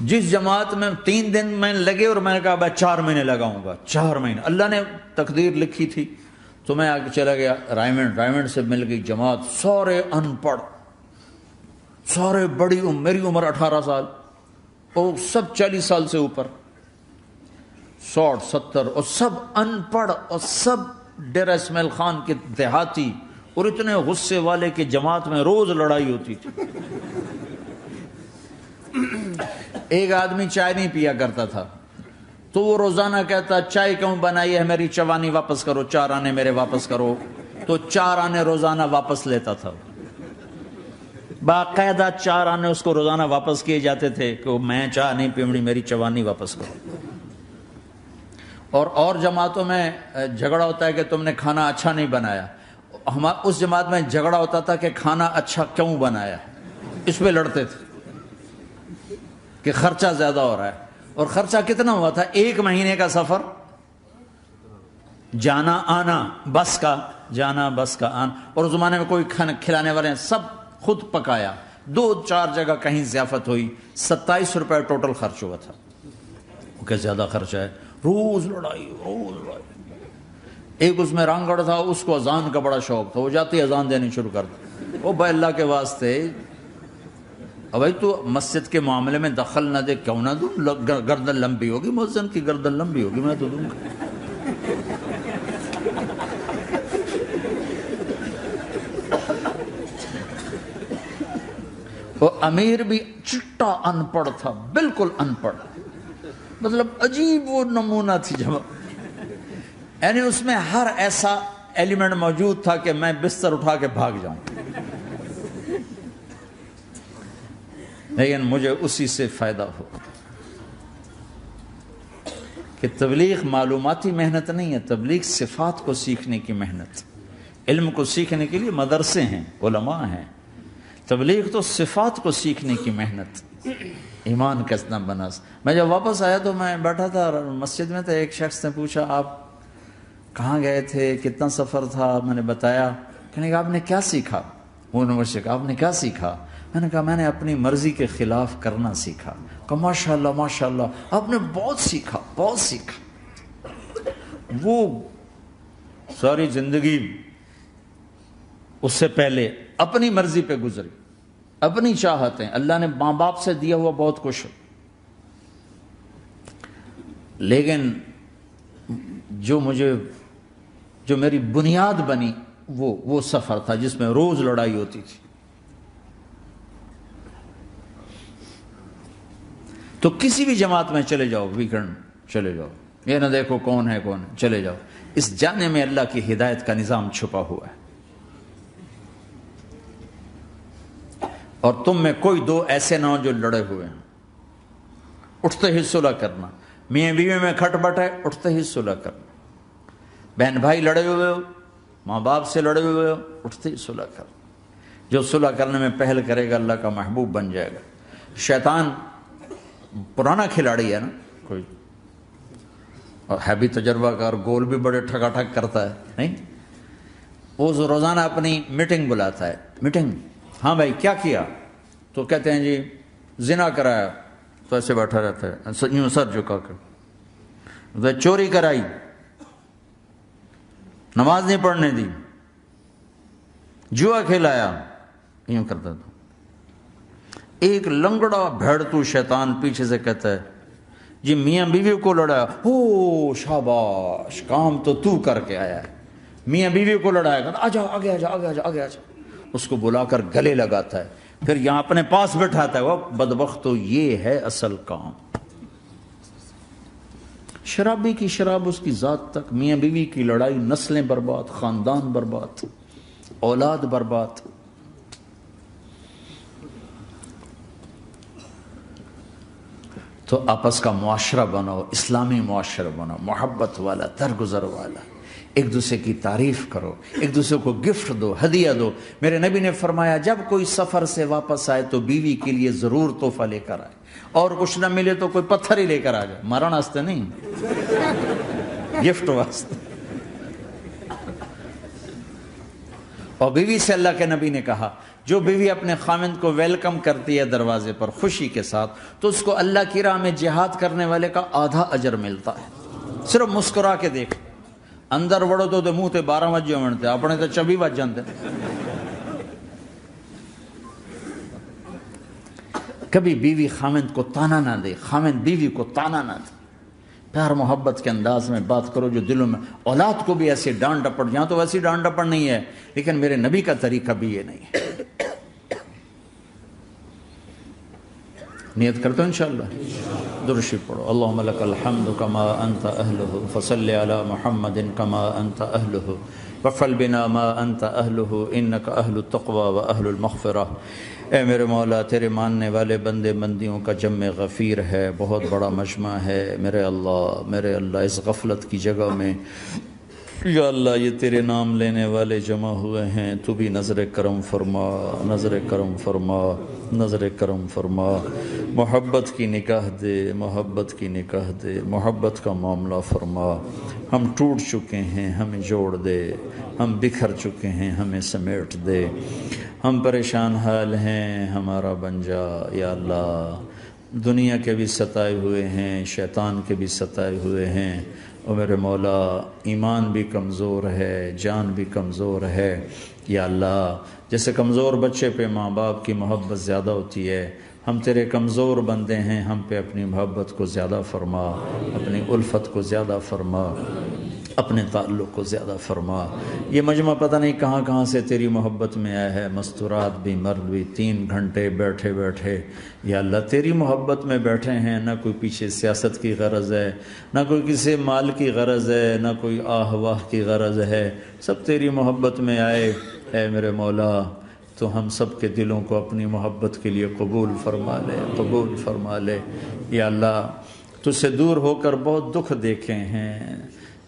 [SPEAKER 1] جس جماعت میں 3 دن میں لگے اور میں نے کہا میں 4 مہینے لگاؤں گا، 4 مہینے اللہ نے تقدیر لکھی تھی، تو میں آگے چلا گیا رائمنڈ سے مل گئی جماعت، سارے ان پڑھ، سارے بڑی میری عمر 18 سال اور سب 40 سال سے اوپر، 60 70 اور سب ان پڑھ اور سب ڈیرہ اسماعیل خان کے دیہاتی، اور اتنے غصے والے کہ جماعت میں روز لڑائی ہوتی تھی۔ ایک آدمی چائے نہیں پیا کرتا تھا تو وہ روزانہ کہتا چائے کیوں بنائی ہے میری چوانی واپس کرو، 4 آنے میرے واپس کرو، تو 4 آنے روزانہ واپس لیتا تھا، باقاعدہ 4 آنے اس کو روزانہ واپس کیے جاتے تھے کہ میں چائے نہیں پیمڑی، میری چوانی واپس کرو۔ اور جماعتوں میں جھگڑا ہوتا ہے کہ تم نے کھانا اچھا نہیں بنایا، اس جماعت میں جھگڑا ہوتا تھا کہ کھانا اچھا کیوں بنایا، اس پہ لڑتے تھے کہ خرچہ زیادہ ہو رہا ہے۔ اور خرچہ کتنا ہوا تھا؟ 1 مہینے کا سفر، جانا آنا بس کا، جانا بس کا آنا، اور اس زمانے میں کوئی کھلانے والے ہیں، سب خود پکایا، 2-4 جگہ کہیں ضیافت ہوئی، 27 روپے ٹوٹل خرچ ہوا تھا۔ کہ زیادہ خرچہ ہے، روز لڑائی، روز لڑائی۔ ایک اس میں رانگڑ تھا، اس کو اذان کا بڑا شوق تھا، وہ جاتے ہی اذان دینی شروع کر دی. وہ بھائی اللہ کے واسطے اب بھائی تو مسجد کے معاملے میں دخل نہ دے، کیوں نہ دوں؟ گردن لمبی ہوگی، مؤذن کی گردن لمبی ہوگی، میں تو دوں گا. وہ امیر بھی چٹا ان پڑھ تھا، بالکل ان پڑھ، مطلب عجیب وہ نمونہ تھی جب، یعنی اس میں ہر ایسا ایلیمنٹ موجود تھا کہ میں بستر اٹھا کے بھاگ جاؤں. لیکن مجھے اسی سے فائدہ ہو کہ تبلیغ معلوماتی محنت نہیں ہے، تبلیغ صفات کو سیکھنے کی محنت. علم کو سیکھنے کے لیے مدرسے ہیں، علماء ہیں، تبلیغ تو صفات کو سیکھنے کی محنت. ایمان کیسنا بنا. میں جب واپس آیا تو میں بیٹھا تھا مسجد میں، تو ایک شخص نے پوچھا آپ کہاں گئے تھے، کتنا سفر تھا؟ میں نے بتایا. کہنے کہا آپ نے کیا سیکھا؟ وہ نے مجھ سے کہا آپ نے کیا سیکھا؟ میں نے کہا میں نے اپنی مرضی کے خلاف کرنا سیکھا. کہا ماشاءاللہ ماشاءاللہ، آپ نے بہت سیکھا، بہت سیکھا. وہ ساری زندگی اس سے پہلے اپنی مرضی پہ گزری، اپنی چاہتیں. اللہ نے ماں باپ سے دیا ہوا بہت کچھ، لیکن جو میری بنیاد بنی وہ سفر تھا جس میں روز لڑائی ہوتی تھی. تو کسی بھی جماعت میں چلے جاؤ، ویکنڈ چلے جاؤ، یہ نہ دیکھو کون ہے کون ہے، چلے جاؤ. اس جانے میں اللہ کی ہدایت کا نظام چھپا ہوا ہے. اور تم میں کوئی دو ایسے نہ ہو جو لڑے ہوئے ہیں. اٹھتے ہی صلح کرنا. میاں بیوی میں کھٹ بٹ ہے، اٹھتے ہی صلح کرنا. بہن بھائی لڑے ہوئے ہو، ماں باپ سے لڑے ہوئے ہو، اٹھتے ہی صلح کرنا. جو صلح کرنے میں پہل کرے گا اللہ کا محبوب بن جائے گا. شیطان پرانا کھلاڑی ہے نا کوئی، اور ہے بھی تجربہ کار، گول بھی بڑے ٹھکا ٹھک کرتا ہے. نہیں، وہ روزانہ اپنی میٹنگ بلاتا ہے. میٹنگ، ہاں بھائی کیا کیا؟ تو کہتے ہیں جی زنا کرایا. تو ایسے بیٹھا رہتا ہے، یوں سر جھکا کر. چوری کرائی، نماز نہیں پڑھنے دی، جوا کھلایا، یوں کرتا تھا. ایک لنگڑا بھیڑتو شیطان پیچھے سے کہتا ہے جی میاں بیوی کو لڑایا. او شاباش، کام تو کر کے آیا ہے. میاں بیوی کو لڑایا، کہتا آجا آگے آجا آگے آجا آگے آجا. اس کو بلا کر گلے لگاتا ہے، پھر یہاں اپنے پاس بٹھاتا ہے. وہ بدبخت، تو یہ ہے اصل کام. شرابی کی شراب اس کی ذات تک، میاں بیوی کی لڑائی، نسلیں برباد، خاندان برباد، اولاد برباد. تو آپس کا معاشرہ بناؤ، اسلامی معاشرہ بناؤ، محبت والا، درگزر والا. ایک دوسرے کی تعریف کرو، ایک دوسرے کو گفٹ دو، ہدیہ دو. میرے نبی نے فرمایا جب کوئی سفر سے واپس آئے تو بیوی کے لیے ضرور تحفہ لے کر آئے، اور کچھ نہ ملے تو کوئی پتھر ہی لے کر آ جائے. مارن واسطے نہیں، گفٹ واسطے. اور بیوی سے اللہ کے نبی نے کہا جو بیوی اپنے خاوند کو ویلکم کرتی ہے دروازے پر خوشی کے ساتھ، تو اس کو اللہ کی راہ میں جہاد کرنے والے کا آدھا اجر ملتا ہے. صرف مسکرا کے دیکھ. اندر وڑو تو منہ تے 12 وجے منتے، اپنے تو 24 وج جاندے. کبھی بیوی خاوند کو تانا نہ دے، خاوند بیوی کو تانا نہ دے. پیار محبت کے انداز میں بات کرو جو دلوں میں. اولاد کو بھی ایسے ڈانٹ ڈپٹ، یہاں تو ویسی ڈانٹ ڈپٹ نہیں ہے، لیکن میرے نبی کا طریقہ بھی یہ نہیں ہے. نیت کرتے ہو انشاءاللہ. درشی پڑھو. اللہم لک الحمد کما انت اہلہ فصل علی محمد کما انت اہلہ وفعل بنا ما انت اہلہ انک اہل التقوی و اہل المغفرہ. اے میرے مولا، تیرے ماننے والے بندے بندیوں کا جمع غفیر ہے، بہت بڑا مجمع ہے. میرے اللہ اس غفلت کی جگہ میں یا اللہ یہ تیرے نام لینے والے جمع ہوئے ہیں، تو بھی نظر کرم فرما، نظر کرم فرما، نظر کرم فرما. محبت کی نکاح دے، محبت کی نکاح دے، محبت کا معاملہ فرما. ہم ٹوٹ چکے ہیں، ہمیں جوڑ دے. ہم بکھر چکے ہیں، ہمیں سمیٹ دے. ہم پریشان حال ہیں، ہمارا بن جا یا اللہ. دنیا کے بھی ستائے ہوئے ہیں، شیطان کے بھی ستائے ہوئے ہیں. اور میرے مولا ایمان بھی کمزور ہے، جان بھی کمزور ہے، یا اللہ جیسے کمزور بچے پہ ماں باپ کی محبت زیادہ ہوتی ہے، ہم تیرے کمزور بندے ہیں، ہم پہ اپنی محبت کو زیادہ فرما، اپنی الفت کو زیادہ فرما، اپنے تعلق کو زیادہ فرما۔ یہ مجمع پتہ نہیں کہاں کہاں سے تیری محبت میں آیا ہے، مستورات بھی مرد بھی 3 گھنٹے بیٹھے بیٹھے یا اللہ تیری محبت میں بیٹھے ہیں، نہ کوئی پیچھے سیاست کی غرض ہے، نہ کوئی کسی مال کی غرض ہے، نہ کوئی آہ واہ کی غرض ہے، سب تیری محبت میں آئے۔ اے میرے مولا تو ہم سب کے دلوں کو اپنی محبت کے لیے قبول فرما لے، قبول فرما لے۔ یا اللہ تجھ سے دور ہو کر بہت دکھ دیکھے ہیں،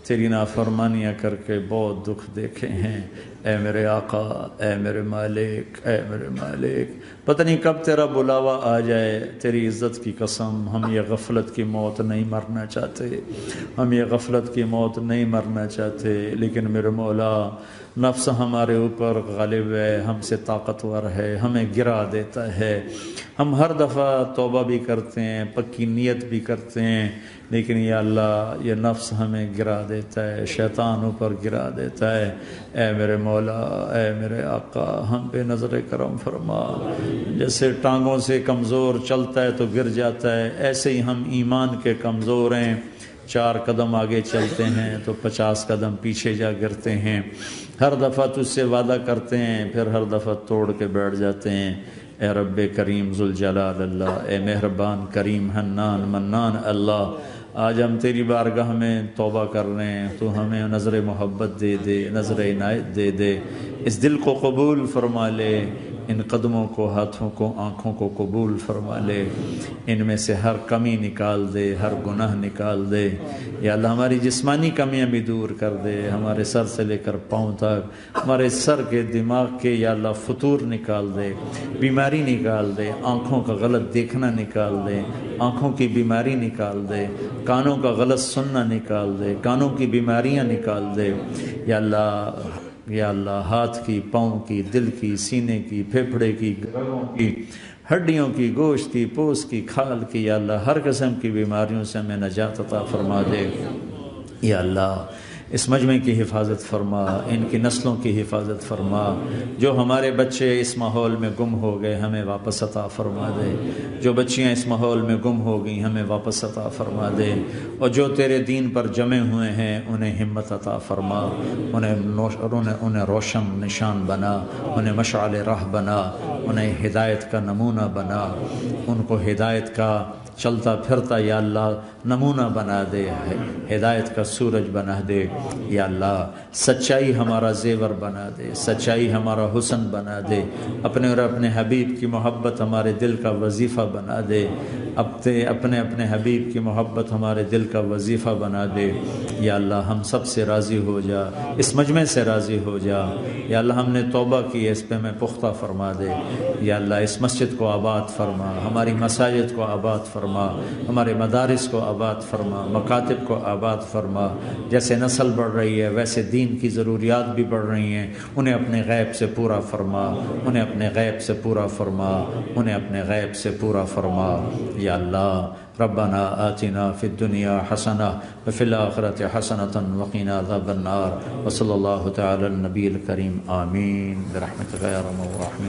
[SPEAKER 1] تیری نافرمانیاں کر کے بہت دکھ دیکھے ہیں۔ اے میرے آقا، اے میرے مالک، اے میرے مالک، پتہ نہیں کب تیرا بلاوا آ جائے، تیری عزت کی قسم ہم یہ غفلت کی موت نہیں مرنا چاہتے، ہم یہ غفلت کی موت نہیں مرنا چاہتے، لیکن میرے مولا نفس ہمارے اوپر غالب ہے، ہم سے طاقتور ہے، ہمیں گرا دیتا ہے۔ ہم ہر دفعہ توبہ بھی کرتے ہیں، پکی نیت بھی کرتے ہیں، لیکن یا اللہ یہ نفس ہمیں گرا دیتا ہے، شیطان اوپر گرا دیتا ہے۔ اے میرے مولا، اے میرے آقا، ہم پہ نظر کرم فرما۔ جیسے ٹانگوں سے کمزور چلتا ہے تو گر جاتا ہے، ایسے ہی ہم ایمان کے کمزور ہیں، 4 قدم آگے چلتے ہیں تو 50 قدم پیچھے جا گرتے ہیں، ہر دفعہ تجھ سے وعدہ کرتے ہیں پھر ہر دفعہ توڑ کے بیٹھ جاتے ہیں۔ اے رب کریم ذوالجلال اللہ، اے مہربان کریم حنان منان اللہ، آج ہم تیری بارگاہ میں توبہ کر رہے ہیں، تو ہمیں نظر محبت دے دے، نظر عنایت دے دے، اس دل کو قبول فرما لے، ان قدموں کو، ہاتھوں کو، آنکھوں کو قبول فرما لے، ان میں سے ہر کمی نکال دے، ہر گناہ نکال دے۔ یا اللہ ہماری جسمانی کمیاں بھی دور کر دے، ہمارے سر سے لے کر پاؤں تک، ہمارے سر کے دماغ کے یا اللہ فطور نکال دے، بیماری نکال دے، آنکھوں کا غلط دیکھنا نکال دے، آنکھوں کی بیماری نکال دے، کانوں کا غلط سننا نکال دے، کانوں کی بیماریاں نکال دے۔ یا اللہ، یا اللہ ہاتھ کی، پاؤں کی، دل کی، سینے کی، پھیپھڑے کی، گردوں کی، ہڈیوں کی، گوشت کی، پوست کی، کھال کی، یا اللہ ہر قسم کی بیماریوں سے ہمیں نجات عطا فرما دے۔ یا اللہ اس مجمع کی حفاظت فرما، ان کی نسلوں کی حفاظت فرما، جو ہمارے بچے اس ماحول میں گم ہو گئے ہمیں واپس عطا فرما دے، جو بچیاں اس ماحول میں گم ہو گئیں ہمیں واپس عطا فرما دے، اور جو تیرے دین پر جمے ہوئے ہیں انہیں ہمت عطا فرما، انہیں روشن نشان بنا، انہیں مشعل راہ بنا، انہیں ہدایت کا نمونہ بنا، ان کو ہدایت کا چلتا پھرتا یا اللہ نمونہ بنا دے، ہدایت کا سورج بنا دے۔ یا اللہ سچائی ہمارا زیور بنا دے، سچائی ہمارا حسن بنا دے، اپنے اور اپنے حبیب کی محبت ہمارے دل کا وظیفہ بنا دے، اپنے حبیب کی محبت ہمارے دل کا وظیفہ بنا دے۔ یا اللہ ہم سب سے راضی ہو جا، اس مجمع سے راضی ہو جا۔ یا اللہ ہم نے توبہ کی ہے، اس پہ میں پختہ فرما دے۔ یا اللہ اس مسجد کو آباد فرما، ہماری مساجد کو آباد فرما، ہمارے مدارس کو آباد فرما، مکاتب کو آباد فرما۔ جیسے نسل بڑھ رہی ہے ویسے دین کی ضروریات بھی بڑھ رہی ہیں، انہیں اپنے غیب سے پورا فرما، انہیں اپنے غیب سے پورا فرما، انہیں اپنے غیب سے پورا فرما۔ یا اللہ ربنا آتنا فی الدنیا حسنہ وفی الآخرۃ حسنۃ وقنا عذاب النار، وصلی اللہ تعالی النبی الکریم، آمین برحمتک یا ارحم الراحمین۔